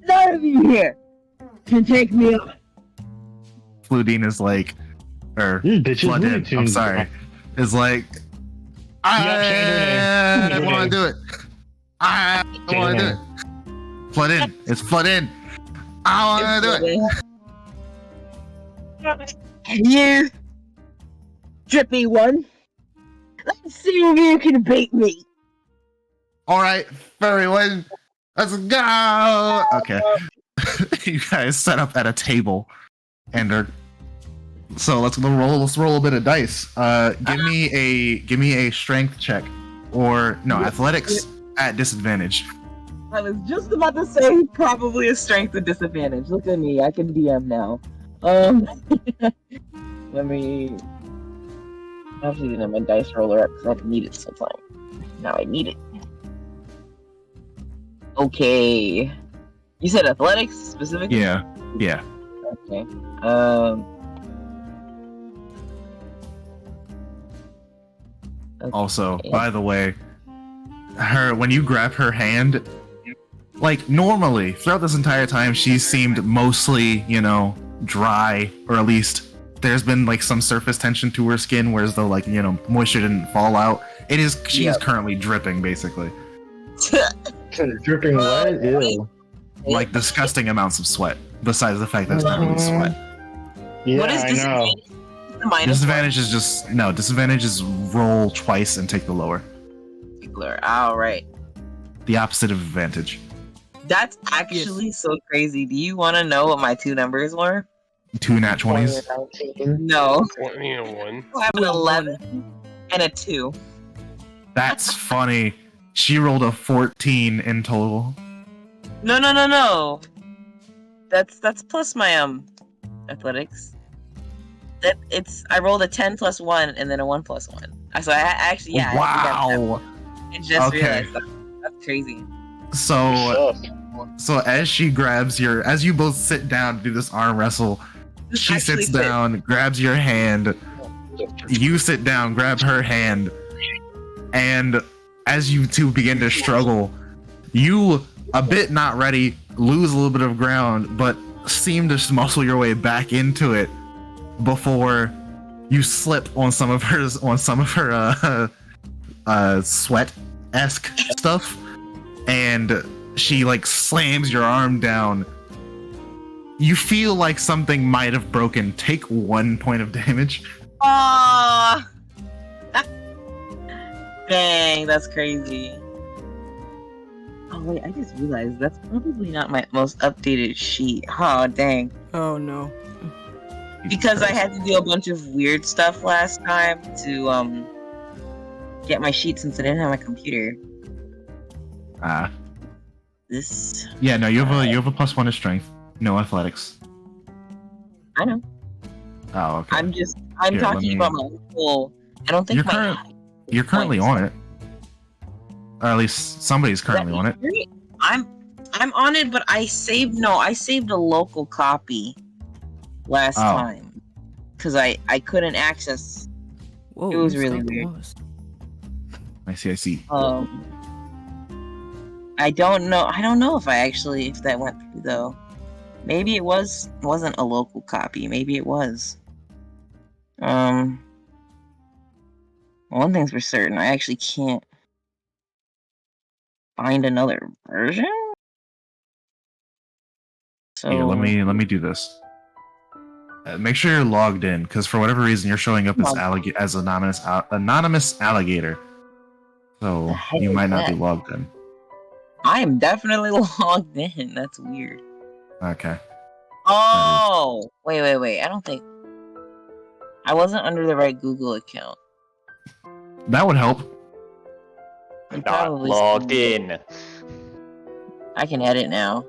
none of you here can take me on. Fludine is like, or These bitches Looney Flooded, I'm Tunes. sorry, is like, I want to do it. I want to do it. Flood in. It's flood in. I want to do it. You drippy one. Let's see if you can beat me. All right, furry one. Let's go. Okay. You guys set up at a table and are so let's roll a bit of dice. Give me a strength check or no, athletics at disadvantage. I was just about to say probably a strength with disadvantage. Look at me, I can DM now. Let me. I actually didn't have my dice roller up because I didn't need it sometime. Now I need it. Okay. You said athletics specifically? Yeah. Okay. Also, by the way, when you grab her hand, like normally throughout this entire time, she seemed mostly, dry, or at least there's been like some surface tension to her skin, whereas the moisture didn't fall out. She is currently dripping, basically. Dripping wet? Ew. Like disgusting amounts of sweat. Besides the fact that it's not really sweat. Yeah, What is I know. Disadvantage is disadvantage is roll twice and take the lower. Alright. The opposite of advantage. That's actually so crazy. Do you want to know what my two numbers were? 2 nat 20s. No. 21. I have an 11 and a 2. That's funny. She rolled a 14 in total. No. That's plus my athletics. I rolled a 10 plus 1 and then a 1 plus 1. So I actually Wow. I just realized that. That's crazy. So as she grabs as you both sit down to do this arm wrestle, she sits down, grabs your hand. You sit down, grab her hand, and as you two begin to struggle, you, a bit not ready, lose a little bit of ground, but seem to muscle your way back into it before you slip on some of her sweat-esque stuff, and she slams your arm down. You feel like something might have broken. Take 1 point of damage. Aww. Dang, that's crazy. Oh wait, I just realized that's probably not my most updated sheet. Oh dang. Oh no. Because I had to do a bunch of weird stuff last time to get my sheet since I didn't have my computer. This. Yeah, no, you have a +1 to strength. No athletics. I know. Oh, okay. I'm talking about my full. I don't think you're currently on it. Or at least somebody's currently on it. I'm on it, but I saved a local copy last time because I couldn't access. Whoa, it was really weird. I see. I don't know if that went through though. Maybe it wasn't a local copy. Maybe it was. One thing's for certain, I actually can't find another version. So here, let me do this. Make sure you're logged in, because for whatever reason you're showing up as anonymous alligator. So you might not be logged in. I am definitely logged in. That's weird. Okay. Oh, wait. I don't think I wasn't under the right Google account. That would help. Not logged in. I can edit now.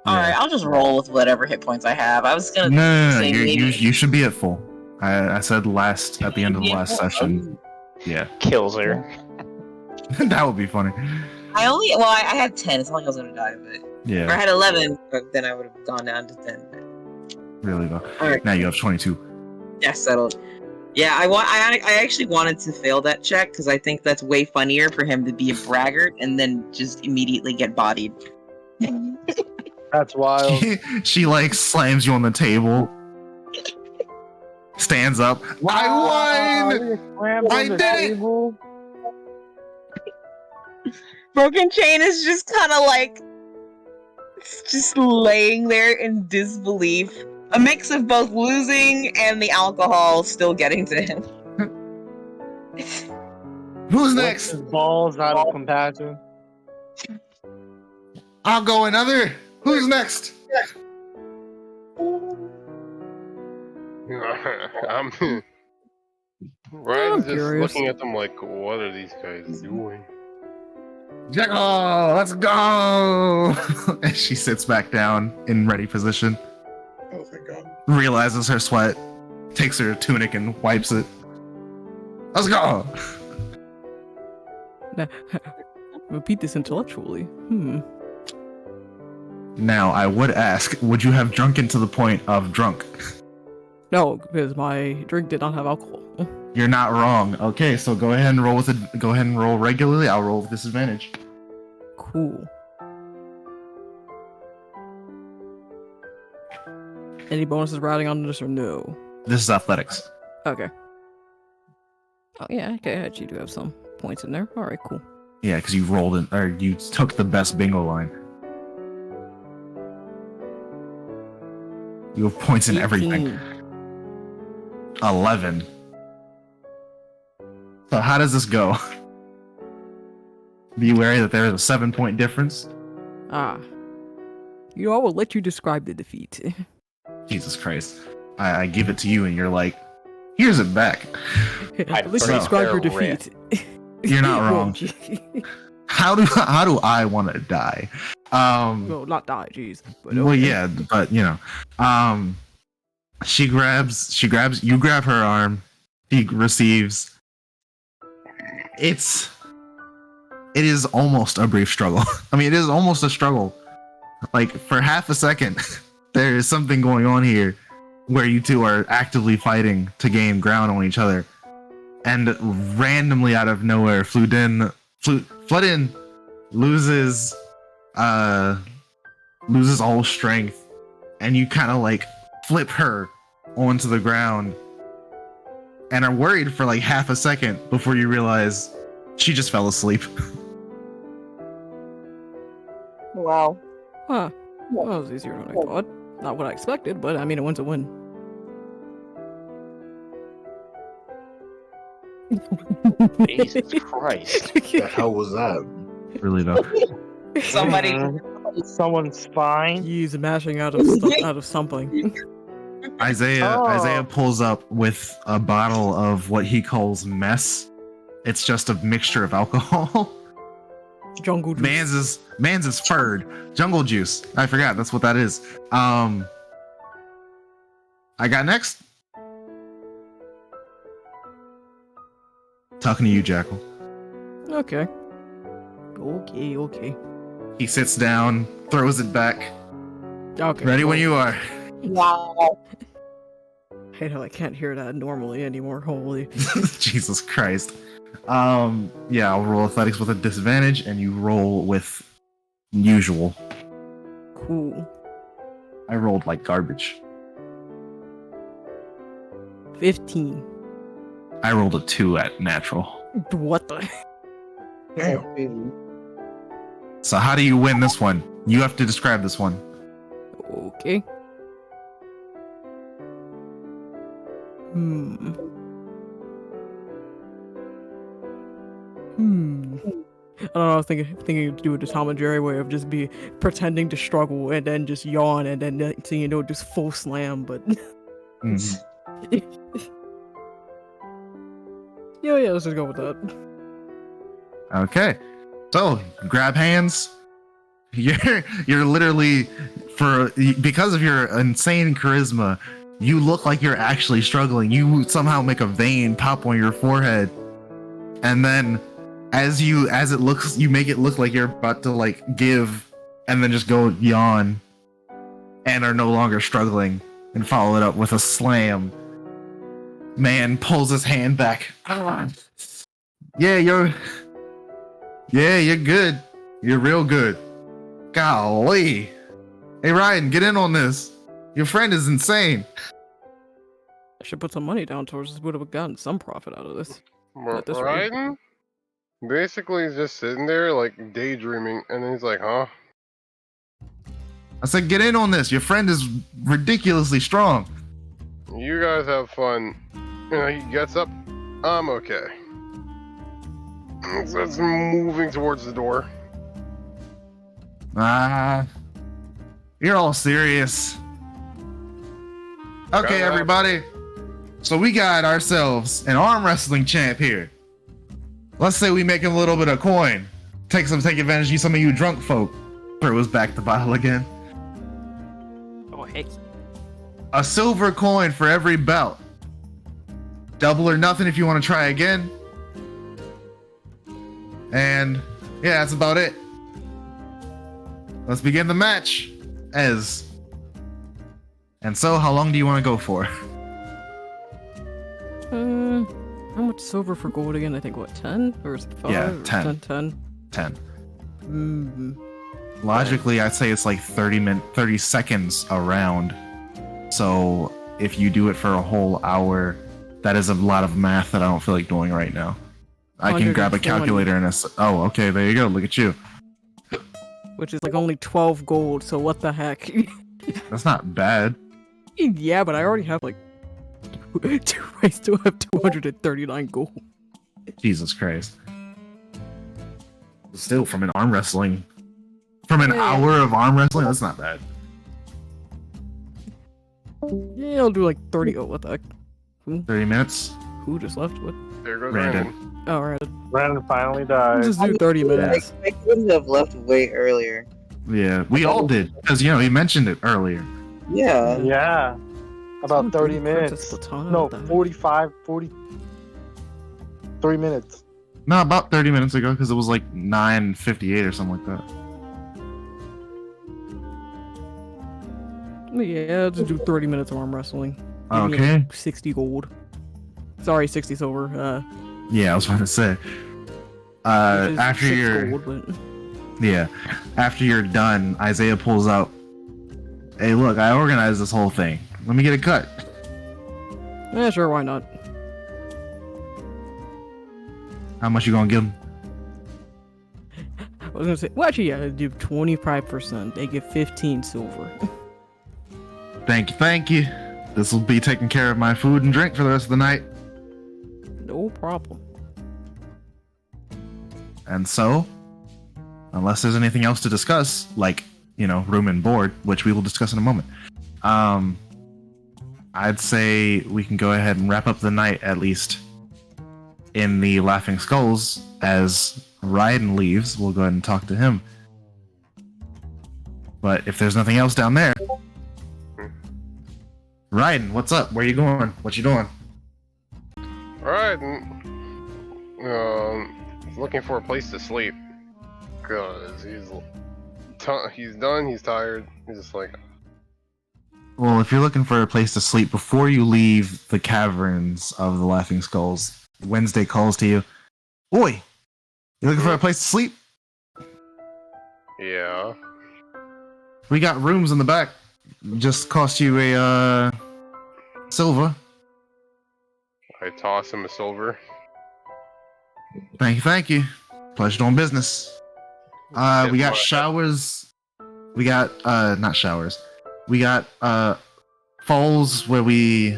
Yeah. Alright, I'll just roll with whatever hit points I have. I was gonna No, you should be at full. I said at the end of the last session. Yeah. Kills her. That would be funny. I had 10, it's not like I was gonna die, but yeah. Or I had 11, but then I would have gone down to 10. But... Really though. Right. Now you have 22. Yeah, settled. Yeah, I actually wanted to fail that check because I think that's way funnier for him to be a braggart and then just immediately get bodied. That's wild. She slams you on the table. Stands up. I won! I did it! Broken Chain is just kind of like, just laying there in disbelief. A mix of both losing and the alcohol still getting to him. Who's Licks next? his balls out of compassion. I'll go another. Who's next? I'm Ryan's just curious. looking at them like, what are these guys doing? Jekyll, let's go! And she sits back down in ready position, Oh thank God. realizes her sweat, takes her tunic and wipes it. Let's go! Now, repeat this intellectually. Now, I would ask, would you have drunken to the point of drunk? No, because my drink did not have alcohol. You're not wrong. Okay, so go ahead and roll with it. Go ahead and roll regularly. I'll roll with disadvantage. Cool. Any bonuses riding on this or no? This is athletics. Okay. Oh yeah, okay, I actually do have some points in there. Alright, cool. Yeah, because you rolled in, or you took the best bingo line. You have points in everything. 18. 11. So how does this go? Be wary that there is a 7-point difference. Ah. You know, I will let you describe the defeat. Jesus Christ. I give it to you and you're like, here's it back. I Let you burn describe your their defeat. You're not wrong. How do I want to die? Well, not die, jeez. But Well, okay. yeah, but you know, you grab her arm, he receives. It is almost a brief struggle. I mean, it is almost a struggle. Like, for half a second, there is something going on here where you two are actively fighting to gain ground on each other. And randomly out of nowhere, Floodin loses all strength, and you kind of like flip her onto the ground and are worried for like half a second before you realize she just fell asleep. Wow. Huh. Well, that was easier than I thought. Not what I expected, but I mean, a win's a win. Jesus Christ. The hell was that? Really though. Somebody. Someone's spine. He's mashing out of out of something. Isaiah pulls up with a bottle of what he calls mess. It's just a mixture of alcohol. Jungle juice. Man's is furred. Jungle juice. I forgot that's what that is. I got next. Talking to you, Jackal. Okay. Okay. He sits down, throws it back. Okay. Ready when you are. Wow. Hate how I can't hear that normally anymore. Holy. Jesus Christ. Yeah, I'll roll athletics with a disadvantage, and you roll with usual. Cool. I rolled like garbage. 15. I rolled a 2 at natural. What the? Damn. So how do you win this one? You have to describe this one. Okay. I don't know. I was thinking to do the Tom and Jerry way of just be pretending to struggle and then just yawn and then next thing you know, just full slam. But Mhm. yeah, let's just go with that. Okay. So grab hands. You're literally because of your insane charisma, you look like you're actually struggling. You somehow make a vein pop on your forehead, and then as you make it look like you're about to like give, and then just go yawn, and are no longer struggling, and follow it up with a slam. Man pulls his hand back. Yeah, you're good. You're real good. Golly. Hey, Ryan, get in on this. Your friend is insane. I should put some money down towards this. Would have gotten some profit out of this. Not this way. Ryan? Basically, he's just sitting there, like, daydreaming, and then he's like, huh? I said, get in on this. Your friend is ridiculously strong. You guys have fun. You know, he gets up. I'm okay. So it's moving towards the door. You're all serious. Okay, everybody. So we got ourselves an arm wrestling champ here. Let's say we make him a little bit of coin. Take advantage of some of you drunk folk. Throws back the bottle again. Oh, heck. A silver coin for every belt. Double or nothing if you want to try again. And yeah, that's about it. Let's begin the match. And so, how long do you want to go for? How much silver for gold again? I think, what, 10? Or is it 5? Yeah, 10. 10. Logically, I'd say it's like 30 seconds a round. So, if you do it for a whole hour, that is a lot of math that I don't feel like doing right now. I can grab a calculator and oh, okay, there you go. Look at you. Which is like only 12 gold, so what the heck? That's not bad. Yeah, but I already have like... I still have 239 gold. Jesus Christ. Still, from an arm wrestling... From an hour of arm wrestling, that's not bad. Yeah, I'll do like 30... Oh, what the heck? 30 minutes? Who just left? What? There goes Brandon. Brandon. Oh, right. Brandon finally died. Just do 30 minutes. I couldn't have left way earlier. Yeah, we all did. Because, he mentioned it earlier. Yeah. Yeah. About 30 minutes. No, 43 minutes. No, about 30 minutes ago, because it was like 9:58 or something like that. Yeah, I'll just do 30 minutes of arm wrestling. Give me, Okay. 60 gold. Sorry, 60 silver. Yeah, I was about to say. Which is After 6 you're... gold, but... Yeah. After you're done, Isaiah pulls out... Hey, look, I organized this whole thing. Let me get a cut. Yeah, sure, why not? How much you gonna give him? I was gonna say, well, actually, yeah, I do 25%. They get 15 silver. Thank you. This will be taking care of my food and drink for the rest of the night. No problem. And so, unless there's anything else to discuss, like, room and board, which we will discuss in a moment, I'd say we can go ahead and wrap up the night, at least in the Laughing Skulls. As Raiden leaves, we'll go ahead and talk to him. But if there's nothing else down there... Raiden, what's up? Where you going? What you doing? Alright, he's looking for a place to sleep. Cause he's done, he's tired, he's just like... Well, if you're looking for a place to sleep before you leave the caverns of the Laughing Skulls, Wednesday calls to you. Boy, you looking for a place to sleep? Yeah. We got rooms in the back. Just cost you a silver. I toss him a silver. Thank you. Pleasure doing business. We got showers. We got not showers. We got falls where we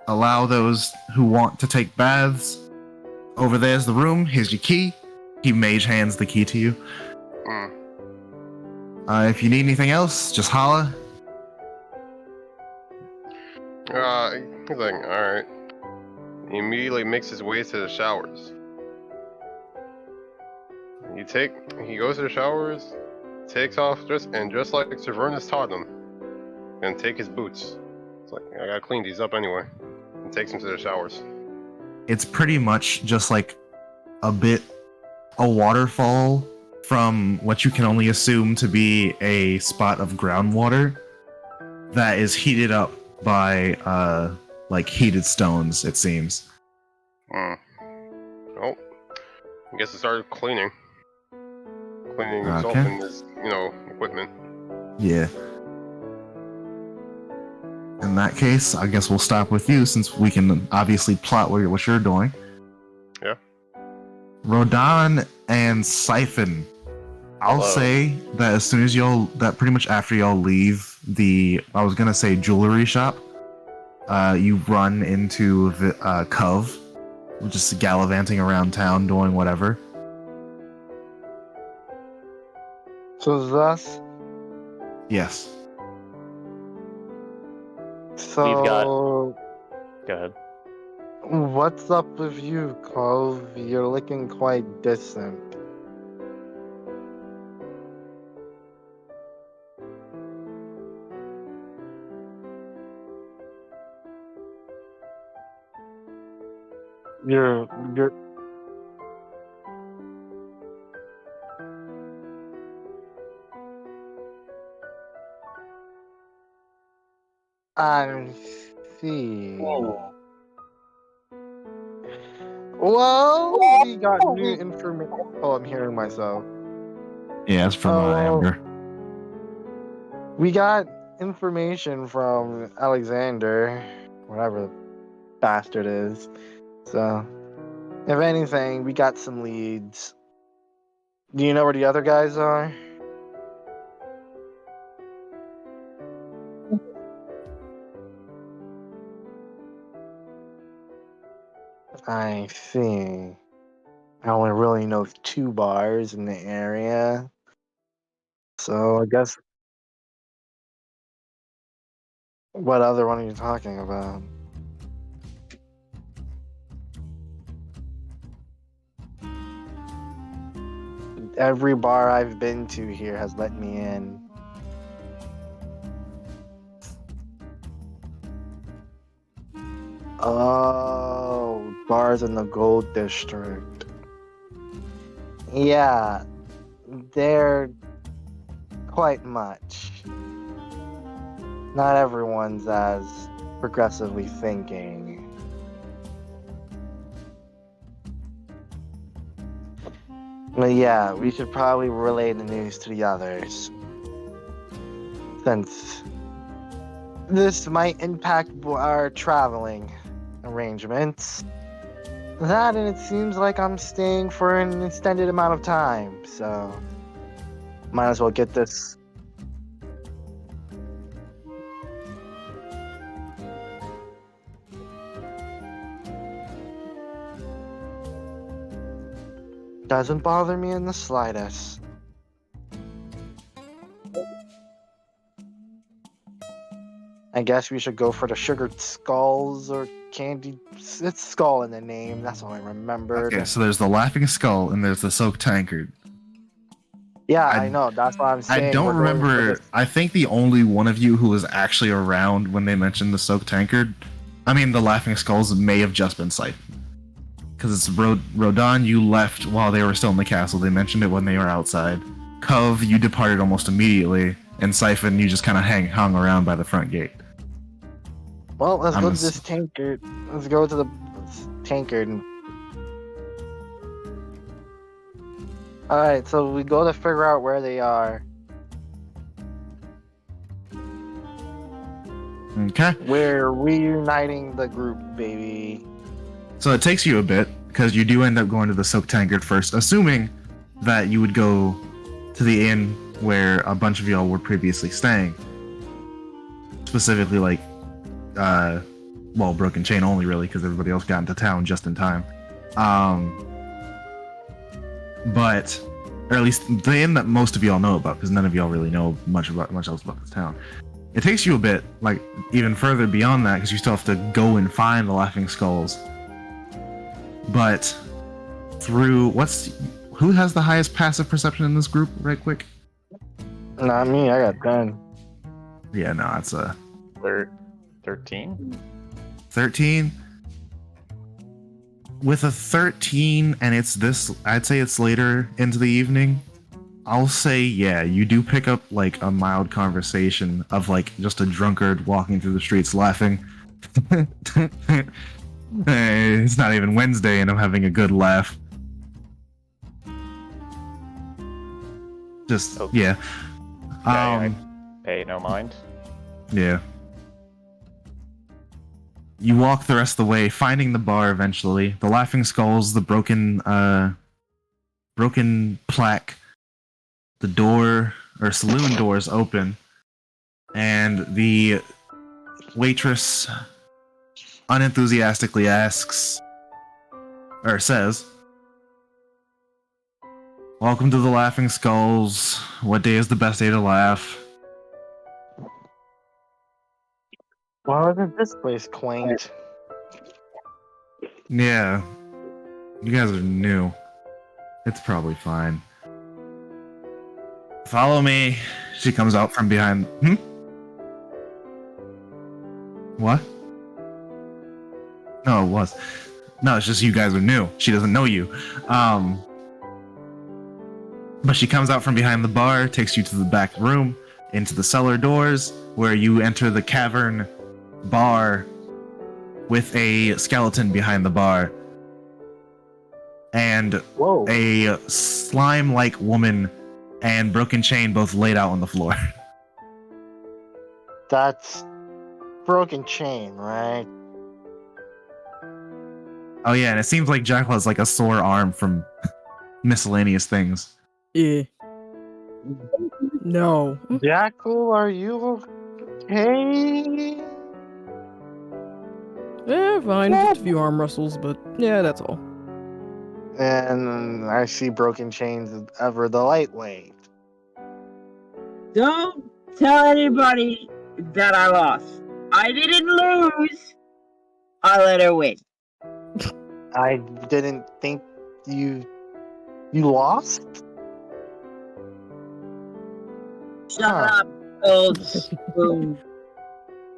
allow those who want to take baths. Over there's the room. Here's your key. He mage hands the key to you. If you need anything else, just holla. He's like, alright. He immediately makes his way to the showers. He goes to the showers, takes off just like Severnus taught him, and take his boots. It's like, I gotta clean these up anyway. And takes him to the showers. It's pretty much just like a waterfall from what you can only assume to be a spot of groundwater that is heated up by like heated stones, it seems. Well, I guess it started cleaning himself and his, equipment. Yeah. In that case, I guess we'll stop with you since we can obviously plot what you're doing. Yeah. Rodan and Siphon. I'll Hello. say that as soon as pretty much after y'all leave I was gonna say jewelry shop, you run into the Cove, just gallivanting around town doing whatever. So thus, Yes. so We've got- Go ahead. what's up with you, Cove? You're looking quite distant. You're I see. Well, we got new information. Oh, I'm hearing myself. Yeah, it's from Amber. We got information from Alexander, whatever the bastard is. So, if anything, we got some leads. Do you know where the other guys are? I see. I only really know 2 bars in the area. So I guess. What other one are you talking about? Every bar I've been to here has let me in. Oh, bars in the Gold District. Yeah, they're quite much. Not everyone's as progressively thinking. But yeah, we should probably relay the news to the others. Since this might impact our traveling arrangements. That, and it seems like I'm staying for an extended amount of time, so might as well get this. Doesn't bother me in the slightest. I guess we should go for the sugared skulls or candy. It's skull in the name. That's all I remembered. Okay, so there's the Laughing Skull and there's the Soaked Tankard. Yeah, I know. That's what I'm saying. I don't We're going for remember. this. I think the only one of you who was actually around when they mentioned the Soaked Tankard, I mean the Laughing Skulls, may have just been Siphon. Because it's Rodan, you left while they were still in the castle. They mentioned it when they were outside. Cove, you departed almost immediately. And Siphon, you just kind of hung around by the front gate. Well, let's I'm go a to this tankard. Let's go to the tankard. Alright, so we go to figure out where they are. Okay. We're reuniting the group, baby. So it takes you a bit, because you do end up going to the Soaked Tankard first, assuming that you would go to the inn where a bunch of y'all were previously staying. Specifically, like, Broken Chain only, really, because everybody else got into town just in time. But, or at least the inn that most of y'all know about, because none of y'all really know much else about this town. It takes you a bit, like, even further beyond that, because you still have to go and find the Laughing Skulls. But through who has the highest passive perception in this group, right quick? Not me, I got 10. Yeah, no, it's 13? 13. With a 13, and I'd say it's later into the evening. I'll say, yeah, you do pick up like a mild conversation of like just a drunkard walking through the streets laughing. It's not even Wednesday and I'm having a good laugh. Just, Okay. yeah. I pay no mind. Yeah. You walk the rest of the way, finding the bar eventually. The Laughing Skulls, the broken broken plaque. The door or saloon doors open, and the waitress unenthusiastically asks, or says, "Welcome to the Laughing Skulls. What day is the best day to laugh?" Why wasn't this place quaint? Yeah, you guys are new. It's probably fine. Follow me. She comes out from behind. What? No, it was. No, it's just you guys are new. She doesn't know you. But she comes out from behind the bar, takes you to the back room, into the cellar doors, where you enter the cavern bar with a skeleton behind the bar. And Whoa. a slime-like woman and Broken Chain both laid out on the floor. That's Broken Chain, right? Oh yeah, and it seems like Jackal has like a sore arm from miscellaneous things. Yeah. No. Jackal, are you okay? Yeah, fine. Just a few arm wrestles, but yeah, that's all. And I see Broken Chains as ever the lightweight. Don't tell anybody that I lost. I didn't lose. I let her win. I didn't think you lost? Shut up, old spoon.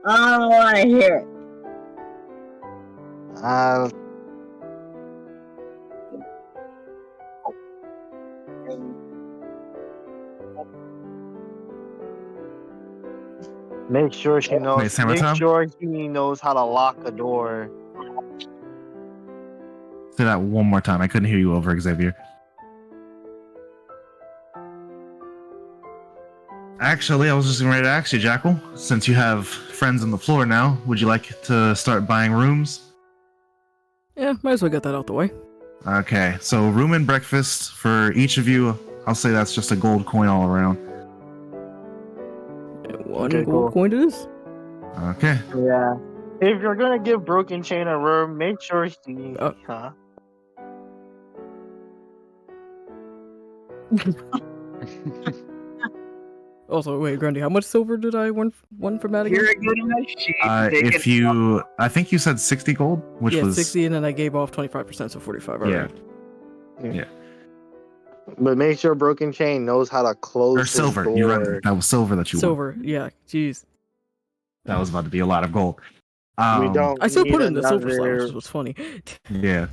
I don't want to hear it. Make sure she knows. Wait, Sam, make Tom? sure he knows how to lock the door. Say that one more time. I couldn't hear you over, Xavier. Actually, I was just ready to ask you, Jackal. Since you have friends on the floor now, would you like to start buying rooms? Yeah, might as well get that out the way. Okay, so room and breakfast for each of you. I'll say that's just a gold coin all around. One Okay, gold cool. coin it is. Okay. Yeah. If you're gonna give Broken Chain a room, make sure he. Huh? Also, wait, Grundy, how much silver did I win from Madigan? You're a good enough sheep. If you, I think you said 60 gold, which yeah, was 60, and then I gave off 25%, so 45. Yeah. Alright. But make sure Broken Chain knows how to close or his silver. door. You read that was silver that you won. Silver, yeah, jeez. That was about to be a lot of gold. We don't. I still need put it in the silver slot, another- which is what's funny. Yeah.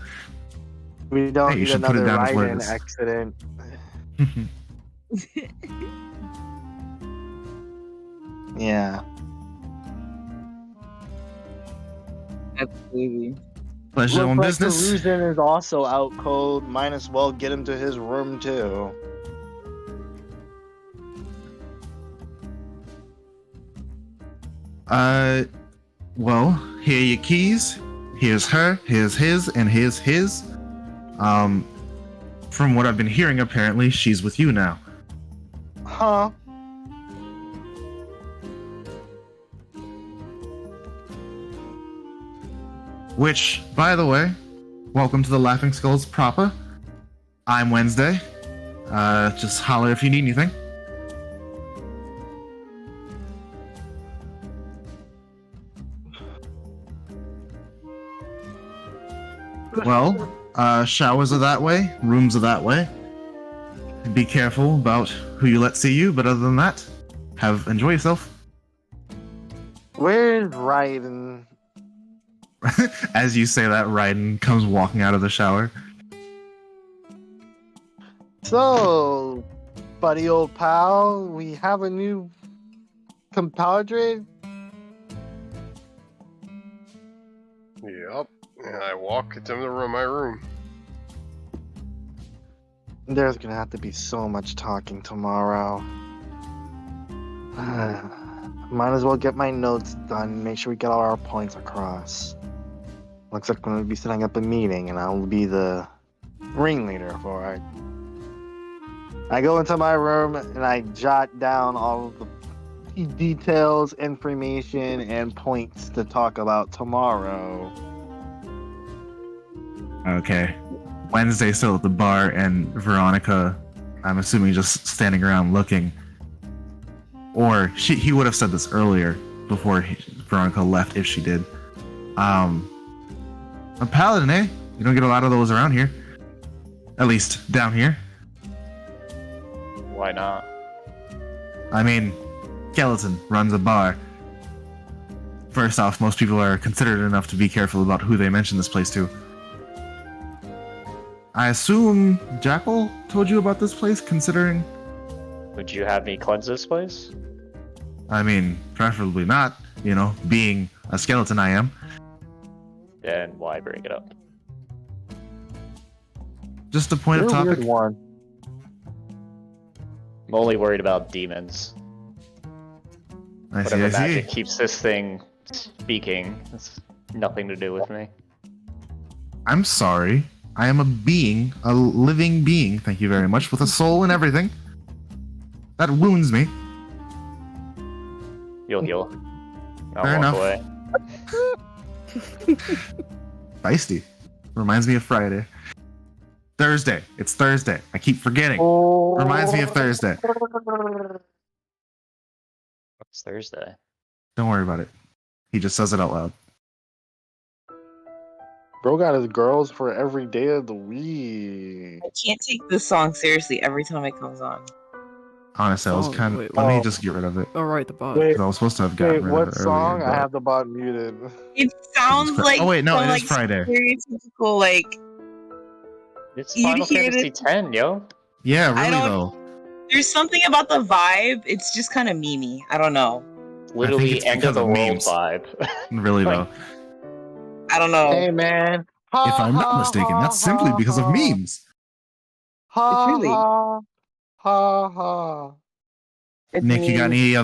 We don't Hey, you need should put it another down as what it Raiden is. accident. Yeah. Absolutely. Pleasure on Looks like business. Illusion is also out cold. Might as well get him to his room too. Well, here are your keys. Here's her, here's his, and here's his. From what I've been hearing, apparently, she's with you now. Huh? Which, by the way, welcome to the Laughing Skulls proper. I'm Wednesday. Just holler if you need anything. Well, showers are that way, rooms are that way. Be careful about who you let see you, but other than that, enjoy yourself. Where's Raiden? As you say that, Raiden comes walking out of the shower. So, buddy old pal, we have a new compadre? Yep. And I walk into my room. There's gonna have to be so much talking tomorrow. Might as well get my notes done, make sure we get all our points across. Looks like we're gonna be setting up a meeting and I'll be the ringleader for it. I go into my room and I jot down all of the details, information, and points to talk about tomorrow. Okay. Wednesday still at the bar, and Veronica, I'm assuming, just standing around looking. Or he would have said this earlier before Veronica left, if she did. A paladin, eh? You don't get a lot of those around here. At least down here. Why not? I mean, Skeleton runs a bar. First off, most people are considerate enough to be careful about who they mention this place to. I assume Jackal told you about this place, considering... Would you have me cleanse this place? I mean, preferably not, you know, being a skeleton I am. Then why bring it up? Just a point You're of a topic. weird one. I'm only worried about demons. I see, Whatever I see. magic keeps this thing speaking. It's nothing to do with me. I'm sorry. I am a being, a living being, thank you very much, with a soul and everything. That wounds me. You'll heal. I'll Fair walk enough. away. Feisty. Reminds me of Friday. Thursday. It's Thursday. I keep forgetting. Oh. Reminds me of Thursday. It's Thursday. Don't worry about it. He just says it out loud. Bro got his girls for every day of the week. I can't take this song seriously every time it comes on. Honestly, I was Oh, kind of... wait, Let me oh. just get rid of it. Alright, the bot. Wait, 'Cause I was supposed to have wait, gotten rid what of it song? earlier. I but- have the bot muted. It sounds Fri- like oh, wait, no, some, it like is Friday. stereotypical like It's You'd Final hear Fantasy this- X, yo. Yeah, I really, don't- though. there's something about the vibe. It's just kind of memey. I don't know. Literally it's end because of the of world memes. vibe. Really, though. I don't know. Hey man. If I'm not mistaken, that's simply because of memes. Ha Truly. ha ha ha. It's Nick, you got memes.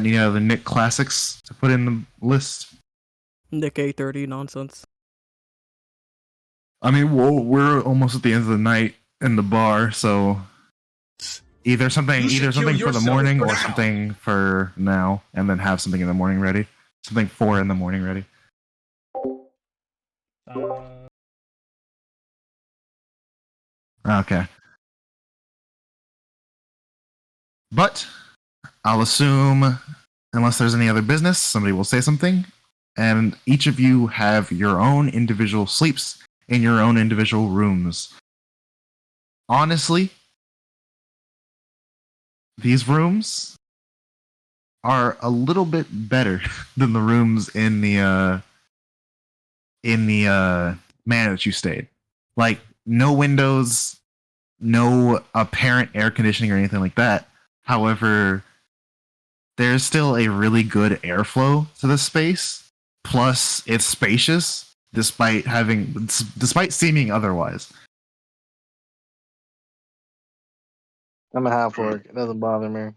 any other Nick classics to put in the list? Nick A30 nonsense. I mean, we're almost at the end of the night in the bar, so either something You should for kill the yourself morning or now. something for now, and then have something in the morning ready. Something 4 in the morning ready. Okay. But I'll assume, unless there's any other business, somebody will say something, and each of you have your own individual sleeps in your own individual rooms. Honestly, these rooms are a little bit better than the rooms in the manor that you stayed. Like, no windows, no apparent air conditioning or anything like that. However, there's still a really good airflow to this space. Plus, it's spacious, despite seeming otherwise. I'm a half orc. It doesn't bother me.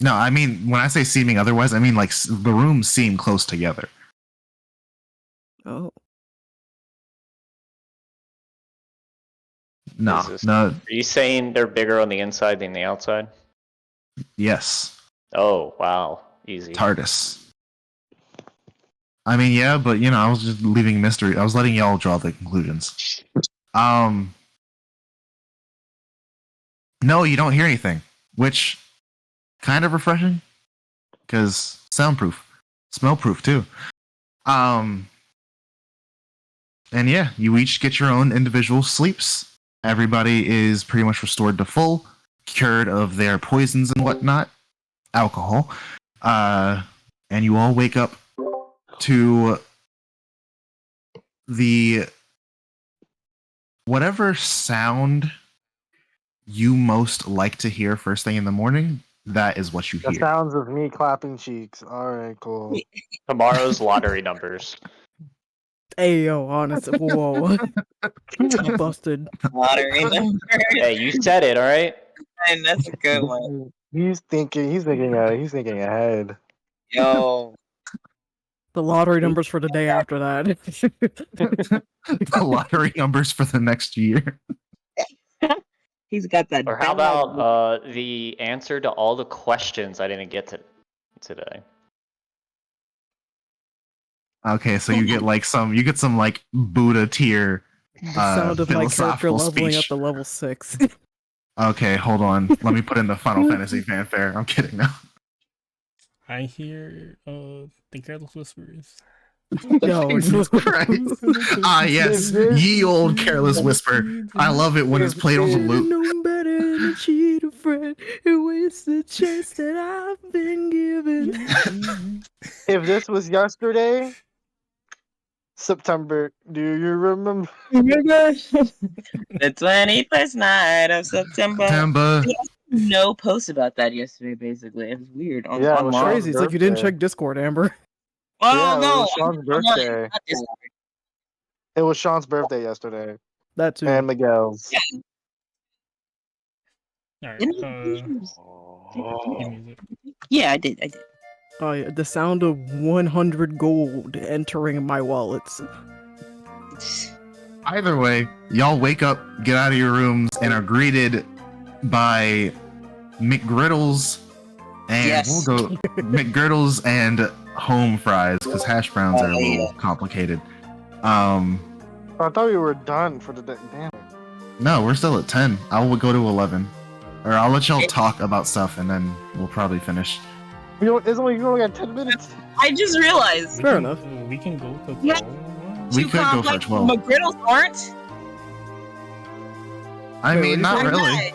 No, I mean, when I say seeming otherwise, I mean like the rooms seem close together. Oh. No, Jesus. no, Are you saying they're bigger on the inside than the outside? yes, Oh, wow. Easy. TARDIS. I mean, yeah, but you know, I was just leaving mystery. I was letting y'all draw the conclusions. No, you don't hear anything, which kind of refreshing because soundproof, smell-proof too. And yeah, you each get your own individual sleeps. Everybody is pretty much restored to full, cured of their poisons and whatnot, alcohol. And you all wake up to the whatever sound you most like to hear first thing in the morning. That is what you The hear. sounds of me clapping cheeks. All right, cool. Tomorrow's lottery numbers. Hey, yo, honestly, whoa. Busted. Lottery number. Hey, you said it, alright? And that's a good one. He's thinking ahead. Yo. The lottery numbers for the day after that. The lottery numbers for the next year. He's got that. Or how dog. about the answer to all the questions I didn't get to today? Okay, so you get like some like Buddha tier The sound of my character philosophical leveling up speech. to level 6. Okay, hold on. Let me put in the Final Fantasy fanfare. I'm kidding now. I hear the Careless Whispers. Yo, Jesus Christ. Ah, yes, ye old careless whisper. I love it when it's played on the loop. No better than cheat a friend who wastes the chance that I've been given. If this was yesterday, September, do you remember? The 21st night of September. September. No post about that yesterday. Basically, it was weird. On, Yeah, it was online. Crazy, it's like you didn't birthday. check Discord, Amber. Oh Yeah, it no! was Sean's I'm not- birthday. not this one. It was Sean's birthday yesterday, That too. and Miguel's. Alright, Didn't cue music. Yeah, I did. Oh yeah, the sound of 100 gold entering my wallets. Either way, y'all wake up, get out of your rooms, and are greeted by McGriddles and Yes. we'll go McGriddles and home fries because hash browns are a little complicated. I thought we were done for the day. Damn it. No, we're still at 10. I will go to 11. Or I'll let y'all talk about stuff and then we'll probably finish. We only got 10 minutes. I just realized. Fair enough. We can go to 12. Yeah. We too could go for complex. 12. McGriddles aren't. I Wait, mean, not what really.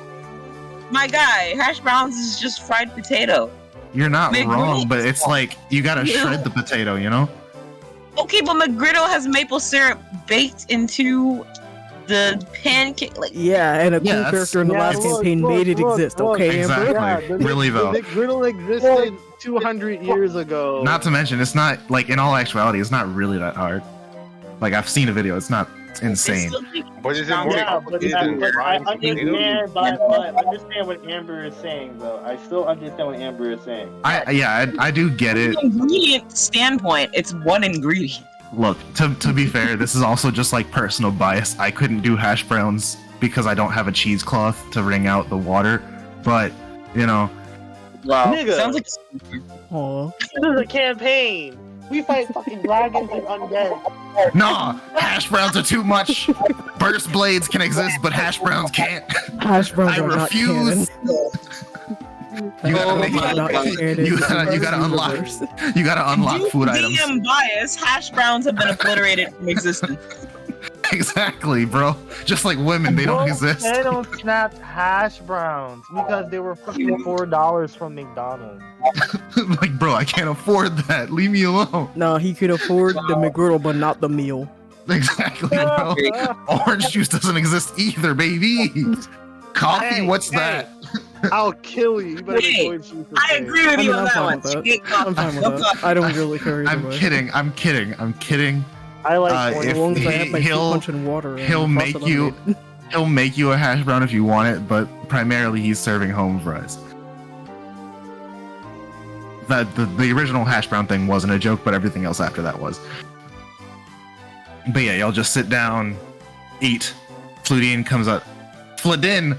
My guy, hash browns is just fried potato. You're not McGriddles? wrong, but it's like you gotta shred the potato, you know? Okay, but McGriddle has maple syrup baked into the pancake. Like, Yeah, and a cool Yeah, that's- character in the Yeah, last look, campaign look, made it look, exist, look. okay, Amber? Exactly. Yeah, the Really, though. The McGriddle existed 200 years ago. Not to mention, it's not, like, in all actuality, it's not really that hard. Like, I've seen a video, it's not insane. But is it more Yeah, but complicated than I frying potatoes? understand, but I understand what Amber is saying, though. I still understand what Amber is saying. I do get it. from an ingredient standpoint, it's one ingredient. Look, to be fair, this is also just, like, personal bias. I couldn't do hash browns because I don't have a cheesecloth to wring out the water. But, you know, Wow. Nigga. Sounds like Aw. This is a campaign. We fight fucking dragons and undead. nah, hash browns are too much. Burst blades can exist, but hash browns can't. Hash browns I are not canon. refuse. You gotta make Not canon you in gotta this unlock universe. you gotta unlock food items. DM bias, hash browns have been obliterated from existence. Exactly, bro. Just like women, they don't exist. They don't snap hash browns because they were fucking $4 from McDonald's. Like, bro, I can't afford that. Leave me alone. No, he could afford the McGriddle, but not the meal. Exactly, bro. Orange juice doesn't exist either, baby. Coffee, Hey, what's hey. that? I'll kill you. You better make Hey, orange juice. I agree with you on I'm that fine one. with that. Get I'm fine with that. I don't really care either I'm way. kidding. I'm kidding. I like If As long as I have my fruit he'll- punch and water. and he'll make frosted you- lemonade. He'll make you a hash brown if you want it, but primarily he's serving home fries. The original hash brown thing wasn't a joke, but everything else after that was. But yeah, y'all just sit down, eat. Fludine comes up. Fludin!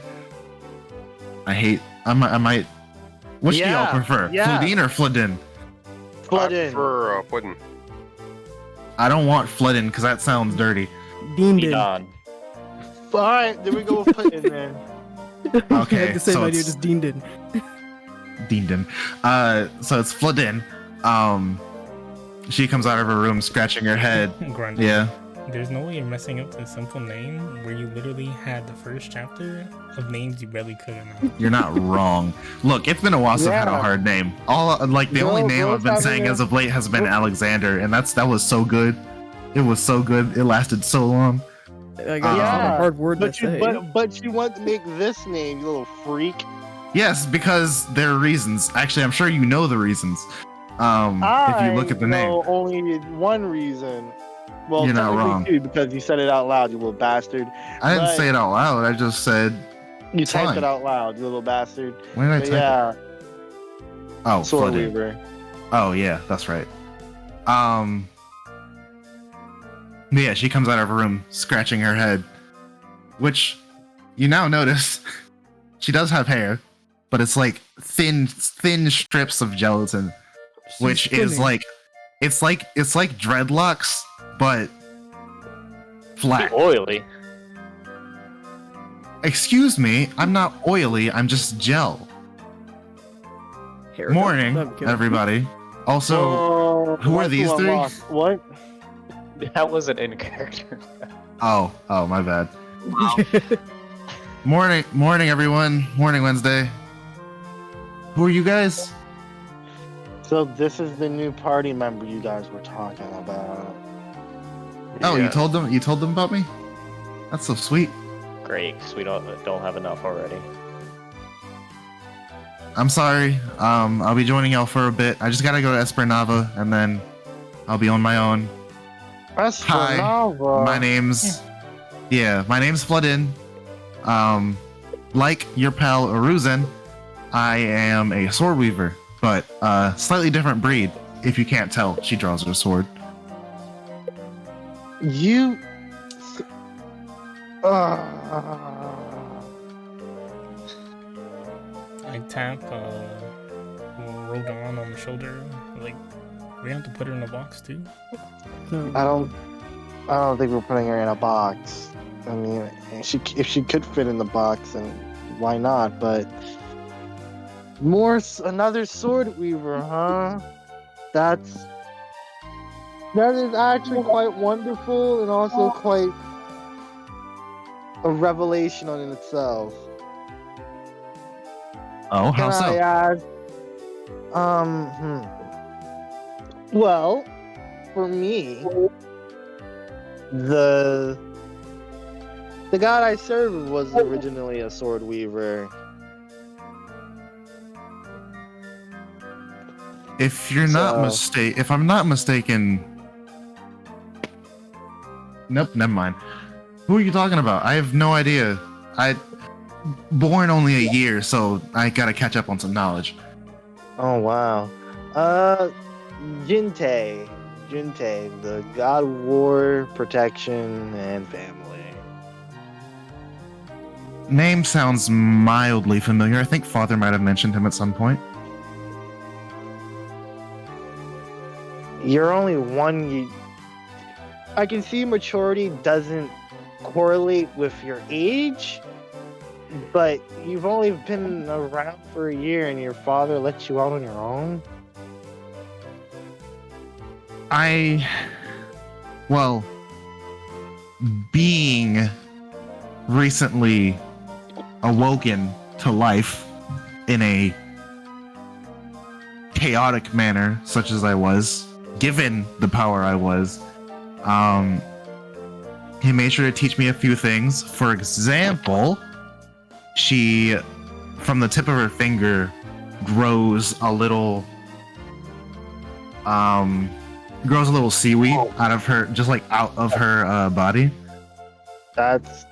I might. Which do y'all Yeah, prefer? yeah. Fludine or Fludin? Flood in. For pudding. I don't want Fludin because that sounds dirty. Deemed Be in. done. Alright, there we go with put in there. Okay, I had the same so idea, it's- just deemed in. Deemden. So it's Fludin. She comes out of her room scratching her head. Grundy, Yeah. there's no way you're messing up the simple name where you literally had the first chapter of names you barely could have. You're not wrong. Look, it's been a while since I've had a Yeah. hard name. The only Girl- name girls I've been having saying a- as of late has been Alexander, and that was so good. It was so good. It lasted so long. I guess Yeah, it's a hard word to But you, say. but you want to make this name, you little freak. Yes, because there are reasons. Actually, I'm sure you know the reasons. If you look at the name. know only one reason. Well, You're not technically wrong. two, because you said it out loud, you little bastard. I didn't but- say it out loud. I just said, You It's typed fine. it out loud, you little bastard. when did I But type yeah, it? Oh, Sword Fludin. Weaver. Oh yeah, that's right. Yeah, she comes out of her room scratching her head, which you now notice She does have hair, but it's like thin strips of gelatin, which is like it's like dreadlocks, but flat. Oily. Excuse me, I'm not oily. I'm just gel. Hair Morning, dye? I'm kidding. everybody. Also, who are these three? What? That wasn't in character. Oh, my bad. Morning, everyone. Morning, Wednesday. Who are you guys? So this is the new party member you guys were talking about. Oh, Yeah. you told them about me? That's so sweet. Great, 'cause we don't have enough already. I'm sorry. I'll be joining y'all for a bit. I just gotta go to Espernava, and then I'll be on my own. Espernava. My name's Floodin. Like your pal Aruzen, I am a sword weaver, but slightly different breed. If you can't tell, she draws her sword. You. I tap Rodon on the shoulder. Like, we have to put her in a box too. I don't think we're putting her in a box. I mean, if she could fit in the box, then why not? But another sword weaver, huh? That is actually quite wonderful and also quite a revelation on itself. Oh, how Can I so? add? Well, for me, the god I served was originally a sword weaver. If I'm not mistaken. Nope, never mind. Who are you talking about? I have no idea. Born only a year, so I gotta catch up on some knowledge. Oh wow. Jinte, the god of war, protection, and family. Name sounds mildly familiar. I think Father might have mentioned him at some point. You're only one. I can see maturity doesn't correlate with your age, but you've only been around for a year and your father let you out on your own? Being recently awoken to life in a chaotic manner, such as I was, given the power I was, he made sure to teach me a few things. For example, she, from the tip of her finger, grows a little seaweed out of her, just like out of her body. That's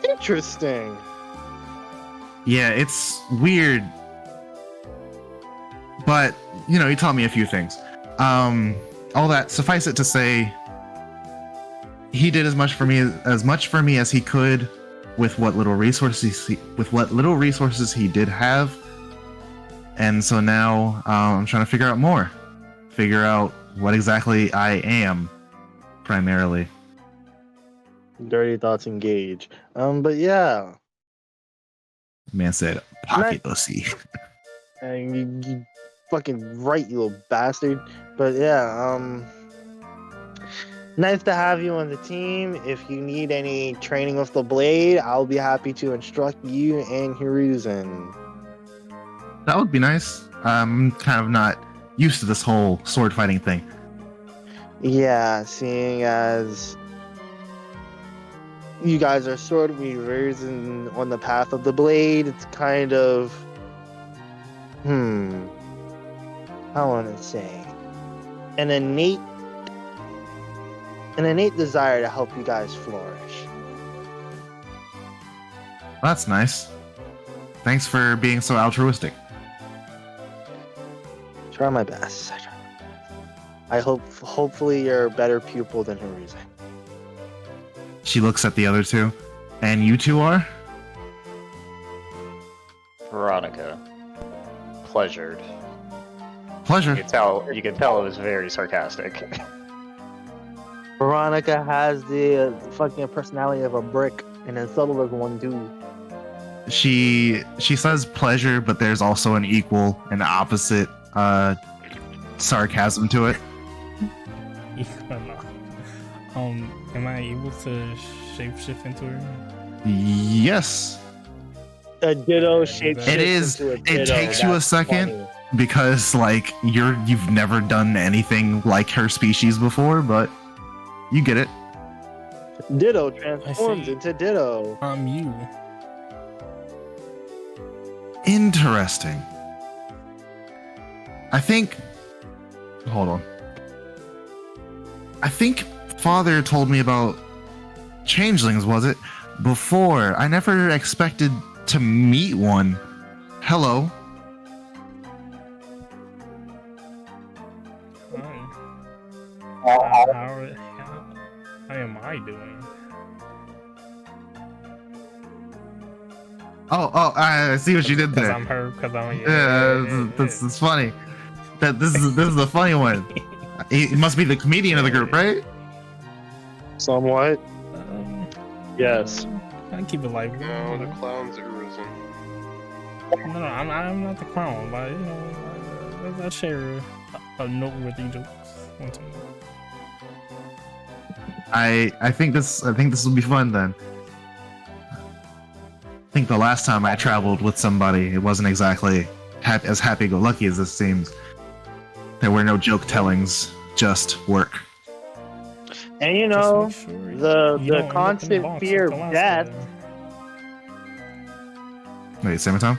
interesting. Yeah, it's weird, but you know, he taught me a few things. All that, suffice it to say, he did as much for me as he could with what little resources he did have. And so now I'm trying to figure out more. Figure out what exactly I am, primarily. Dirty thoughts engage. But yeah. Man said, pocket pussy. And you fucking right, you little bastard. But yeah, nice to have you on the team. If you need any training with the blade, I'll be happy to instruct you and Hiruzen. That would be nice. I'm kind of not used to this whole sword fighting thing. Yeah, seeing as you guys are sword weavers and on the path of the blade, it's kind of I want to say an innate desire to help you guys flourish. That's nice. Thanks for being so altruistic. Try my best. Hopefully you're a better pupil than Hiruzen. She looks at the other two. And you two are? Veronica. Pleasured. Pleasure. You can tell it was very sarcastic. Veronica has the fucking personality of a brick, and then subtle as one too. She says pleasure, but there's also an equal and opposite sarcasm to it. Am I able to shapeshift into her? Yes. A ditto shape. It is. It takes you a second because like you've never done anything like her species before, but you get it. Ditto transforms into Ditto. I'm you. Interesting. I think. Hold on. I think Father told me about changelings, was it? Before. I never expected to meet one. Hello. How am I doing? Oh, I see what you did there. I'm her, because I'm yeah, that's funny. This is the funny one. He must be the comedian of the group, right? Somewhat. Yes. I keep it light. No, the clown's Uruzen. No, I'm not the clown, but you know, I share a noteworthy jokes once in a while. I think this will be fun then. I think the last time I traveled with somebody, it wasn't exactly as happy-go-lucky as this seems. There were no joke tellings, just work. And you know, sure the constant fear of death. Wait, same time?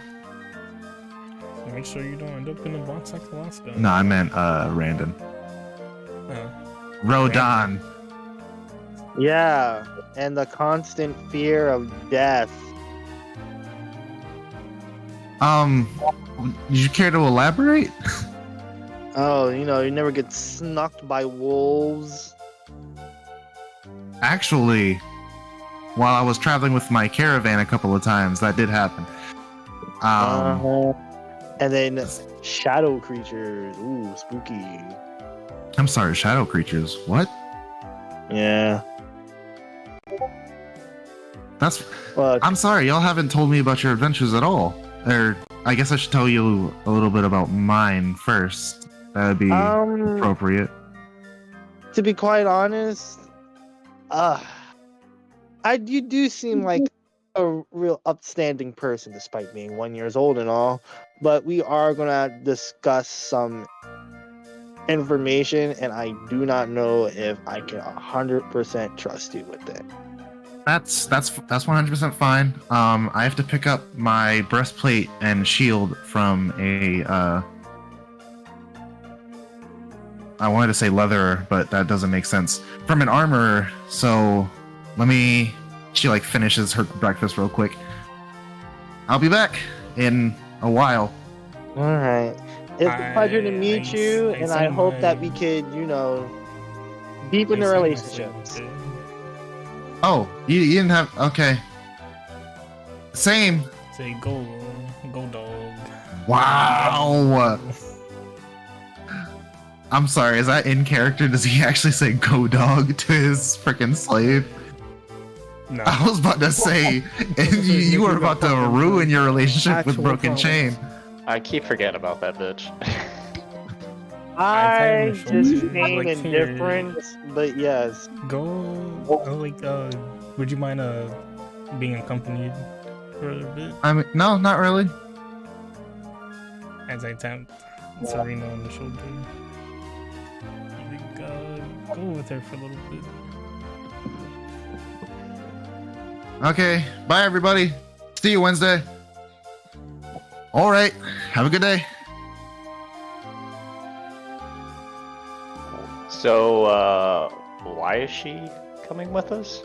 Make sure you don't end up in a box like the last guy. No, I meant Randon. Oh. Rodan. Yeah, and the constant fear of death. Would you care to elaborate? Oh, you know, you never get snucked by wolves. Actually, while I was traveling with my caravan a couple of times, that did happen. And then shadow creatures. Ooh, spooky. I'm sorry, shadow creatures. What? Yeah. I'm sorry, y'all haven't told me about your adventures at all. Or I guess I should tell you a little bit about mine first. That'd be appropriate. To be quite honest, you do seem like a real upstanding person despite being 1 year old and all. But we are gonna discuss some information, and I do not know if I can 100% trust you with it. That's 100% fine. I have to pick up my breastplate and shield from a I wanted to say leather, but that doesn't make sense. From an armorer. So she like finishes her breakfast real quick. I'll be back in a while. All right. It's a pleasure to meet you, and I hope that we could, you know, deepen the relationships. Oh, you didn't have... Okay. Same. Say go dog. Wow. I'm sorry, is that in character? Does he actually say go dog to his freaking slave? No. I was about to say, you were about to ruin your relationship with Broken Chain. I keep forgetting about that bitch. I just feign indifference, but yes. Would you mind being accompanied for a little bit? I mean, no, not really. As I tap Serena on the shoulder. Go with her for a little bit. Okay, bye everybody. See you Wednesday. All right, have a good day. So, why is she coming with us?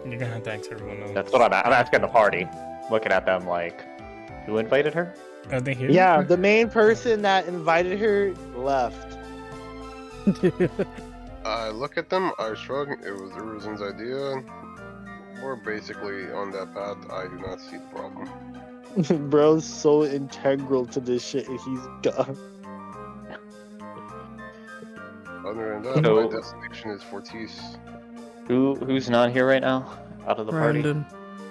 You're gonna have to ask everyone else. That's what I'm asking the party. Looking at them like, who invited her? Are they here? Yeah, the main person that invited her left. I look at them, I shrug, it was Uruzen's idea. We're basically on that path, I do not see the problem. Bro's so integral to this shit, and he's gone. Other than that, So- my destination is Fortis. Who's not here right now? Out of the party? Brandon.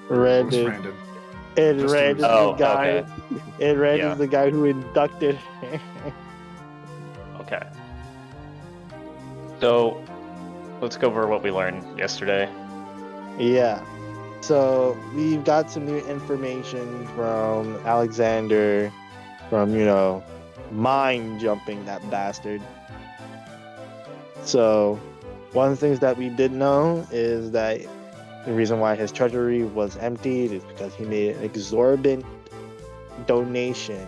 Randon. Brandon. And Just Rand is Oh, the guy. okay. And Rand Yeah. is the guy who inducted. Okay. So, let's go over what we learned yesterday. Yeah. So we've got some new information from Alexander, from mind jumping that bastard. So one of the things that we did know is that the reason why his treasury was emptied is because he made an exorbitant donation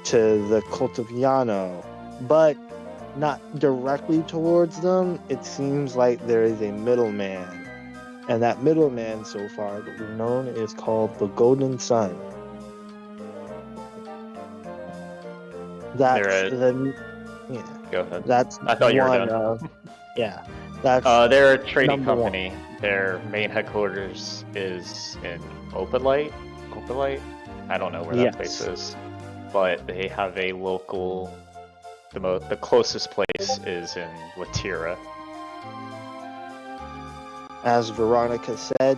to the cult of Yano, but not directly towards them. It seems like there is a middleman. And that middleman, so far, that we've known is called the Golden Sun. That's They're Go ahead. that's I thought you were one done. of, yeah. That's They're a trading number one. company. Their main headquarters is in Opalite. Opalite? I don't know where that Yes. place is, but they have a local. The closest place is in Latira. as Veronica said,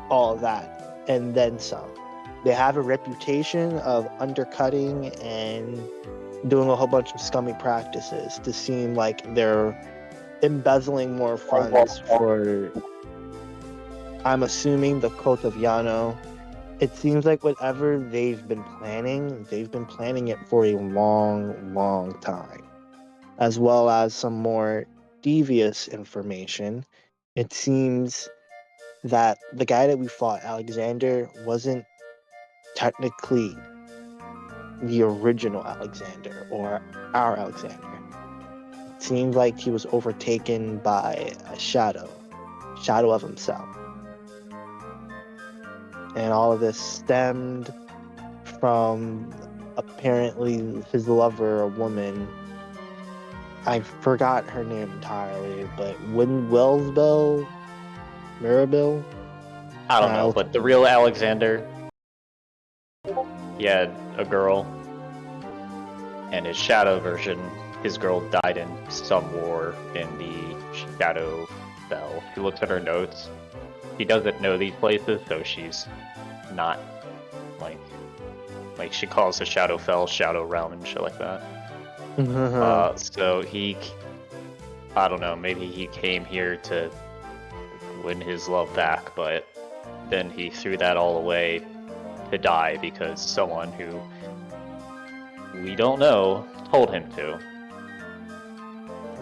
all of that and then some. They have a reputation of undercutting and doing a whole bunch of scummy practices to seem like they're embezzling more funds for, I'm assuming, the cult of Yano. It seems like whatever they've been planning it for a long, long time. As well as some more devious information. It seems that the guy that we fought, Alexander, wasn't technically the original Alexander or our Alexander. It seemed like he was overtaken by a shadow of himself. And all of this stemmed from apparently his lover, a woman. I forgot her name entirely, but Wellsbell? Mirabelle? I don't know, but the real Alexander, he had a girl, and his shadow version, his girl died in some war in the Shadowfell. If you look at her notes, he doesn't know these places, so she's not like she calls the Shadowfell Shadow Realm and shit like that. So I don't know, maybe he came here to win his love back, but then he threw that all away to die because someone who we don't know told him to.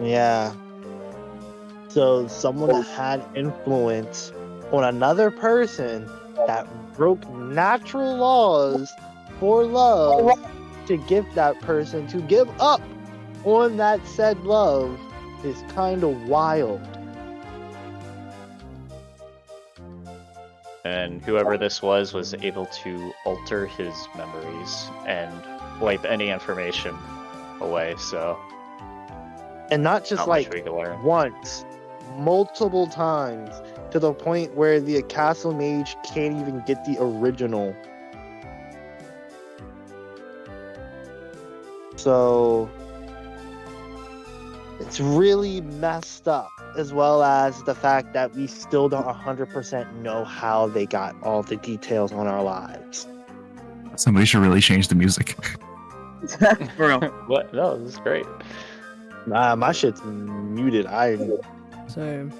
Yeah. So someone that had influence on another person that broke natural laws for love to give that person to give up on that said love is kind of wild. And whoever this was able to alter his memories and wipe any information away, so And not just not much like we can learn. once, multiple times, to the point where the Castle Mage can't even get the original. So it's really messed up, as well as the fact that we still don't 100% know how they got all the details on our lives. Somebody should really change the music. Bro. What? No, this is great. Nah, my shit's muted. Same.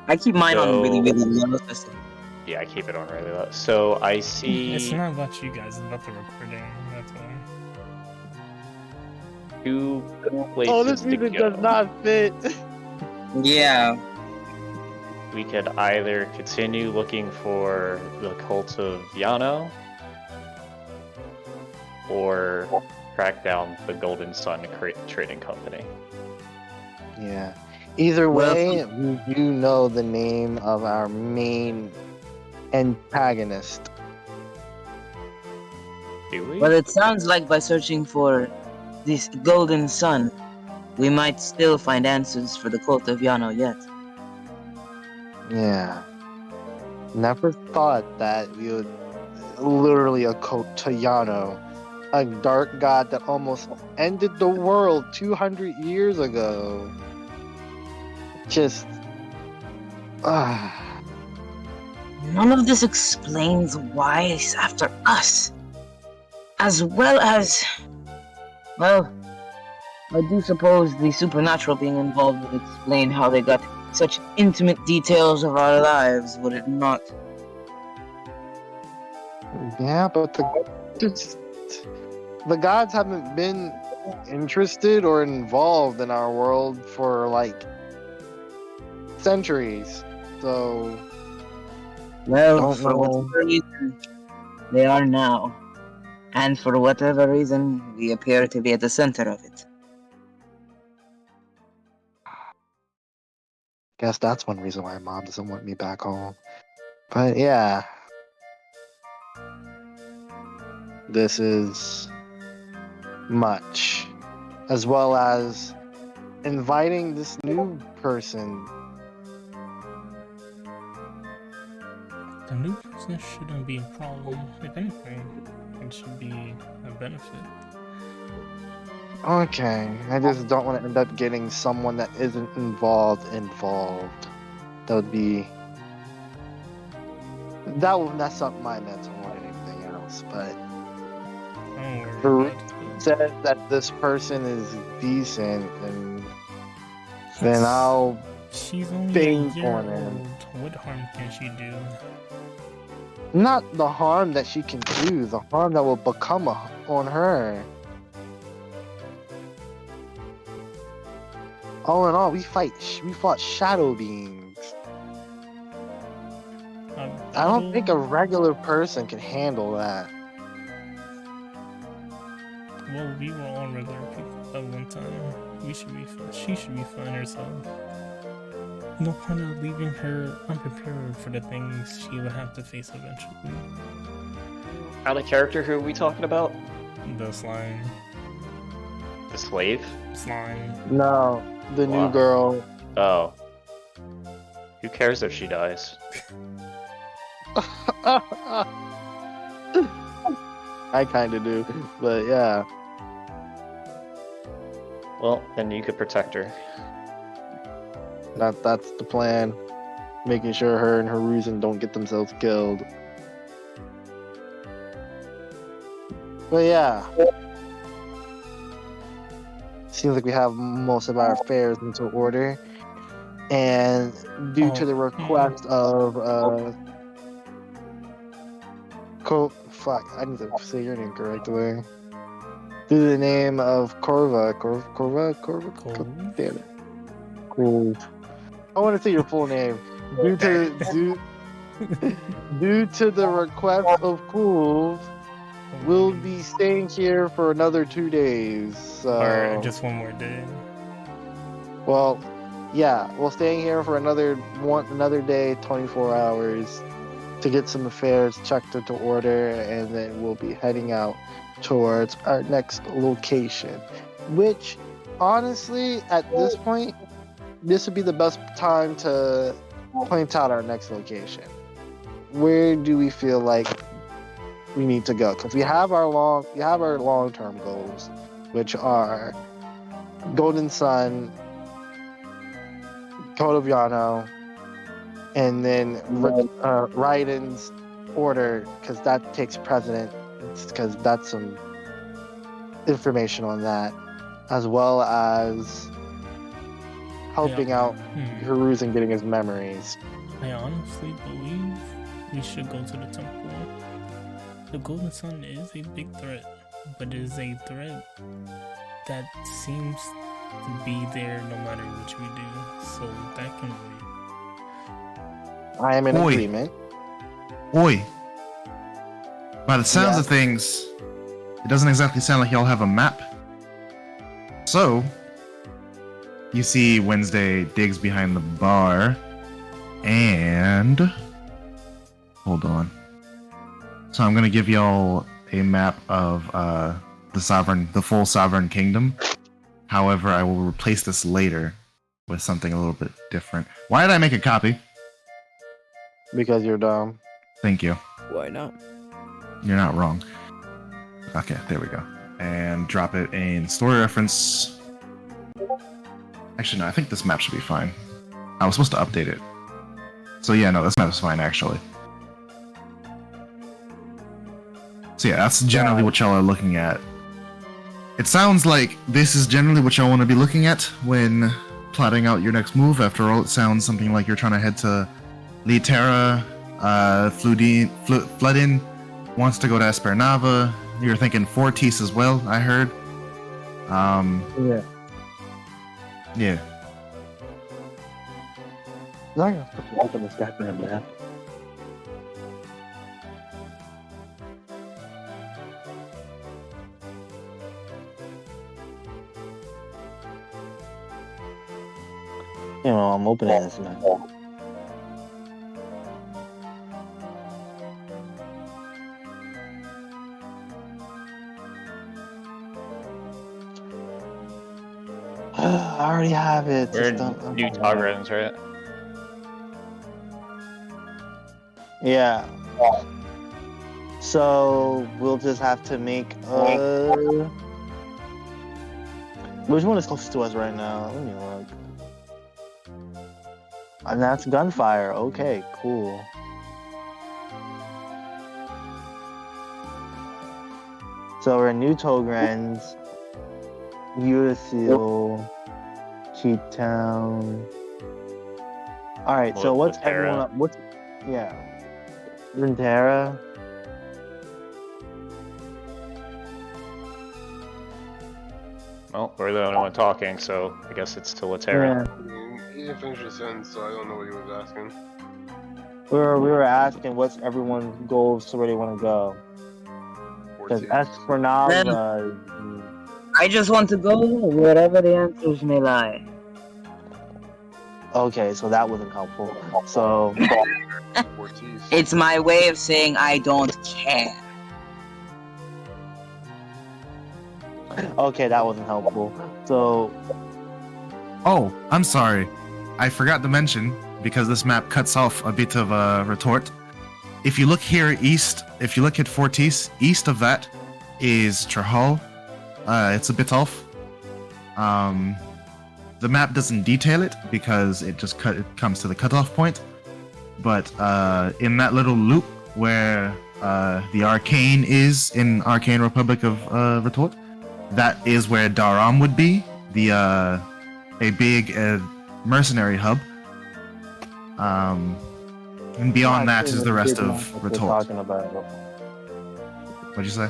I keep mine on really, So- really low. Just- Yeah, I keep it on really low. So I see It's not about you guys, it's about the recording. That's why. two places Oh, this to music go. does not fit. Yeah. We could either continue looking for the cult of Yano, or track down the Golden Sun Trading Company. Yeah. Either way, we do know the name of our main antagonist. Do we? Well, it sounds like by searching for this golden sun, we might still find answers for the cult of Yano yet. Yeah. Never thought that we would literally a cult to Yano, a dark god that almost ended the world 200 years ago. Just. None of this explains why it's after us. As well as... Well, I do suppose the supernatural being involved would explain how they got such intimate details of our lives, would it not? Yeah, but the gods haven't been interested or involved in our world for like centuries. So, Well, for whatever reason, they are now. And for whatever reason, we appear to be at the center of it. guess that's one reason why mom doesn't want me back home. But yeah. This is much. As well as inviting this new person. The new person shouldn't be a problem. If anything, it should be a benefit. Okay, I just don't want to end up getting someone that isn't involved. That would be... That will mess up my mental more than anything else, but... says that this person is decent, and then I'll She's only bank a year on it. old. What harm can she do? Not the harm that she can do, the harm that will become on her. All in all, we fought shadow beings. I don't think a regular person can handle that. Well, we were all regular people at one time. We should be fine. She should be fine herself. No point of leaving her unprepared for the things she will have to face eventually. Out of character, who are we talking about? The slime. The slave? Slime. No, the new Wow. girl. Oh. Who cares if she dies? I kind of do, but yeah. Well, then you could protect her. That's the plan. Making sure her and Hiruzen don't get themselves killed. But yeah. Seems like we have most of our affairs into order. And due to the request of fuck, I need to say your name correctly. Due to the name of Corva. Damn it. Cool. I want to say your full name. Due to the request of Cool, we'll be staying here for another 2 days. So Or just one more day. well, yeah, we're staying here for another day, 24 hours, to get some affairs checked into order, and then we'll be heading out towards our next location. Which, honestly, at this point, this would be the best time to point out our next location. Where do we feel like we need to go? Because we have our long-term goals, which are Golden Sun, Code of Yano, and then Raiden's Order, because that takes precedent, because that's some information on that, as well as helping out Hiruzen getting his memories. I honestly believe we should go to the temple. The Golden Sun is a big threat, but it is a threat that seems to be there no matter what we do. So that can wait. I am in agreement. Oi. By the sounds of things, it doesn't exactly sound like y'all have a map. So, you see Wednesday digs behind the bar, and... Hold on. So I'm gonna give y'all a map of the full Sovereign Kingdom. However, I will replace this later with something a little bit different. Why did I make a copy? Because you're dumb. Thank you. Why not? You're not wrong. Okay, there we go. And drop it in story reference. Actually, no, I think this map should be fine. I was supposed to update it. So yeah, no, this map is fine, actually. So yeah, that's generally what y'all are looking at. It sounds like this is generally what y'all want to be looking at when plotting out your next move. After all, it sounds something like you're trying to head to Littera. Floodin wants to go to Espernava. You're thinking Fortis as well, I heard. Yeah. Yeah. I'm not gonna open this goddamn map. You know, I'm opening this map. I already have it. We're in Just don't- New Togrens, right? Yeah. So we'll just have to make which one is closest to us right now? Let me look. And that's gunfire. Okay, cool. So we're in New Togrens, Urasil, Cheap Town. Alright, so what's Littera. everyone what's yeah. Runeterra. Well, we're the only one talking, so I guess it's to Littera. I mean, he didn't finish his sentence, so I don't know what he was asking. We were asking what's everyone's goals to where they want to go. Because Espernava. I just want to go wherever the answers may lie. Okay, so that wasn't helpful. So Ortiz. It's my way of saying I don't care. okay, that wasn't helpful. So Oh, I'm sorry. I forgot to mention, because this map cuts off a bit of a retort. If you look here east, if you look at Fortis, east of that is Trahal. It's a bit off. The map doesn't detail it because it just it comes to the cutoff point. But in that little loop where the Arcane is in Arcane Republic of Retort, that is where Daram would be, a big mercenary hub. And beyond that is the rest of Retort. talking about. What'd you say?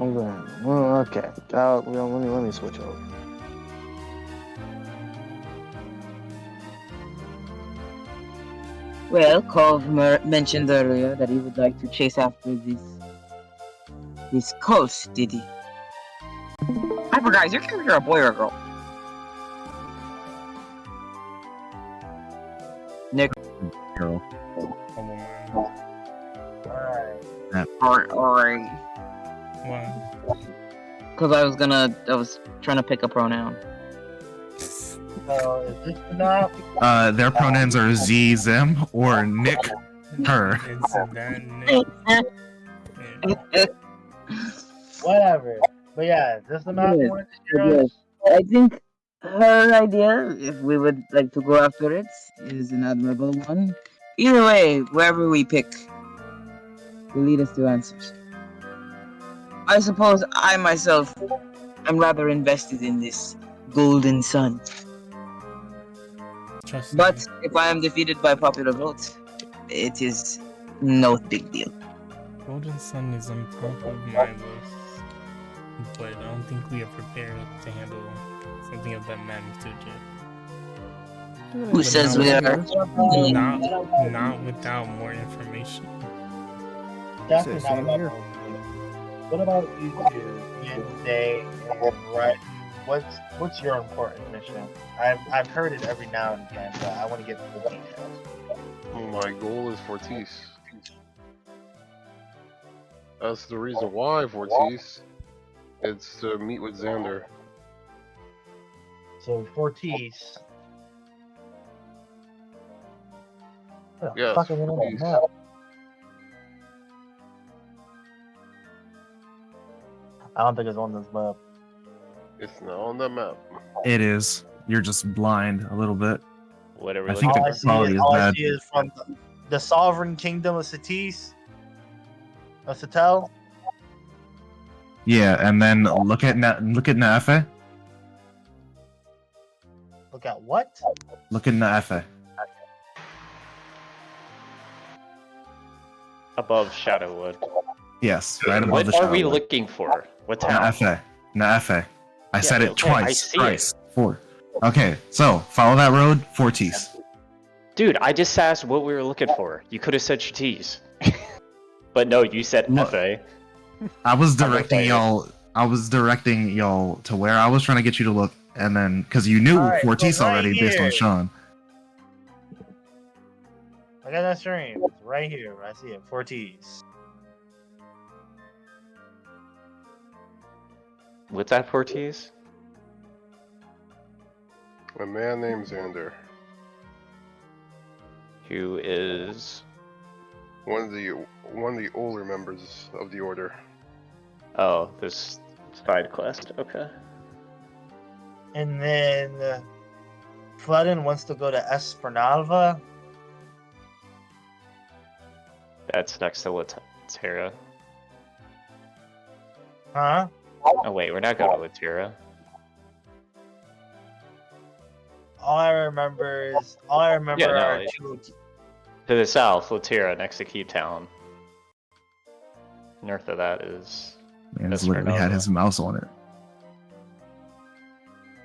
I'm going. Well, okay. Let me switch over. Well, Kov mentioned earlier that he would like to chase after this coast, did he? I forgot, is your character a boy or a girl? Nick. Girl. Alright. What? Because I was trying to pick a pronoun. So is this enough? Their pronouns are Z, them, or Nick, her. It's a that Nick. Whatever. But yeah, is this enough? Yes. I think her idea, if we would like to go after it, is an admirable one. Either way, wherever we pick will lead us to answers. I suppose I myself am rather invested in this golden sun. Trust But me. if I am defeated by popular vote, it is no big deal. Golden Sun is on top of my list, but I don't think we are prepared to handle something of that magnitude yet. Who says we are? Not without more information. Definitely Same not here. about What about you two, Ian, Day, and Rhett? What's your important mission? I've heard it every now and again, but I want to get the details. My goal is Fortis. That's the reason why Fortis. It's to meet with Xander. So Fortis. Yes, Fucking on the Fortis. map. I don't think it's on this map. It's not on the map. It is. You're just blind a little bit. What are we I think looking All I for? see quality is, is all I bad. see is from the sovereign kingdom of Satis. Of Satel. Yeah, and then look at Naafe. Look at what? Look at Naafe. Above Shadowwood. Yes, right above What the are we Shadowwood. looking for? What town? Naafe. I said it okay, I twice. see Twice. Four. Okay, so follow that road. Fortis. Dude, I just asked what we were looking for. You could have said Shatis. But no, you said Look. FA. I was I'm directing okay. y'all. I was directing y'all to where I was trying to get you to look, and then because you knew Alright, so Fortis right already based on here. Sean. I got that stream. It's right here. I see it. Fortis. What's that, Fortis? A man named Xander. Who is... One of the older members of the order. Oh, this side quest. Okay. And then Floodin wants to go to Espernalva. That's next to Latera. Huh? Oh wait, we're not going to Latera. All I remember Yeah, no, are it- two. To the south, Latera, next to Keep Town. North of that is... Man, he's That's literally right had over. his mouse on it.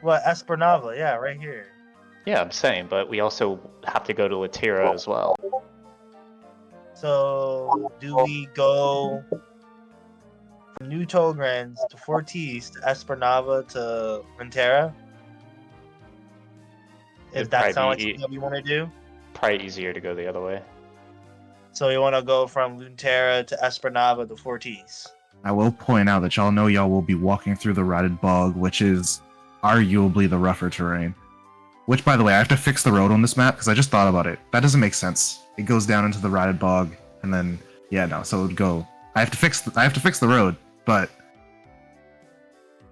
What, Espernalva? Yeah, right here. Yeah, I'm saying, but we also have to go to Latera as well. So, do we go from New Togrens to Fortis to Espernava to Runeterra? If It'd that probably sounds like be something that we want to do? Probably easier to go the other way. So, we want to go from Runeterra to Espernava to Fortis. I will point out that y'all know y'all will be walking through the rotted bog, which is arguably the rougher terrain. Which, by the way, I have to fix the road on this map because I just thought about it. That doesn't make sense. It goes down into the rotted bog, and then yeah, no. So it would go. I have to fix the road, but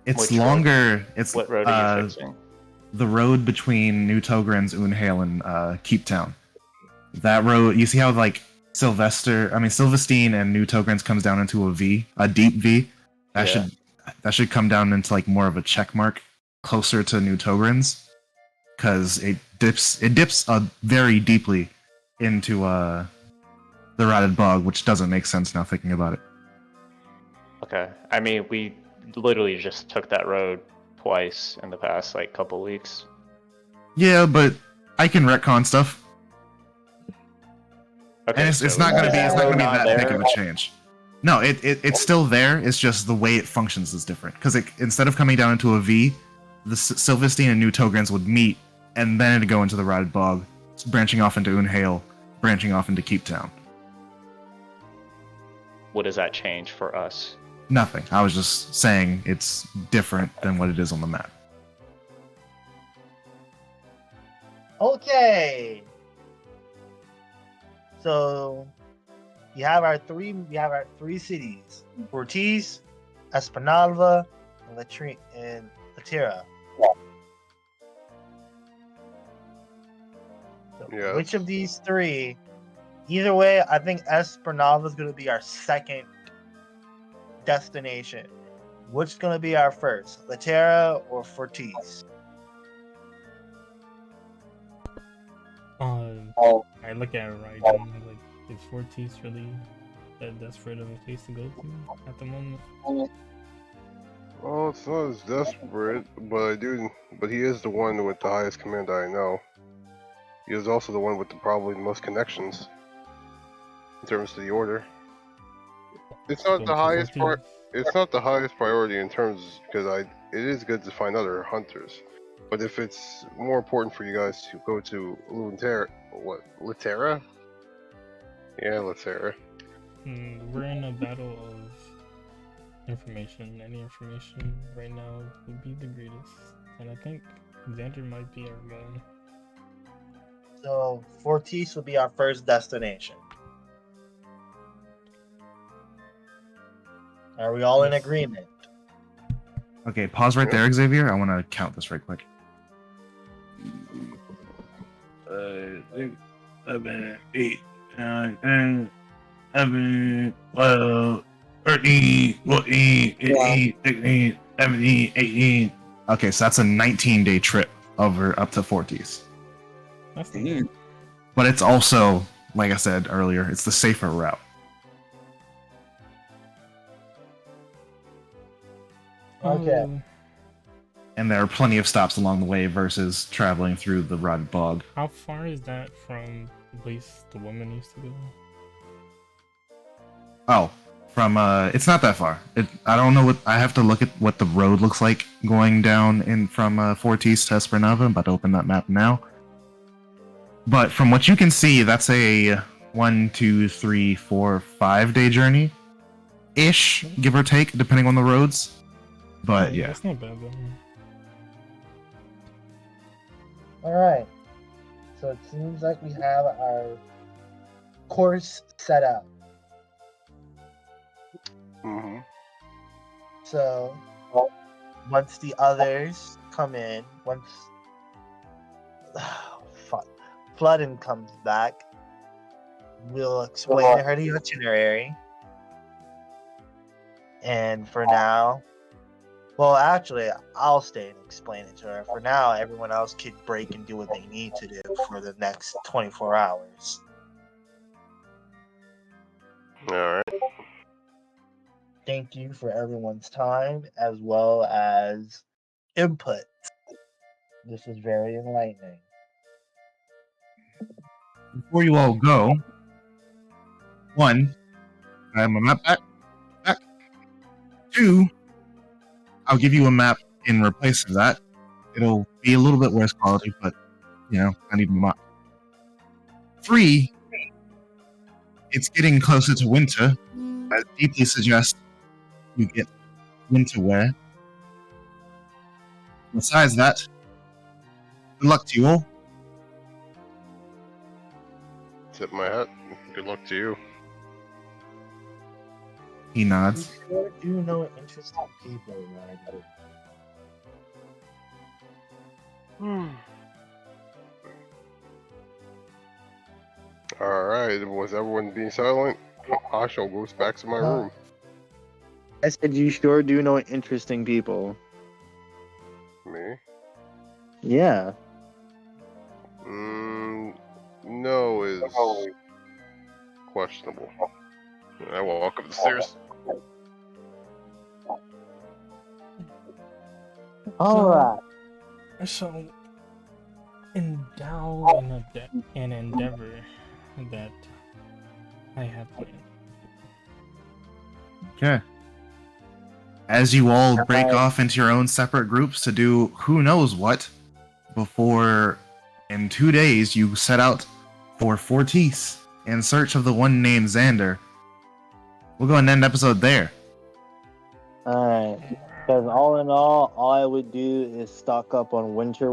it's Which road? longer. It's What road are you fixing? the road between New Togrens, Unhale, and Keep Town. That road, you see how like Sylvestine and New Togrens comes down into a V, a deep V. That should come down into like more of a check mark closer to New Togrens, because it dips very deeply into the rotted bog, which doesn't make sense now thinking about it. Okay. I mean, we literally just took that road twice in the past, like, couple weeks. Yeah, but I can retcon stuff. Okay, And it's so not gonna be road not that big there. of a change. No, it's still there. It's just the way it functions is different. Because instead of coming down into a V, the Sylvestine and New Togrens would meet, and then it'd go into the rotted bog, branching off into Unhale, branching off into Keep Town. What does that change for us? Nothing. I was just saying it's different than what it is on the map. Okay. So we have our three cities: Fortis, Espernalva, and Latera. So Yes. which of these three? Either way, I think Espernalva is going to be our second destination. Which is going to be our first, Latera or Fortis? I look at it right now, like, is Fortis really that desperate of a place to go to at the moment? Well, it's not as desperate, but he is the one with the highest command I know. He is also the one with probably the most connections in terms of the order. It's not the highest part. It's not the highest priority in terms because it is good to find other hunters. But if it's more important for you guys to go to Latera? Yeah, Latera. We're in a battle of information. Any information right now would be the greatest. And I think Xander might be our goal. So Fortis will be our first destination. Are we all in Yes. agreement? Okay, pause right there, Xavier. I want to count this right quick. 6, 7, 8, 9, 10, 11, 12, 13, 14, 15, 16, 17, 18. Okay, so that's a 19-day trip over up to Fortis. That's the But it's also, like I said earlier, it's the safer route. Okay. And there are plenty of stops along the way versus traveling through the rotted bog. How far is that from the place the woman used to go? Oh, from it's not that far. I don't know what I have to look at what the road looks like going down in from Fortis to Espernava. I'm about to open that map now. But from what you can see, that's a 1, 2, 3, 4, 5-day journey, ish, give or take, depending on the roads. But yeah. That's not bad though. All right. So it seems like we have our course set out. Mm-hmm. So once the others come in, once Floodin comes back, we'll explain her the itinerary. And for now, well, actually, I'll stay and explain it to her. For now, everyone else can break and do what they need to do for the next 24 hours. Alright. Thank you for everyone's time as well as input. This is very enlightening. Before you all go, 1, I have my map back. 2, I'll give you a map in replace of that. It'll be a little bit worse quality, but, you know, I need my map. 3, it's getting closer to winter. I deeply suggest you get winter wear. Besides that, good luck to you all. Tip my hat. Good luck to you. He nods. You sure do know interesting people, right? Alright, was everyone being silent? I shall go back to my room. I said you sure do know interesting people. Me? Yeah. No is questionable. I walk up the stairs. Alright. So, endow an endeavor that I have planned. Okay. As you all break off into your own separate groups to do who knows what, before in 2 days you set out for Fortis in search of the one named Xander. We'll go and end episode there. Alright. Because all in all I would do is stock up on winter